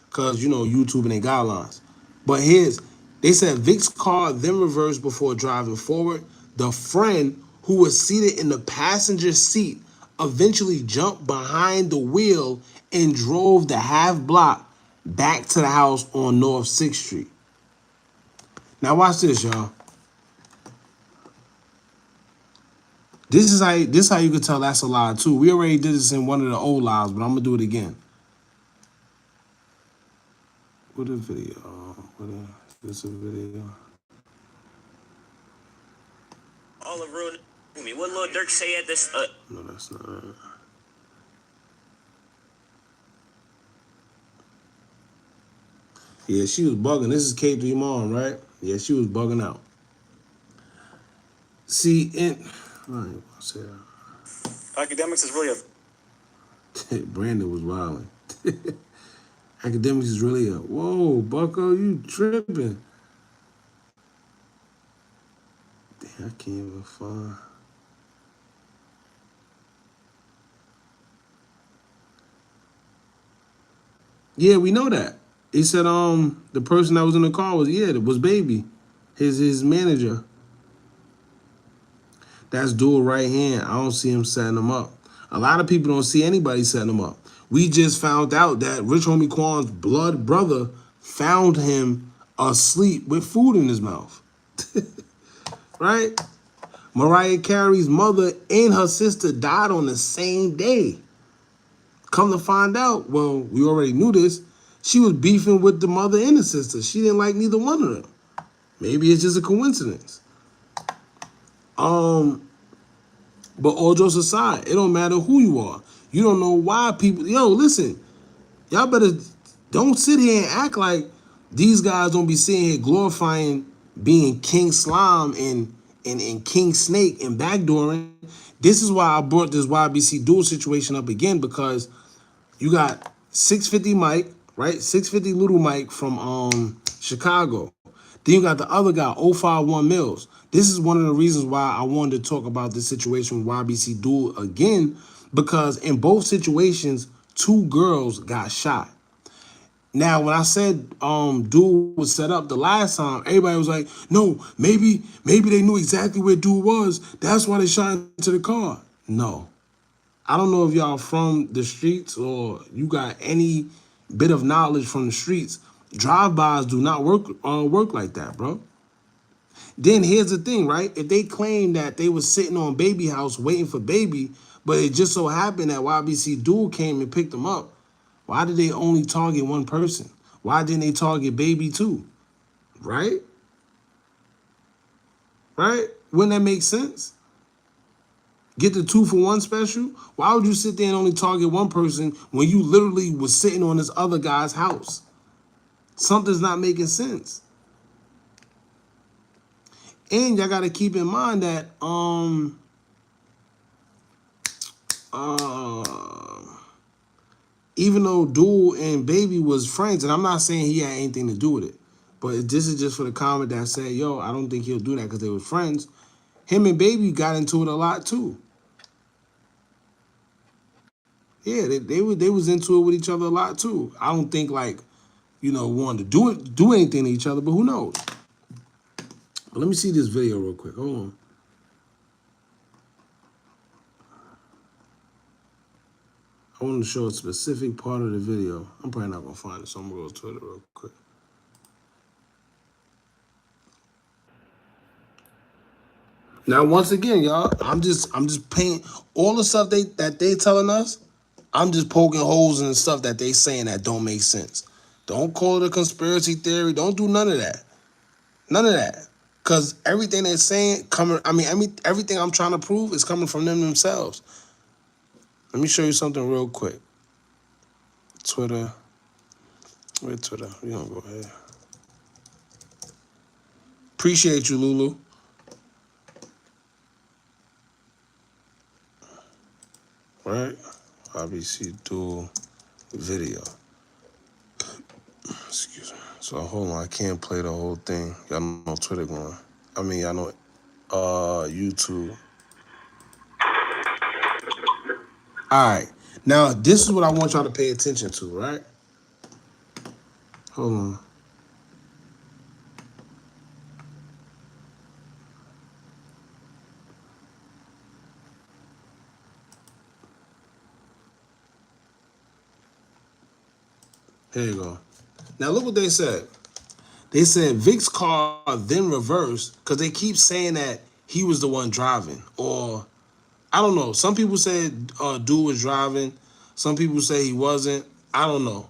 cause you know YouTube and their guidelines. But they said Vic's car then reversed before driving forward. The friend who was seated in the passenger seat eventually jumped behind the wheel and drove the half block back to the house on North 6th Street. Now watch this, y'all. This is how you can tell that's a lie too. We already did this in one of the old lives, but I'm gonna do it again. What a video. This a video. All of ruin me. What Lil Durk say at this? No, that's not it. Yeah, she was bugging. This is K3 Mom, right? Yeah, she was bugging out. See, I ain't gonna say that. Academics is really a. Brandon was wilding. Academics is really a. Whoa, Bucko, you tripping? Damn, I can't even find. Yeah, we know that. He said the person that was in the car was Baby, his manager. That's dual right hand. I don't see him setting him up. A lot of people don't see anybody setting him up. We just found out that Rich Homie Quan's blood brother found him asleep with food in his mouth. Right? Mariah Carey's mother and her sister died on the same day. Come to find out, well, we already knew this. She was beefing with the mother and the sister. She didn't like neither one of them. Maybe it's just a coincidence. But all jokes aside, it don't matter who you are. You don't know why people. Yo, listen, y'all better don't sit here and act like these guys don't be sitting here glorifying being King Slime and King Snake and backdooring. This is why I brought this YBC duel situation up again, because you got 650 Mike, right? 650 Little Mike from Chicago. Then you got the other guy, 051 Mills. This is one of the reasons why I wanted to talk about this situation with YBC Duel again, because in both situations, 2 girls got shot. Now, when I said Duel was set up the last time, everybody was like, no, maybe they knew exactly where Duel was. That's why they shot into the car. No. I don't know if y'all from the streets or you got any bit of knowledge from the streets. Drive-bys do not work like that, bro. Then here's the thing, right? If they claim that they was sitting on Baby house waiting for Baby, but it just so happened that YBC Duel came and picked them up, why did they only target one person? Why didn't they target Baby too? Right? Right? Wouldn't that make sense? Get the 2-for-1 special? Why would you sit there and only target one person when you literally was sitting on this other guy's house? Something's not making sense. And y'all gotta keep in mind that even though Duel and Baby was friends, and I'm not saying he had anything to do with it, but this is just for the comment that said, yo, I don't think he'll do that because they were friends. Him and Baby got into it a lot too. Yeah, they was into it with each other a lot too. I don't think like, wanted to do anything to each other, but who knows? But let me see this video real quick. Hold on. I want to show a specific part of the video. I'm probably not gonna find it, so I'm gonna go to Twitter real quick. Now, once again, y'all, I'm just painting all the stuff that they telling us. I'm just poking holes in the stuff that they saying that don't make sense. Don't call it a conspiracy theory. Don't do none of that. None of that. Because everything they're saying everything I'm trying to prove is coming from them themselves. Let me show you something real quick. Twitter. Where's Twitter? We gonna go ahead. Appreciate you, Lulu. Right? YBC dual video. Excuse me. So hold on, I can't play the whole thing. Y'all know Twitter going. Y'all know YouTube. Alright. Now this is what I want y'all to pay attention to, right? Hold on. Here you go. Now look what they said. They said Vic's car then reversed because they keep saying that he was the one driving. Or, I don't know. Some people said dude was driving. Some people say he wasn't. I don't know.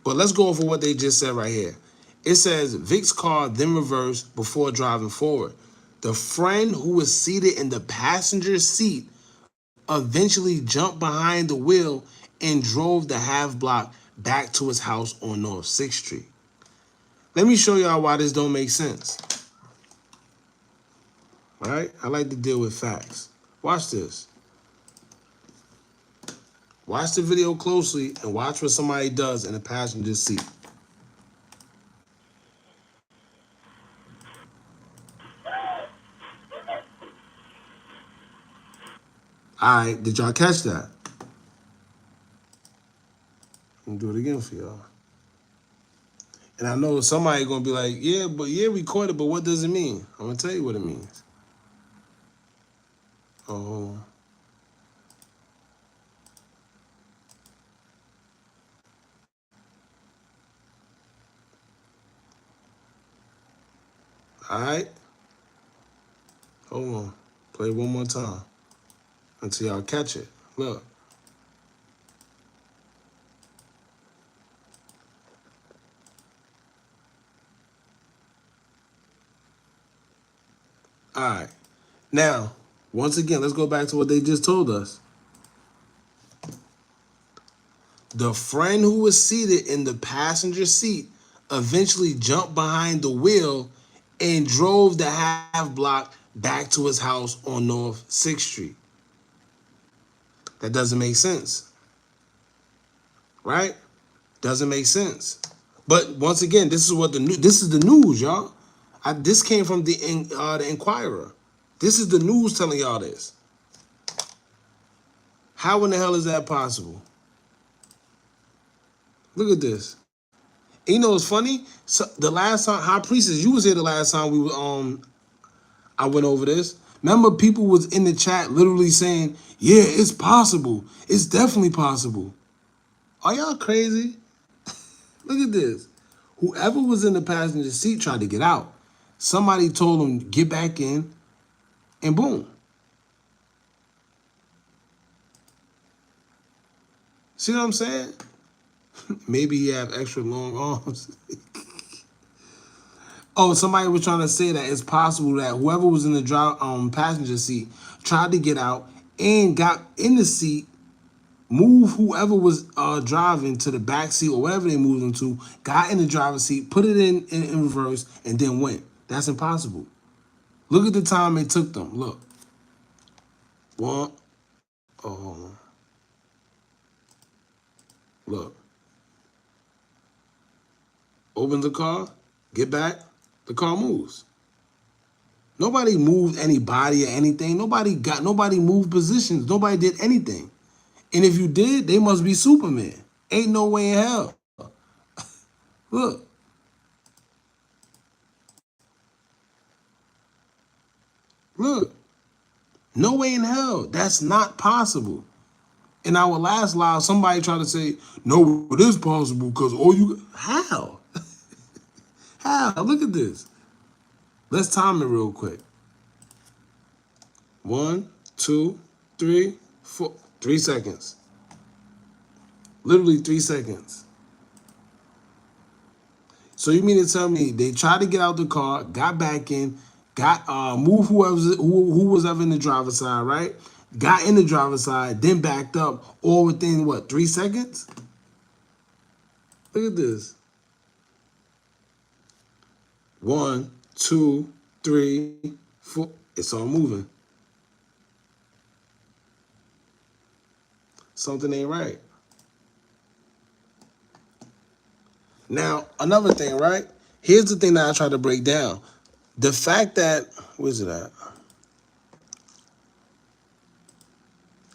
But let's go over what they just said right here. It says Vic's car then reversed before driving forward. The friend who was seated in the passenger seat eventually jumped behind the wheel and drove the half block back to his house on North 6th Street. Let me show y'all why this don't make sense. All right? I like to deal with facts. Watch this. Watch the video closely and watch what somebody does in the passenger seat. All right, did y'all catch that? Let me do it again for y'all. And I know somebody gonna be like, yeah, record it, but what does it mean? I'm gonna tell you what it means. Oh. All right. Hold on. Play it one more time until y'all catch it. Look. All right. Now, once again, let's go back to what they just told us. The friend who was seated in the passenger seat eventually jumped behind the wheel and drove the half block back to his house on North 6th Street. That doesn't make sense. Right? Doesn't make sense. But once again, this is the news, y'all. This came from the Inquirer. This is the news telling y'all this. How in the hell is that possible? Look at this. And you know what's funny? So the last time, High Priestess, you was here the last time we were I went over this. Remember, people was in the chat literally saying, yeah, it's possible. It's definitely possible. Are y'all crazy? Look at this. Whoever was in the passenger seat tried to get out. Somebody told him, get back in, and boom. See what I'm saying? Maybe he have extra long arms. Oh, somebody was trying to say that it's possible that whoever was in the passenger seat tried to get out and got in the seat, move whoever was driving to the back seat or whatever they moved them to, got in the driver's seat, put it in reverse, and then went. That's impossible. Look at the time it took them. Look. One. Oh, hold on. Look. Open the car, get back, the car moves. Nobody moved anybody or anything. Nobody moved positions. Nobody did anything. And if you did, they must be Superman. Ain't no way in hell. Look. Look. No way in hell. That's not possible. In our last live, somebody tried to say, no, it is possible because how? How? Look at this. Let's time it real quick. 1, 2, 3, 4. 3 seconds. Literally 3 seconds. So you mean to tell me they tried to get out the car, got back in, got moved who was ever in the driver's side, right? Got in the driver's side, then backed up, all within what, 3 seconds? Look at this. 1, 2, 3, 4. It's all moving. Something ain't right. Now, another thing, right? Here's the thing that I try to break down. The fact that, where's it at?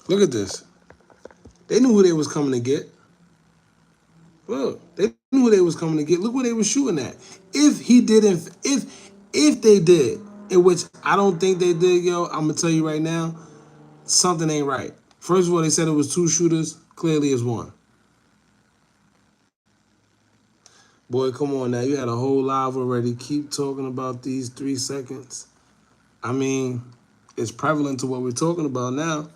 Look at this. They knew who they was coming to get. Look, they knew who they was coming to get. Look where they were shooting at. If they did, in which I don't think they did, yo, I'm gonna tell you right now, something ain't right. First of all, they said it was 2 shooters. Clearly it's 1. Boy, come on now. You had a whole live already. Keep talking about these 3 seconds. I mean, it's prevalent to what we're talking about now.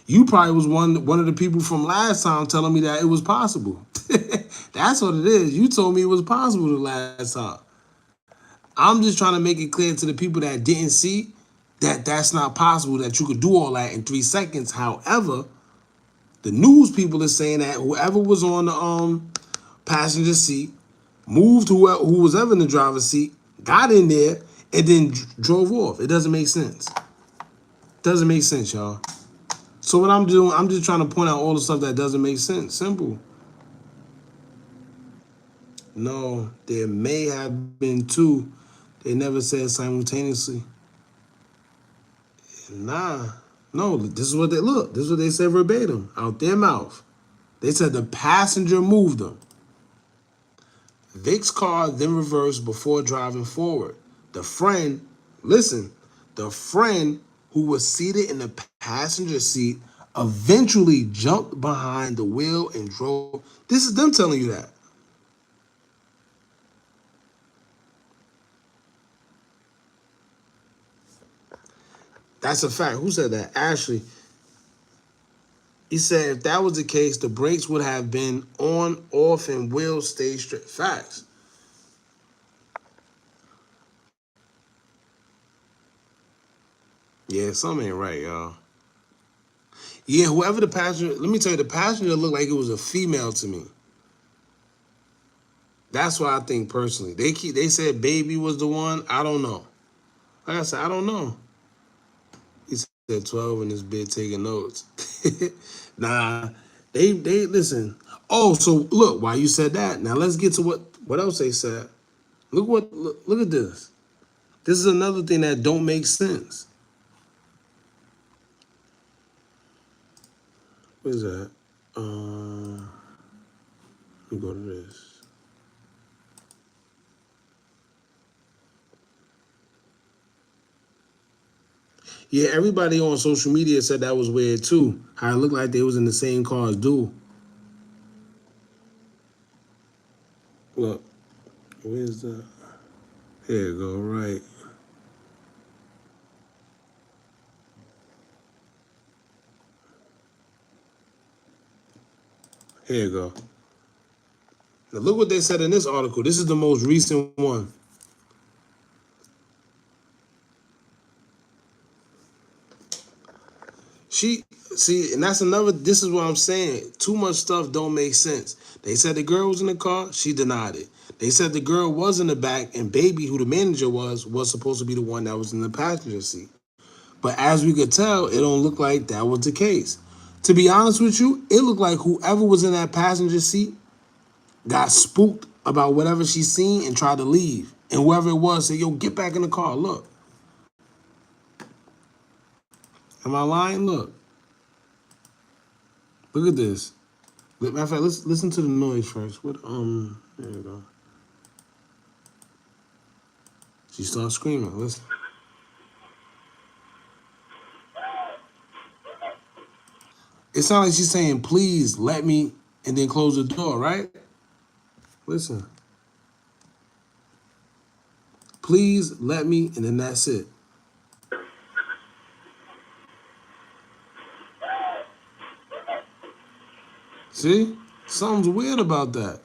You probably was one of the people from last time telling me that it was possible. That's what it is. You told me it was possible the last time. I'm just trying to make it clear to the people that didn't see that that's not possible, that you could do all that in 3 seconds. However, the news people are saying that whoever was on the passenger seat moved who was ever in the driver's seat, got in there, and then drove off. It doesn't make sense. Doesn't make sense, y'all. So what I'm doing, I'm just trying to point out all the stuff that doesn't make sense. Simple. No, there may have been 2. They never said simultaneously. Nah. No, this is what they look. This is what they said verbatim out their mouth. They said the passenger moved them. Vic's car then reversed before driving forward. The friend, listen, the friend who was seated in the passenger seat eventually jumped behind the wheel and drove. This is them telling you that. That's a fact. Who said that? Ashley. He said if that was the case, the brakes would have been on, off, and wheels stay straight. Facts. Yeah, something ain't right, y'all. Yeah, whoever the passenger, let me tell you, the passenger looked like it was a female to me. That's what I think personally. They said baby was the one. I don't know. Like I said, I don't know. He said 12 in this bit taking notes. Nah, they listen. Oh, so look, why you said that. Now let's get to what else they said. Look at this. This is another thing that don't make sense. What is that? Let me go to this. Yeah, everybody on social media said that was weird too. How it looked like they was in the same car as dude. Look, where's the? Here you go, right. Here you go. Now look what they said in this article. This is the most recent one. And that's another, this is what I'm saying. Too much stuff don't make sense. They said the girl was in the car, she denied it. They said the girl was in the back and baby, who the manager was supposed to be the one that was in the passenger seat. But as we could tell, it don't look like that was the case. To be honest with you, it looked like whoever was in that passenger seat got spooked about whatever she seen and tried to leave. And whoever it was said, yo, get back in the car, look. Am I lying? Look. Look at this. Matter of fact, let's listen to the noise first. There you go. She starts screaming. Listen. It sounds like she's saying, please let me, and then close the door, right? Listen. Please let me, and then that's it. See? Something's weird about that.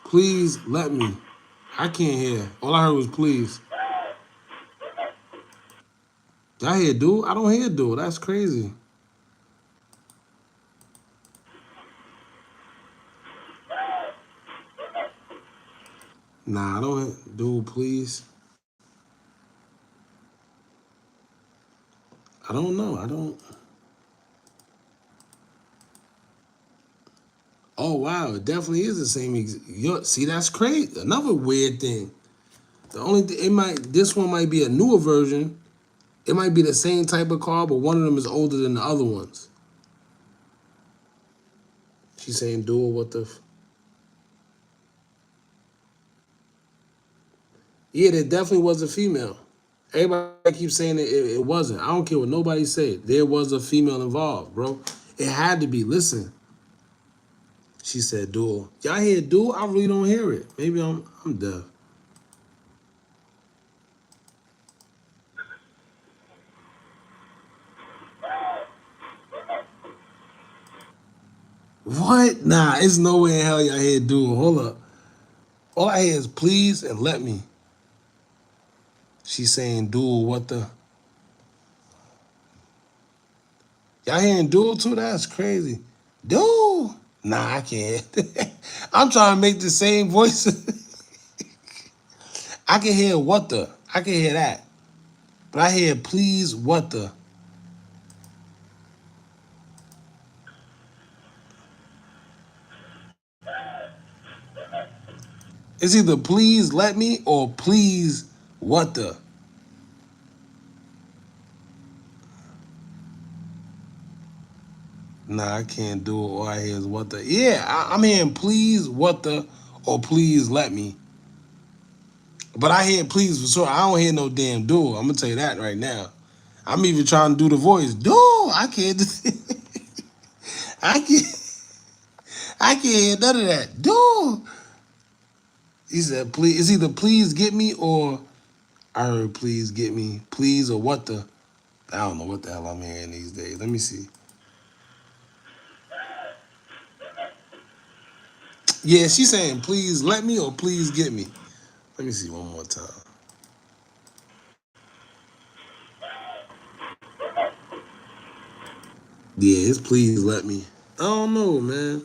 Please let me. I can't hear. All I heard was please. Y'all hear dude? I don't hear dude. That's crazy. Nah, I don't hear dude, please. I don't know. I don't. Oh wow, it definitely is the same. See, that's crazy. Another weird thing. The only thing this one might be a newer version. It might be the same type of car, but one of them is older than the other ones. She's saying, "Dual, what the?" Yeah, there definitely was a female. Everybody keeps saying it wasn't. I don't care what nobody said. There was a female involved, bro. It had to be. Listen. She said dual. Y'all hear dual? I really don't hear it. Maybe I'm deaf. What? Nah, it's no way in hell y'all hear dual. Hold up. All I hear is please and let me. She's saying dual, what the? Y'all hearing dual too? That's crazy. Dual? Nah, I can't. I'm trying to make the same voice. I can hear what the. I can hear that. But I hear please, what the. It's either please let me or please what the. Nah, I can't do it. All I hear is what the. Yeah, I'm hearing please what the or please let me. But I hear please for sure. I don't hear no damn duel. I'm gonna tell you that right now. I'm even trying to do the voice. Duel. I can't. I can't. I can't hear none of that. Duel. He said please. It's either please get me or I heard please get me. Please or what the. I don't know what the hell I'm hearing these days. Let me see. Yeah, she's saying please let me or please get me. Let me see one more time. Yeah, it's please let me. I don't know, man.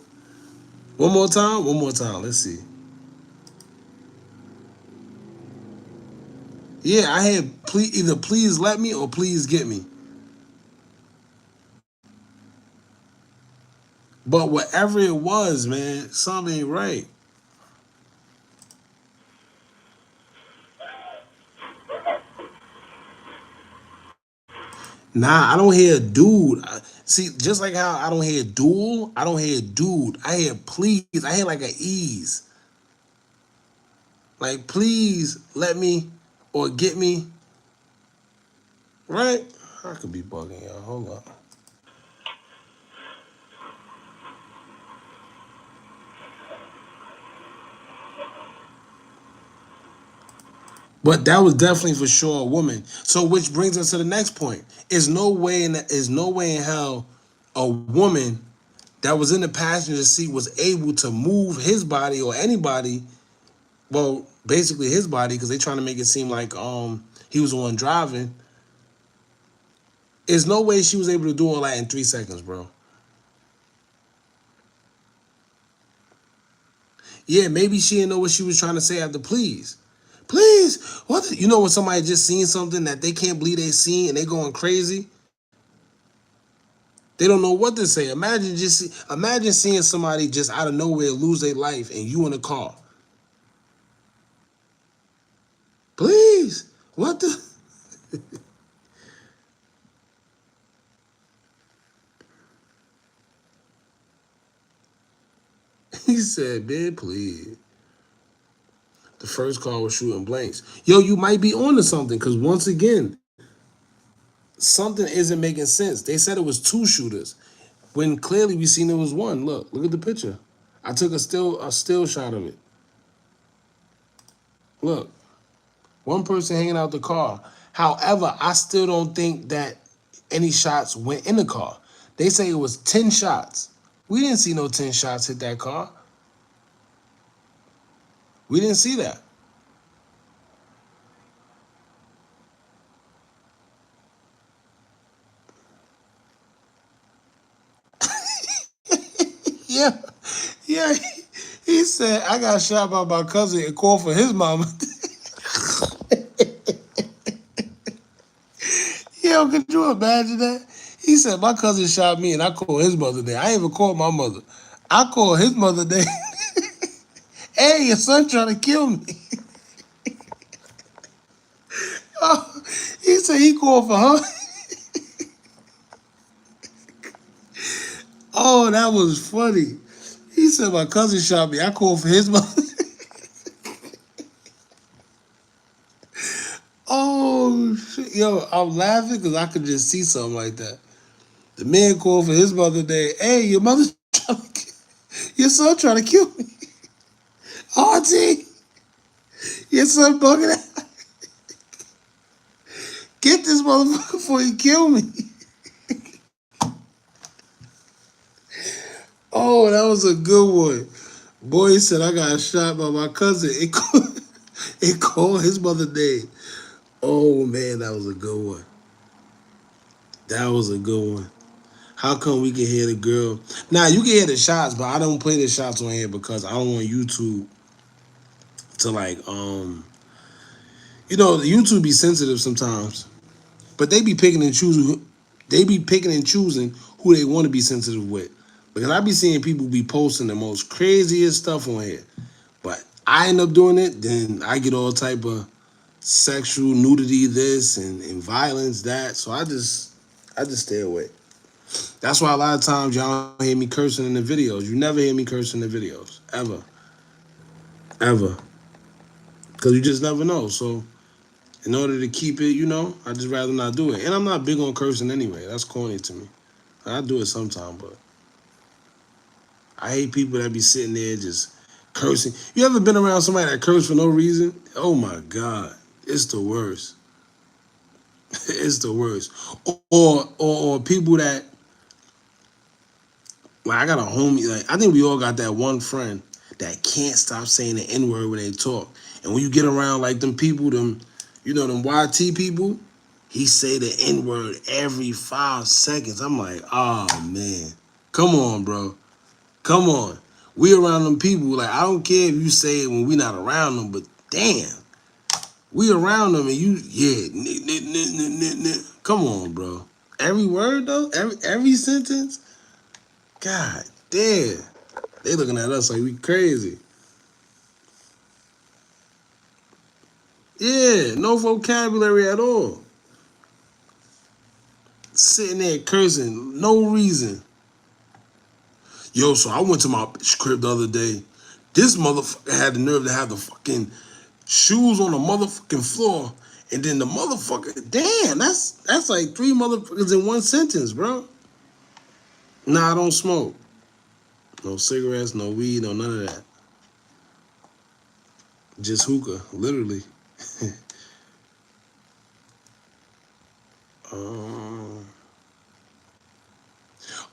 One more time? One more time. Let's see. Yeah, I had either please let me or please get me. But whatever it was, man, something ain't right. Nah, I don't hear dude. See, just like how I don't hear duel, I don't hear dude. I hear please. I hear like an ease. Like please let me or get me. Right? I could be bugging y'all. Hold up. But that was definitely for sure a woman. So which brings us to the next point. Is no way in hell a woman that was in the passenger seat was able to move his body or anybody, well, basically his body, because they're trying to make it seem like he was the one driving. There's no way she was able to do all that in 3 seconds, bro. Yeah, maybe she didn't know what she was trying to say after please. Please, what? You know when somebody just seen something that they can't believe they seen and they going crazy? They don't know what to say. Imagine seeing somebody just out of nowhere lose their life and you in a car. Please, what the? He said, man, please. The first car was shooting blanks. Yo, you might be onto something because once again, something isn't making sense. They said it was 2 shooters when clearly we seen it was 1. Look at the picture. I took a still shot of it. Look. One person hanging out the car. However, I still don't think that any shots went in the car. They say it was 10 shots. We didn't see no 10 shots hit that car. We didn't see that. Yeah, yeah. He said, I got shot by my cousin and called for his mama. Yo, could you imagine that? He said, my cousin shot me and I called his mother there. I ain't even called my mother. I called his mother there. Hey, your son trying to kill me. Oh, he said he called for her. Oh, that was funny. He said my cousin shot me. I called for his mother. Oh, shit. Yo, I'm laughing because I could just see something like that. The man called for his mother there. Hey, your mother's trying to kill, your son trying to kill me. RT, your son bugging out. Get this motherfucker before he kill me. Oh, that was a good one. Boy said I got shot by my cousin. It called his mother name. Oh man, that was a good one. That was a good one. How come we can hear the girl? Now you can hear the shots, but I don't play the shots on here because I don't want YouTube to like the YouTube be sensitive sometimes. But they be picking and choosing who they want to be sensitive with. Because I be seeing people be posting the most craziest stuff on here. But I end up doing it, then I get all type of sexual nudity this and violence that. So I just stay away. That's why a lot of times y'all don't hear me cursing in the videos. You never hear me cursing in the videos. Ever. Ever. Because you just never know. So in order to keep it, I just rather not do it. And I'm not big on cursing anyway. That's corny to me. I do it sometimes, but I hate people that be sitting there just cursing. You ever been around somebody that curse for no reason? Oh my God. It's the worst. It's the worst. Or people that, like, I got a homie, like, I think we all got that one friend that can't stop saying the N-word when they talk. And when you get around like them people, them YT people, he say the N-word every 5 seconds. I'm like, oh man, come on, bro. Come on. We around them people, like, I don't care if you say it when we not around them, but damn, we around them and you, come on, bro. Every word though, every sentence, God damn. They looking at us like we crazy. Yeah, no vocabulary at all. Sitting there cursing, no reason. Yo, so I went to my crib the other day. This motherfucker had the nerve to have the fucking shoes on the motherfucking floor. And then the motherfucker, damn, that's like 3 motherfuckers in one sentence, bro. Nah, I don't smoke. No cigarettes, no weed, no none of that. Just hookah, literally.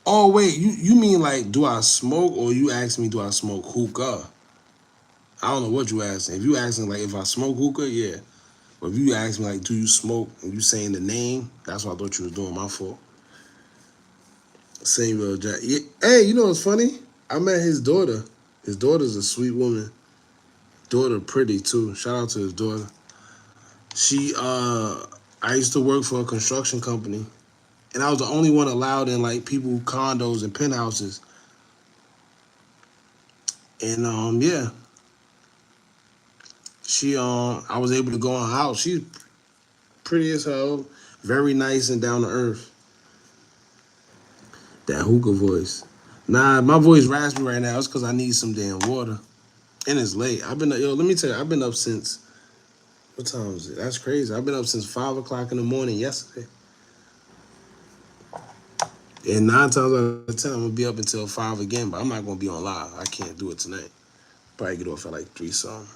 Oh wait, you mean like do I smoke, or you ask me do I smoke hookah? I don't know what you asking. If you asking like if I smoke hookah, yeah. But if you ask me like do you smoke and you saying the name, that's what I thought you was doing. My fault. Samuel Jack. Yeah. Hey, you know what's funny? I met his daughter. His daughter's a sweet woman. Daughter pretty too. Shout out to his daughter. She I used to work for a construction company. And I was the only one allowed in like people condos and penthouses. And yeah. She I was able to go in her house. She's pretty as hell, very nice and down to earth. That hookah voice. Nah, my voice raspy right now. It's because I need some damn water. And it's late. Let me tell you, I've been up since, what time is it? That's crazy. I've been up since 5 o'clock in the morning yesterday. And 9 times out of 10, I'm going to be up until 5 again, but I'm not going to be on live. I can't do it tonight. Probably get off at like 3 something.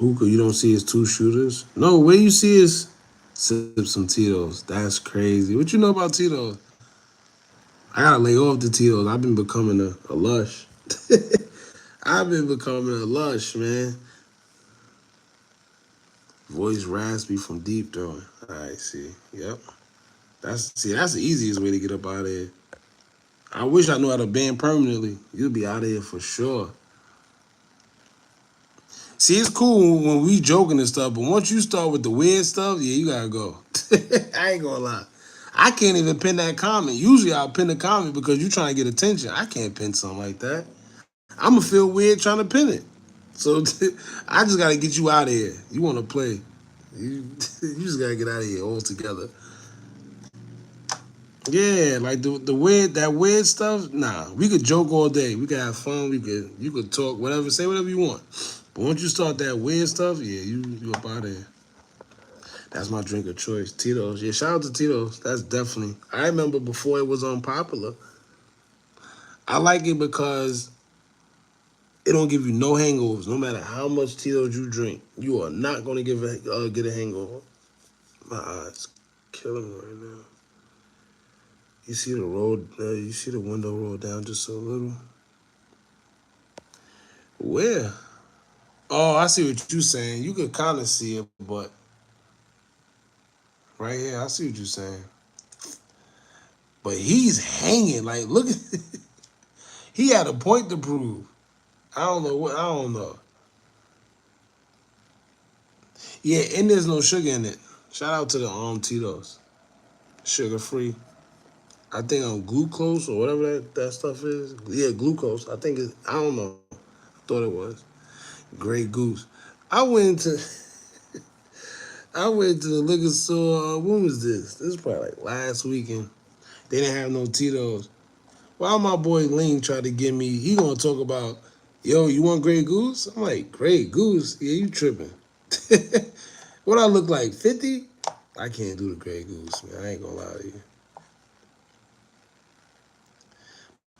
Hookah, you don't see his 2 shooters? No, where you see is sip some Tito's. That's crazy. What you know about Tito's? I gotta lay off the Tito's. I've been becoming a lush. I've been becoming a lush, man. Voice raspy from deep though. Alright, see. Yep. That's the easiest way to get up out of here. I wish I knew how to ban permanently. You'll be out of here for sure. See, it's cool when we joking and stuff, but once you start with the weird stuff, yeah, you gotta go. I ain't gonna lie. I can't even pin that comment. Usually I'll pin the comment because you're trying to get attention. I can't pin something like that. I'm gonna feel weird trying to pin it. So I just gotta get you out of here. You wanna play. You just gotta get out of here altogether. Yeah, like the weird, that weird stuff, nah. We could joke all day. We could have fun. You could talk, whatever, say whatever you want. But once you start that weird stuff, yeah, you up out of here. That's my drink of choice. Tito's. Yeah, shout out to Tito's. That's definitely. I remember before it was unpopular. I like it because it don't give you no hangovers. No matter how much Tito's you drink, you are not gonna get a hangover. My eyes killing me right now. You see the road, you see the window roll down just a little. Where? Oh, I see what you're saying. You could kind of see it, but right here, I see what you're saying. But he's hanging. Like, look at he had a point to prove. I don't know. Yeah, and there's no sugar in it. Shout out to the Tito's. Sugar free. I think on glucose or whatever that stuff is. Yeah, glucose. I think it's, I don't know. I thought it was. Grey Goose. I went to the liquor store. When was this? This was probably like last weekend. They didn't have no Tito's. While my boy Ling tried to get me, he gonna talk about, yo, you want Grey Goose? I'm like, Grey Goose? Yeah, you tripping. What I look like, 50? I can't do the Grey Goose, man. I ain't gonna lie to you.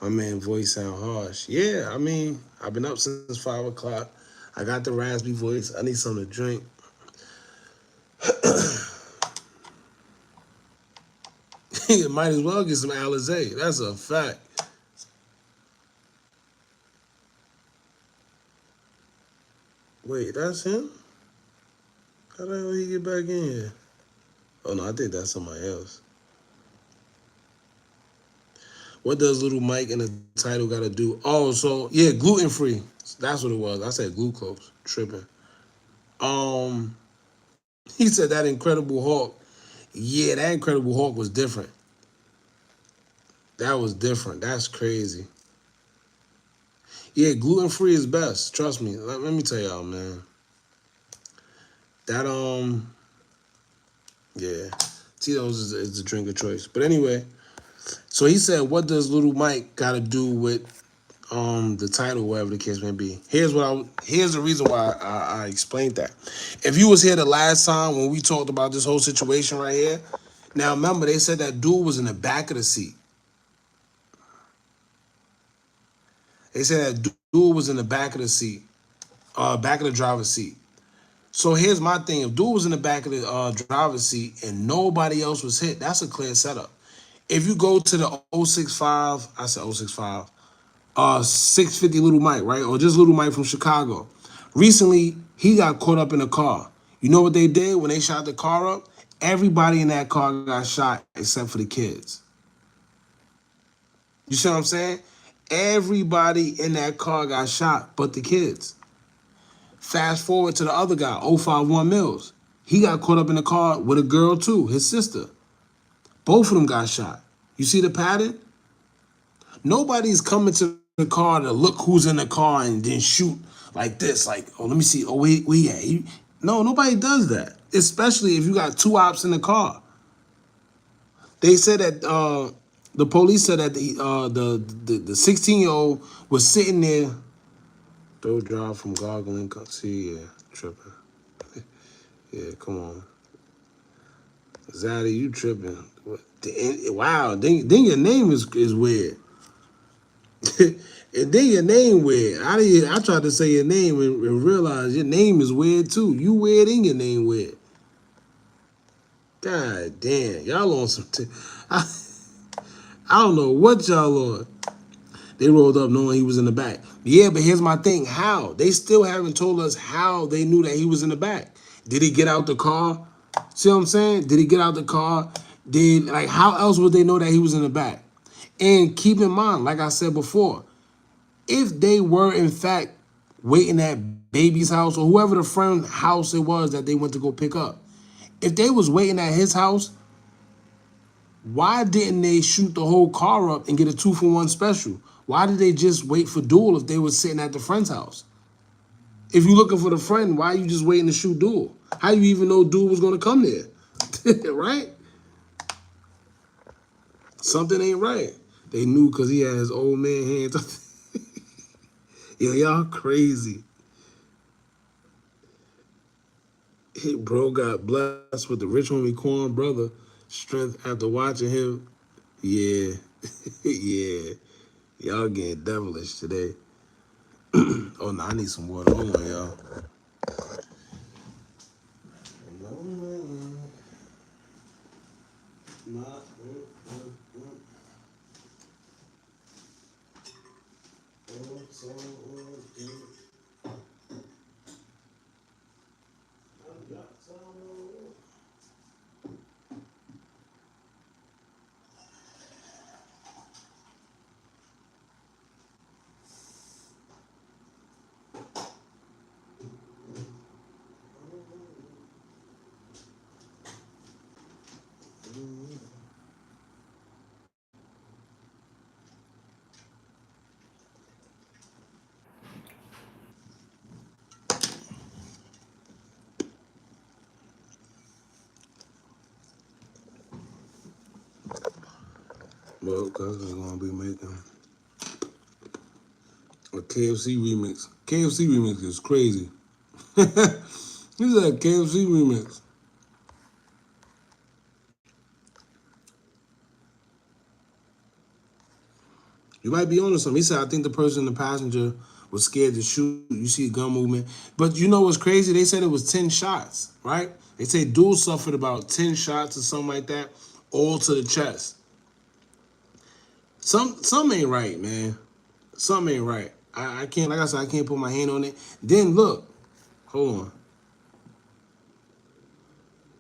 My man voice sound harsh. Yeah, I mean, I've been up since 5 o'clock. I got the raspy voice. I need something to drink. You might as well get some Alizé. That's a fact. Wait, that's him? How the hell he get back in here? Oh no, I think that's somebody else. What does Little Mike in the title got to do? Oh, so yeah, gluten free. That's what it was. I said glucose. Tripping. He said that Incredible Hulk. Yeah, that Incredible Hulk was different. That was different. That's crazy. Yeah, gluten free is best. Trust me. Let me tell y'all, man. That yeah, Tito's is the drink of choice. But anyway, so he said, what does Little Mike got to do with the title, whatever the case may be? Here's the reason why I explained that. If you was here the last time when we talked about this whole situation right here, now remember they said that dude was in the back of the seat. They said that dude was in the back of the seat, back of the driver's seat. So here's my thing. If dude was in the back of the driver's seat and nobody else was hit, that's a clear setup. If you go to the 065, I said 065, 650 Little Mike, right? Or just Little Mike from Chicago. Recently, he got caught up in a car. You know what they did when they shot the car up? Everybody in that car got shot except for the kids. You see what I'm saying? Everybody in that car got shot but the kids. Fast forward to the other guy, 051 Mills. He got caught up in the car with a girl too, his sister. Both of them got shot. You see the pattern? Nobody's coming to the car to look who's in the car and then shoot like this. Like, oh, let me see. Oh, wait, yeah. No, nobody does that. Especially if you got 2 ops in the car. They said that the police said that the 16-year-old was sitting there. Throw drive from gargling. See, yeah, tripping. Yeah, come on. Zaddy, you tripping. Wow, then your name is weird. And then your name weird. I tried to say your name and realized your name is weird too. You weird and your name weird. God damn, y'all on some. I don't know what y'all on. They rolled up knowing he was in the back. Yeah, but here's my thing. How? They still haven't told us how they knew that he was in the back. Did he get out the car? See what I'm saying? Did he get out the car? How else would they know that he was in the back? And keep in mind, like I said before, if they were in fact waiting at baby's house or whoever the friend house it was that they went to go pick up, if they was waiting at his house, why didn't they shoot the whole car up and get a 2-for-1 special? Why did they just wait for Duel if they were sitting at the friend's house? If you're looking for the friend, why are you just waiting to shoot Duel? How you even know Duel was going to come there? Right? Something ain't right. They knew because he had his old man hands. Yo, y'all crazy. Hey, bro got blessed with the rich homie Quan brother strength after watching him. Yeah. Yeah. Y'all getting devilish today. Oh, no, I need some water. Hold on, y'all. Well, cuz is gonna be making a KFC remix. KFC remix is crazy. This is a KFC remix. You might be on to something. He said, I think the person in the passenger was scared to shoot. You see gun movement. But you know what's crazy? They said it was 10 shots, right? They say Duel suffered about 10 shots or something like that, all to the chest. Some ain't right, man. Something ain't right. I can't, like I said, I can't put my hand on it. Then look, hold on.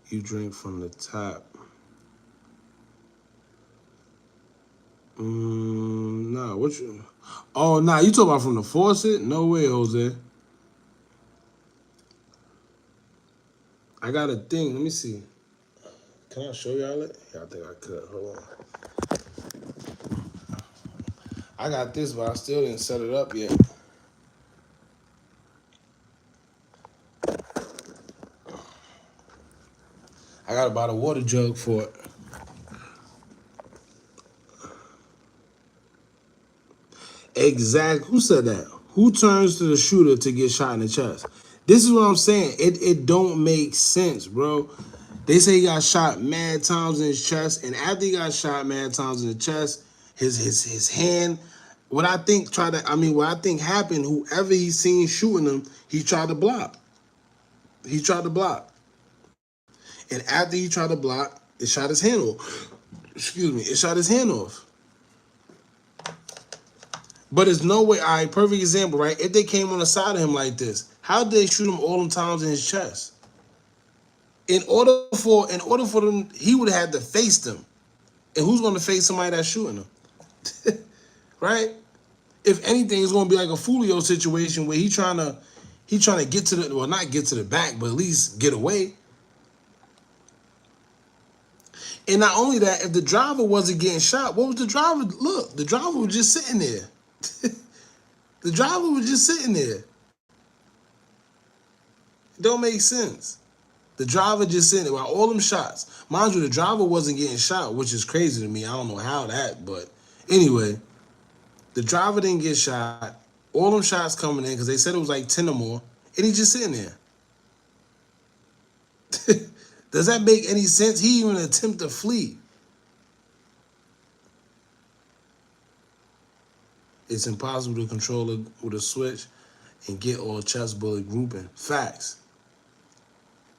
You drink from the top. Nah, what you? Oh, nah, you talking about from the faucet? No way, Jose. I got a thing. Let me see. Can I show y'all it? Yeah, I think I could. Hold on. I got this, but I still didn't set it up yet. I got to buy the water jug for it. Exactly. Who said that? Who turns to the shooter to get shot in the chest? This is what I'm saying. It don't make sense, bro. They say he got shot mad times in his chest, and after he got shot mad times in the chest, his hand. What I think happened. Whoever he seen shooting him, he tried to block. He tried to block, and after he tried to block, it shot his hand off. Excuse me. It shot his hand off. But there's no way. All right, perfect example, right? If they came on the side of him like this, how did they shoot him all them times in his chest? In order for them, he would have had to face them. And who's going to face somebody that's shooting him? Right? If anything, it's going to be like a Fulio situation where he trying to get to the, well, not get to the back, but at least get away. And not only that, if the driver wasn't getting shot, what was the driver? Look, the driver was just sitting there. The driver was just sitting there. It don't make sense. The driver just sitting there while all them shots. Mind you, the driver wasn't getting shot, which is crazy to me. I don't know how that, but anyway, the driver didn't get shot. All them shots coming in because they said it was like 10 or more, and he's just sitting there. Does that make any sense? He even attempt to flee. It's impossible to control it with a switch and get all chest bullet grouping. Facts.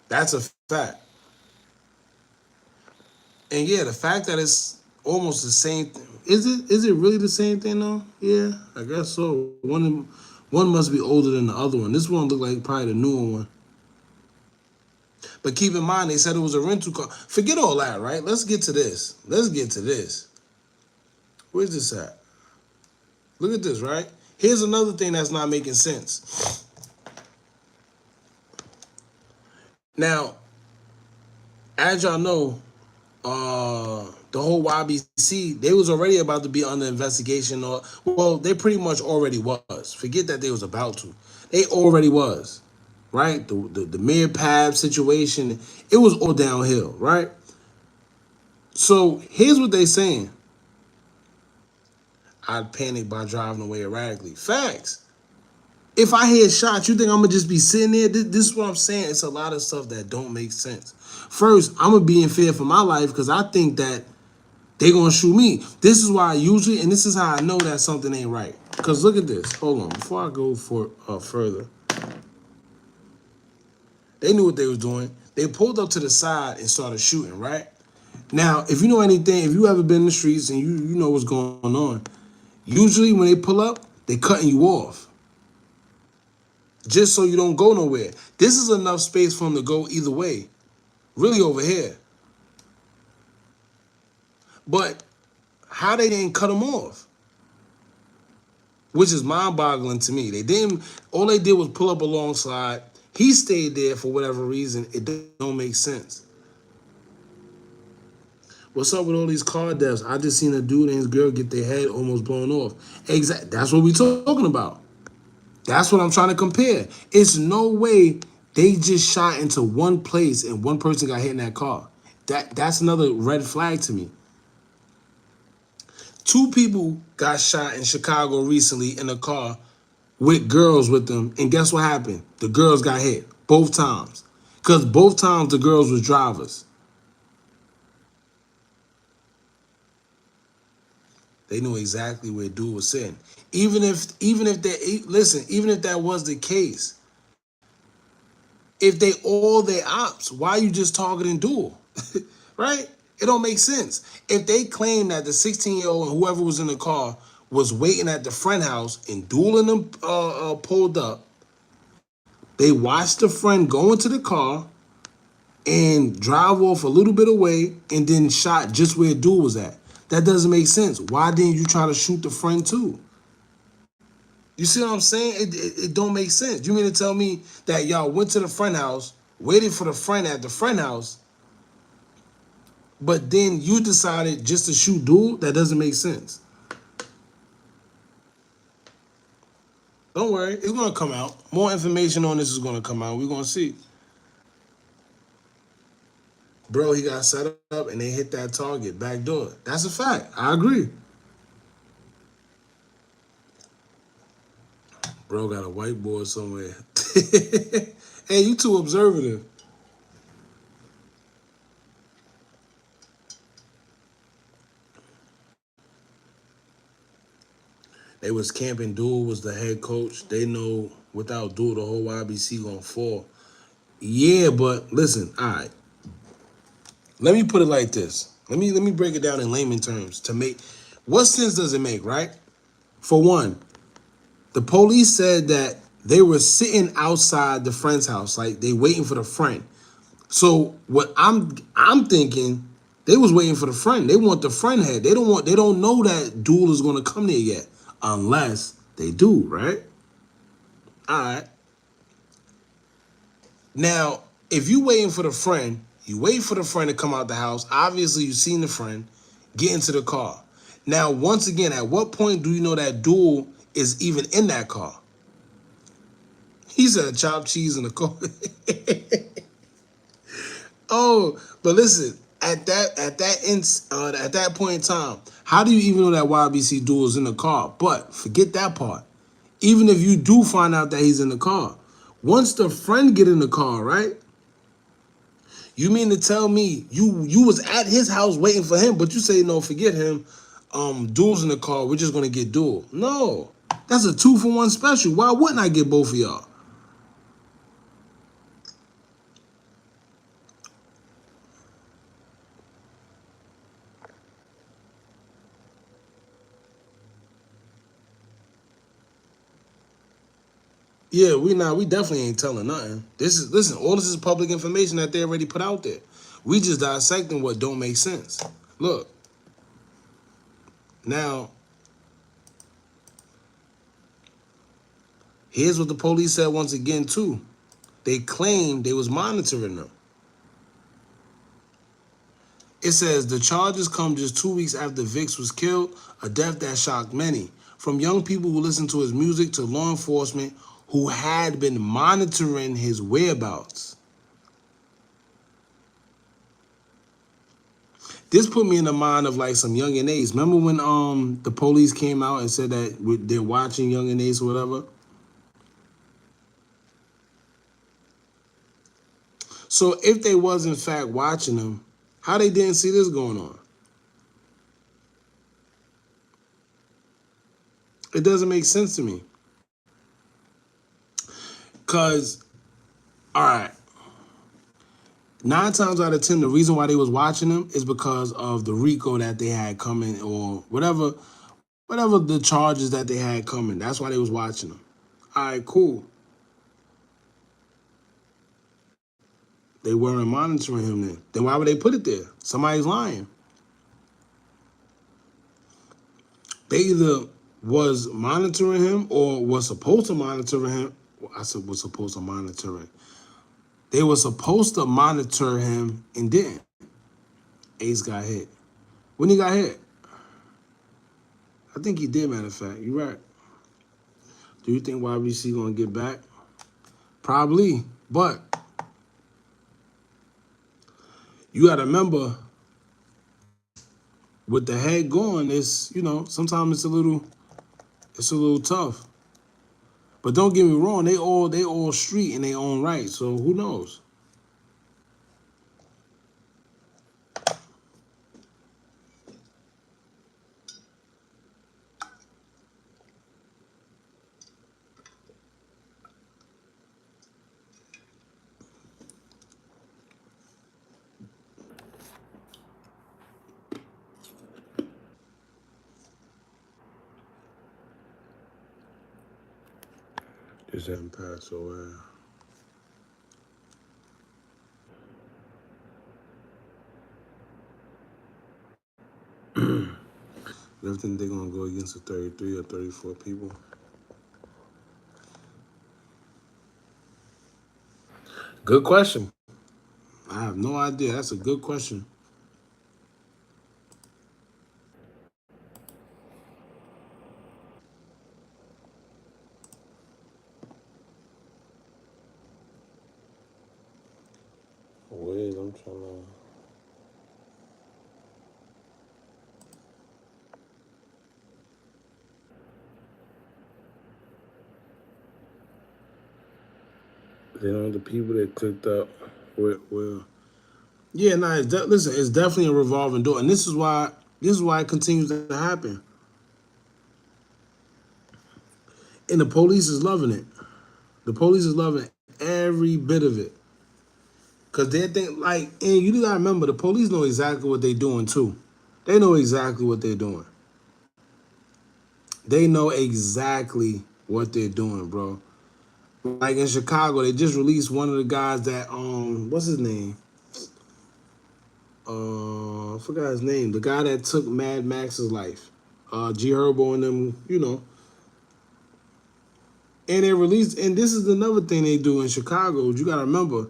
That's a fact. And yeah, the fact that it's almost the same thing. Is it really the same thing though? Yeah, I guess so. One must be older than the other one. This one looked like probably the newer one. But keep in mind, they said it was a rental car. Forget all that, right? Let's get to this. Where's this at? Look at this, right? Here's another thing that's not making sense. Now, as y'all know, the whole YBC, they was already about to be under investigation, or well, they pretty much already was. Forget that they was about to. They already was, right? The Mayor Pab situation, it was all downhill, right? So here's what they saying. I'd panic by driving away erratically. Facts. If I hear shots, you think I'm gonna just be sitting there? This is what I'm saying. It's a lot of stuff that don't make sense. First, I'm gonna be in fear for my life because I think that they gonna shoot me. This is why I usually, and this is how I know that something ain't right. Because look at this. Hold on. Before I go further, they knew what they was doing. They pulled up to the side and started shooting, right? Now, if you know anything, if you ever been in the streets and you know what's going on, usually when they pull up, they cutting you off. Just so you don't go nowhere. This is enough space for them to go either way. Really over here. But how they didn't cut him off? Which is mind-boggling to me. All they did was pull up alongside. He stayed there for whatever reason. It don't make sense. What's up with all these car deaths? I just seen a dude and his girl get their head almost blown off. Exactly. That's what we talking about. That's what I'm trying to compare. It's no way they just shot into one place and one person got hit in that car. That's another red flag to me. 2 people got shot in Chicago recently in a car with girls with them. And guess what happened? The girls got hit both times. Because both times the girls was drivers. They knew exactly where dude was sitting. Even if that was the case, if they all their ops, why you just targeting duel? Right? It don't make sense. If they claim that the 16-year-old and whoever was in the car was waiting at the friend house and duel and them pulled up, they watched the friend go into the car and drive off a little bit away and then shot just where duel was at. That doesn't make sense. Why didn't you try to shoot the friend too? You see what I'm saying? It don't make sense. You mean to tell me that y'all went to the friend house, waited for the friend at the friend house, but then you decided just to shoot dude? That doesn't make sense. Don't worry. It's going to come out. More information on this is going to come out. We're going to see. Bro, he got set up and they hit that target. Backdoor. That's a fact. I agree. Bro got a whiteboard somewhere. Hey, you too observative. They was camping. Duel was the head coach. They know without Duel, the whole YBC gonna fall. Yeah, but listen, all right. Let me put it like this. Let me break it down in layman terms to make what sense does it make, right? For one, the police said that they were sitting outside the friend's house, like they waiting for the friend. So what I'm thinking, they was waiting for the friend. They want the friend head. They don't know that Duel is gonna come there yet, unless they do, right? All right. Now, if you waiting for the friend, you wait for the friend to come out the house. Obviously, you've seen the friend get into the car. Now, once again, at what point do you know that Duel is even in that car? He said chopped cheese in the car. Oh, but listen, at that point in time, how do you even know that YBC Duel is in the car? But forget that part. Even if you do find out that he's in the car, once the friend get in the car, right? You mean to tell me you was at his house waiting for him, but you say, no, forget him. duels in the car. We're just gonna get dual. No, that's a 2-for-1 special. Why wouldn't I get both of y'all? Yeah, we definitely ain't telling nothing. Listen, all this is public information that they already put out there. We just dissecting what don't make sense. Look, now, here's what the police said once again too. They claimed they was monitoring them. It says the charges come just 2 weeks after Vicks was killed, a death that shocked many. From young people who listened to his music to law enforcement who had been monitoring his whereabouts. This put me in the mind of like some Young and Ace. Remember when the police came out and said that they're watching Young and Ace or whatever? So if they was in fact watching them, how they didn't see this going on? It doesn't make sense to me. Cause, all right, 9 times out of 10, the reason why they was watching them is because of the RICO that they had coming or whatever the charges that they had coming. That's why they was watching them. All right, cool. They weren't monitoring him then. Then why would they put it there? Somebody's lying. They either was monitoring him or was supposed to monitor him. I said was supposed to monitor him. They were supposed to monitor him and didn't. Ace got hit. When he got hit? I think he did, matter of fact. You're right. Do you think YBC gonna get back? Probably, but you gotta remember with the head going, it's sometimes it's a little tough. But don't get me wrong, they all street in their own right. So who knows? Just haven't passed away. I think they're gonna go against the 33 or 34 people. Good question. I have no idea. That's a good question. Wait, I'm trying to. The people that clicked up will. Yeah, nah. Listen, it's definitely a revolving door, and this is why it continues to happen. And the police is loving it. The police is loving every bit of it. Cause they think and you gotta remember, the police know exactly what they're doing too. They know exactly what they're doing. They know exactly what they're doing, bro. Like in Chicago, they just released one of the guys that what's his name? I forgot his name. The guy that took Mad Max's life. G Herbo and them, And they released, and this is another thing they do in Chicago. You gotta remember,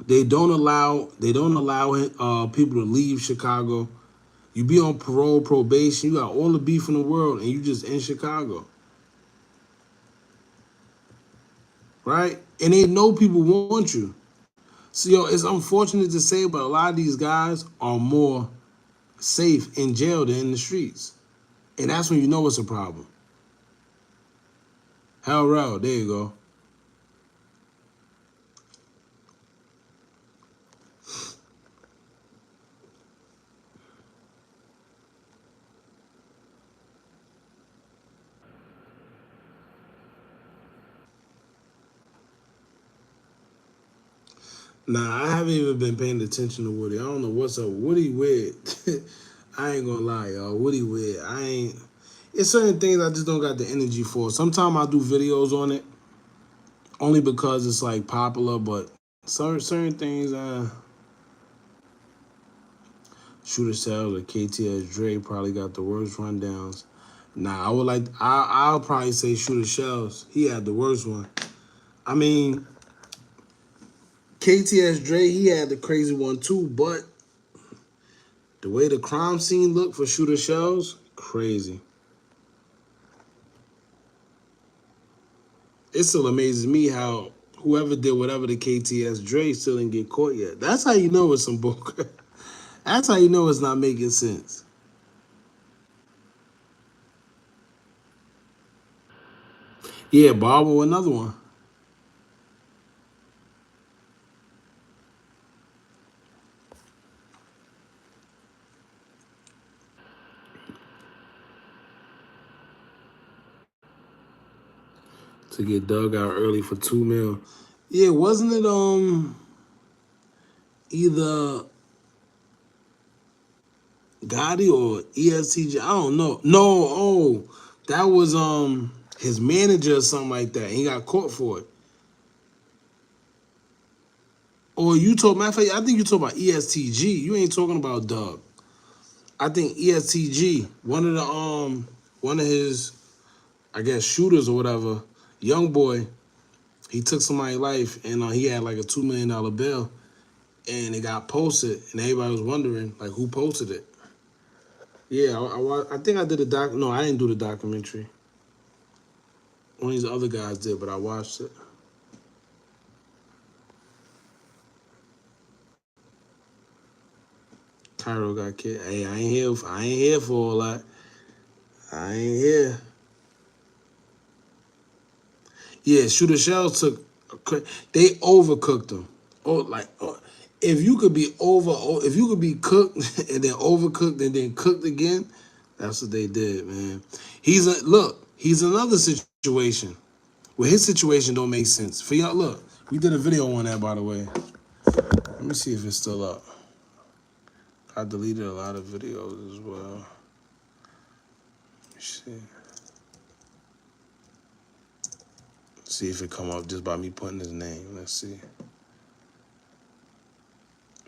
they don't allow people to leave Chicago. You be on parole, probation. You got all the beef in the world, and you just in Chicago, right? And they know people want you. So it's unfortunate to say, but a lot of these guys are more safe in jail than in the streets, and that's when you know it's a problem. Hell, real. There you go. Nah, I haven't even been paying attention to Woody. I don't know what's up. Woody weird. I ain't gonna lie, y'all. Woody weird. It's certain things I just don't got the energy for. Sometimes I do videos on it, only because it's like popular, but certain things, Shooter Cells or KTS Dre probably got the worst rundowns. Nah, I'll probably say Shooter Shells. He had the worst one. I mean, KTS Dre, he had the crazy one too, but the way the crime scene looked for Shooter Shells, crazy. It still amazes me how whoever did whatever to KTS Dre still didn't get caught yet. That's how you know it's some bullcrap. That's how you know it's not making sense. Yeah, Barber, another one. To get dug out early for $2 million. Yeah, wasn't it either Gotti or ESTG? I don't know. No, that was his manager or something like that. He got caught for it. Or matter of fact, I think you talking about ESTG. You ain't talking about Doug. I think ESTG, one of his, I guess, shooters or whatever, young boy, he took somebody's life and he had like a $2 million bill, and it got posted, and everybody was wondering like who posted it. Yeah, I think I did a doc. No, I didn't do the documentary. One of these other guys did, but I watched it. Cairo got killed. Hey, I ain't here for all that. I ain't here. Yeah, Shooter Shells they overcooked them. If you could be cooked and then overcooked and then cooked again, that's what they did, man. He's another situation where his situation don't make sense. For y'all, look, we did a video on that, by the way. Let me see if it's still up. I deleted a lot of videos as well. Let me see. See if it come up just by me putting his name. Let's see.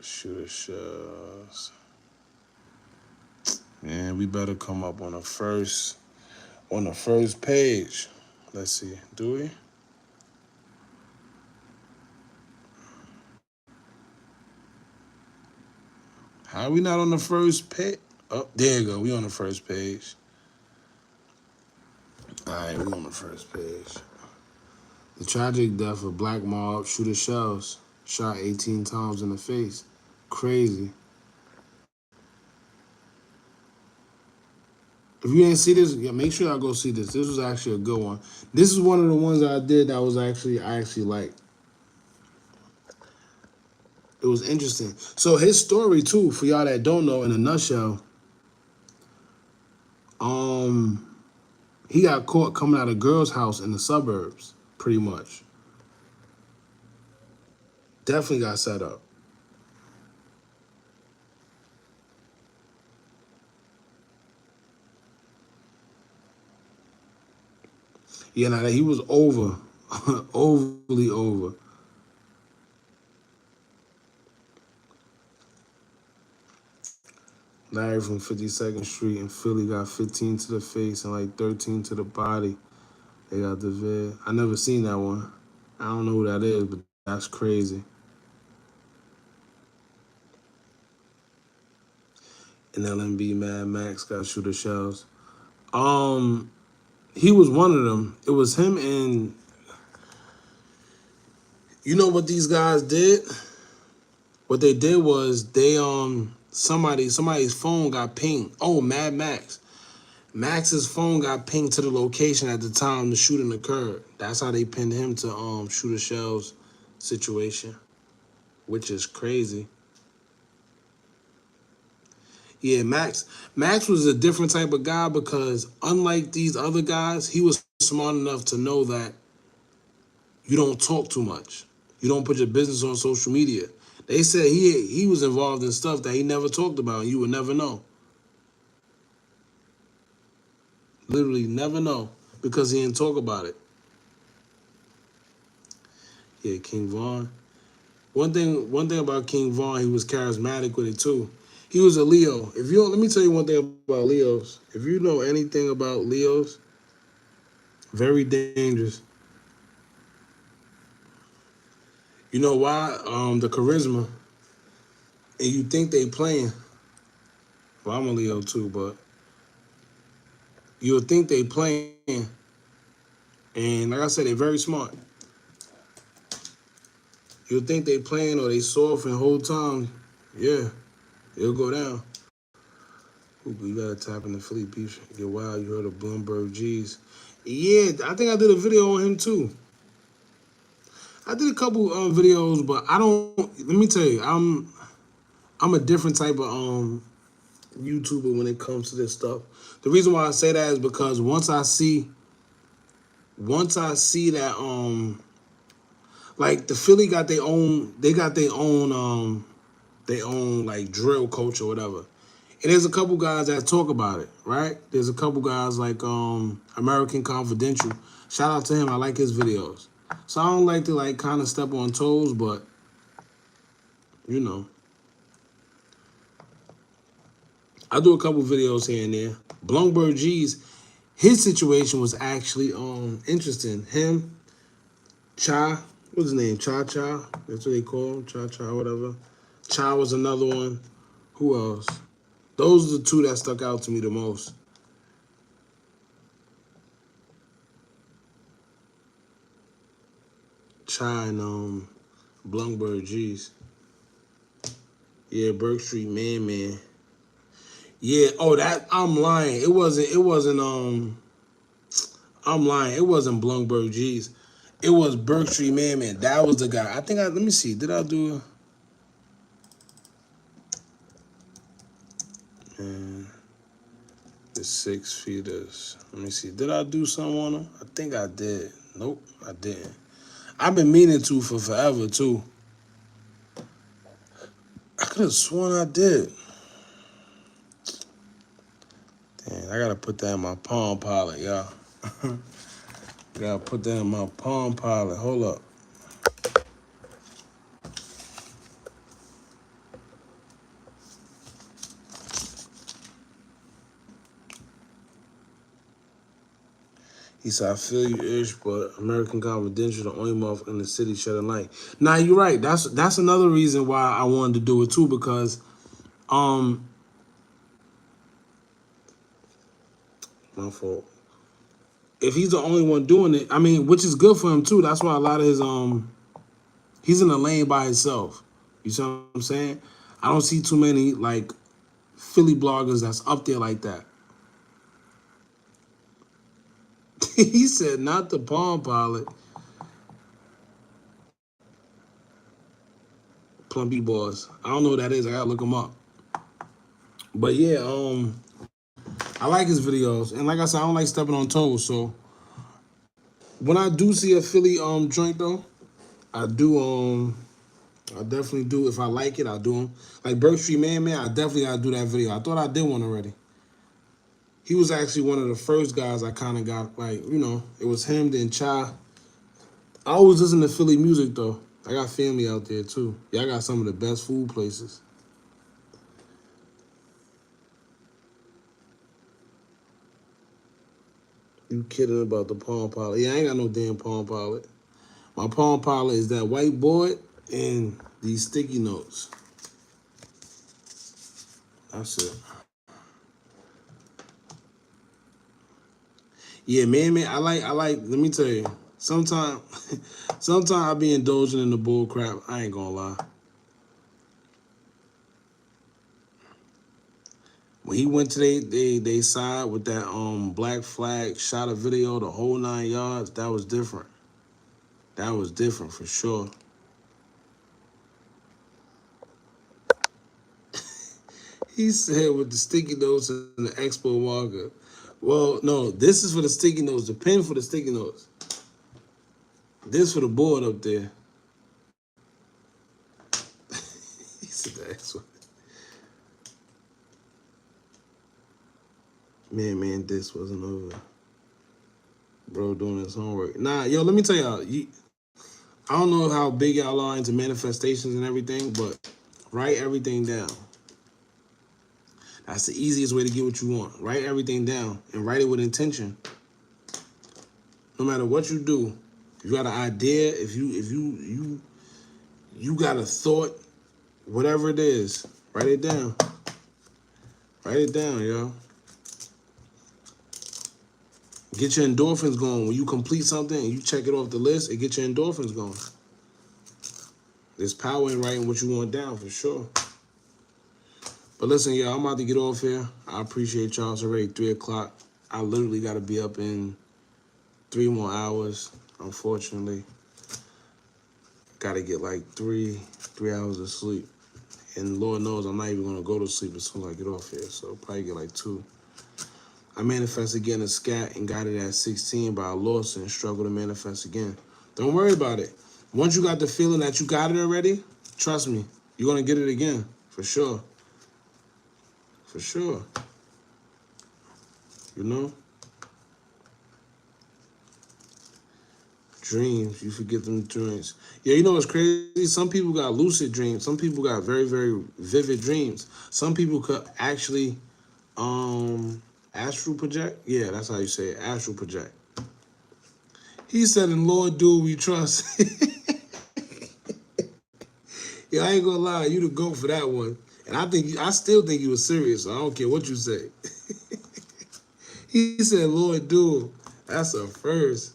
Shooter Shells. Man, we better come up on the first page. Let's see. Do we? How are we not on the first page? Oh, there you go. We on the first page. All right, we on the first page. The tragic death of Black Mob Shooter Shells, shot 18 times in the face. Crazy. If you didn't see this, yeah, make sure y'all go see this. This was actually a good one. This is one of the ones that I did that was I actually liked. It was interesting. So his story too, for y'all that don't know, in a nutshell, he got caught coming out of a girl's house in the suburbs, pretty much. Definitely got set up. Yeah, now he was over, overly over. Larry from 52nd Street in Philly got 15 to the face and like 13 to the body. They got the vid. I never seen that one. I don't know who that is, but that's crazy. And LMB Mad Max got Shooter Shells. He was one of them. It was him and you know what these guys did? What they did was they somebody's phone got pinged. Oh, Mad Max. Max's phone got pinged to the location at the time the shooting occurred. That's how they pinned him to Shooter Shells situation, which is crazy. Yeah, Max was a different type of guy because unlike these other guys, he was smart enough to know that you don't talk too much. You don't put your business on social media. They said he was involved in stuff that he never talked about, and you would never know. Literally never know because he didn't talk about it. Yeah, King Von. One thing about King Von, he was charismatic with it too. He was a Leo. Let me tell you one thing about Leos. If you know anything about Leos, very dangerous. You know why? The charisma. And you think they playing. Well, I'm a Leo too, but you'll think they playing. And like I said, they're very smart. You'll think they playing or they soft and whole time. Yeah, it'll go down. Ooh, you gotta tap in the Philly Peach. Get wild. You heard of Bloomberg G's. Yeah, I think I did a video on him too. I did a couple videos, but I don't. Let me tell you, I'm a different type of YouTuber when it comes to this stuff. The reason why I say that is because once I see that like the Philly got their own, they own like drill culture or whatever. And there's a couple guys that talk about it, right? There's a couple guys like American Confidential. Shout out to him. I like his videos. So I don't like to like kind of step on toes, but you know, I do a couple videos here and there. Bloomberg G's, his situation was actually interesting. Him, Cha, what's his name? Cha. That's what they call him. Cha, whatever. Cha was another one. Who else? Those are the two that stuck out to me the most. Cha and Bloomberg G's. Yeah, Burke Street Man. Yeah, that I'm lying. It wasn't I'm lying. It wasn't Bloomberg G's. It was Burke Street Man. That was the guy. Let me see. Did I do the 6 feeters? Let me see. Did I do something on him? I think I did. Nope, I didn't. I've been meaning to for forever too. I could have sworn I did. Damn, I gotta put that in my Palm Pilot, y'all. Gotta put that in my Palm Pilot. Hold up. He said, I feel you, Ish, but American Confidential, the only motherfucker in the city shedding light. Nah, you're right. That's another reason why I wanted to do it too, because my fault. If he's the only one doing it, I mean, which is good for him too. That's why a lot of his he's in the lane by himself. You see what I'm saying? I don't see too many like Philly bloggers that's up there like that. He said, not the Palm Pilot. Plum B Boys. I don't know who that is. I gotta look him up. But yeah, I like his videos. And like I said, I don't like stepping on toes. So when I do see a Philly joint though, I definitely do. If I like it, I'll do them. Like Burke Street Man, I definitely gotta do that video. I thought I did one already. He was actually one of the first guys I kind of got, like, you know, it was him, then Cha. I always listen to Philly music, though. I got family out there, too. Yeah, I got some of the best food places. You kidding about the Palm Pilot? Yeah, I ain't got no damn Palm Pilot. My Palm Pilot is that white board and these sticky notes. That's it. Yeah, man, I like, let me tell you, sometimes I be indulging in the bull crap. I ain't gonna lie. When he went to they side with that black flag, shot a video, the whole 9 yards, that was different. That was different for sure. He said with the sticky notes and the expo marker. Well, no, this is for the sticky notes, the pen for the sticky notes. This for the board up there. Man, this wasn't over. Bro doing his homework. Nah, yo, let me tell y'all. I don't know how big y'all are into manifestations and everything, but write everything down. That's the easiest way to get what you want. Write everything down and write it with intention. No matter what you do, if you got an idea, if you got a thought, whatever it is, write it down. Write it down, yo. Get your endorphins going. When you complete something and you check it off the list, it gets your endorphins going. There's power in writing what you want down, for sure. But listen, y'all, I'm about to get off here. I appreciate y'all. It's already 3 o'clock. I literally got to be up in 3 more hours, unfortunately. Got to get like 3 hours of sleep. And Lord knows I'm not even going to go to sleep as soon as I get off here. So probably get like 2. I manifested again a scat and got it at 16, but I lost and struggled to manifest again. Don't worry about it. Once you got the feeling that you got it already, trust me, you're going to get it again, for sure. For sure. You know? Dreams, you forget them dreams. Yeah, you know what's crazy? Some people got lucid dreams. Some people got very, very vivid dreams. Some people could actually astral project? Yeah, that's how you say it, astral project. He said, in Lord do we trust. Yeah, I ain't gonna lie, you the GOAT for that one. And I still think you was serious, so I don't care what you say. He said, Lord do. That's a first.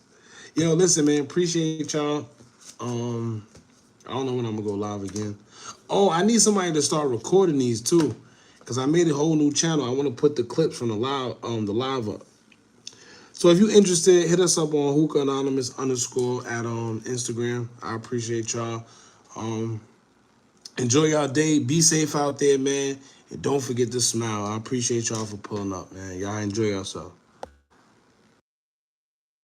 Yo, listen, man, appreciate y'all. I don't know when I'm gonna go live again. Oh, I need somebody to start recording these too, because I made a whole new channel. I want to put the clips from the live up. So if you're interested, hit us up on Hookah Anonymous _ at Instagram. I appreciate y'all. Enjoy y'all day. Be safe out there, man. And don't forget to smile. I appreciate y'all for pulling up, man. Y'all enjoy yourself.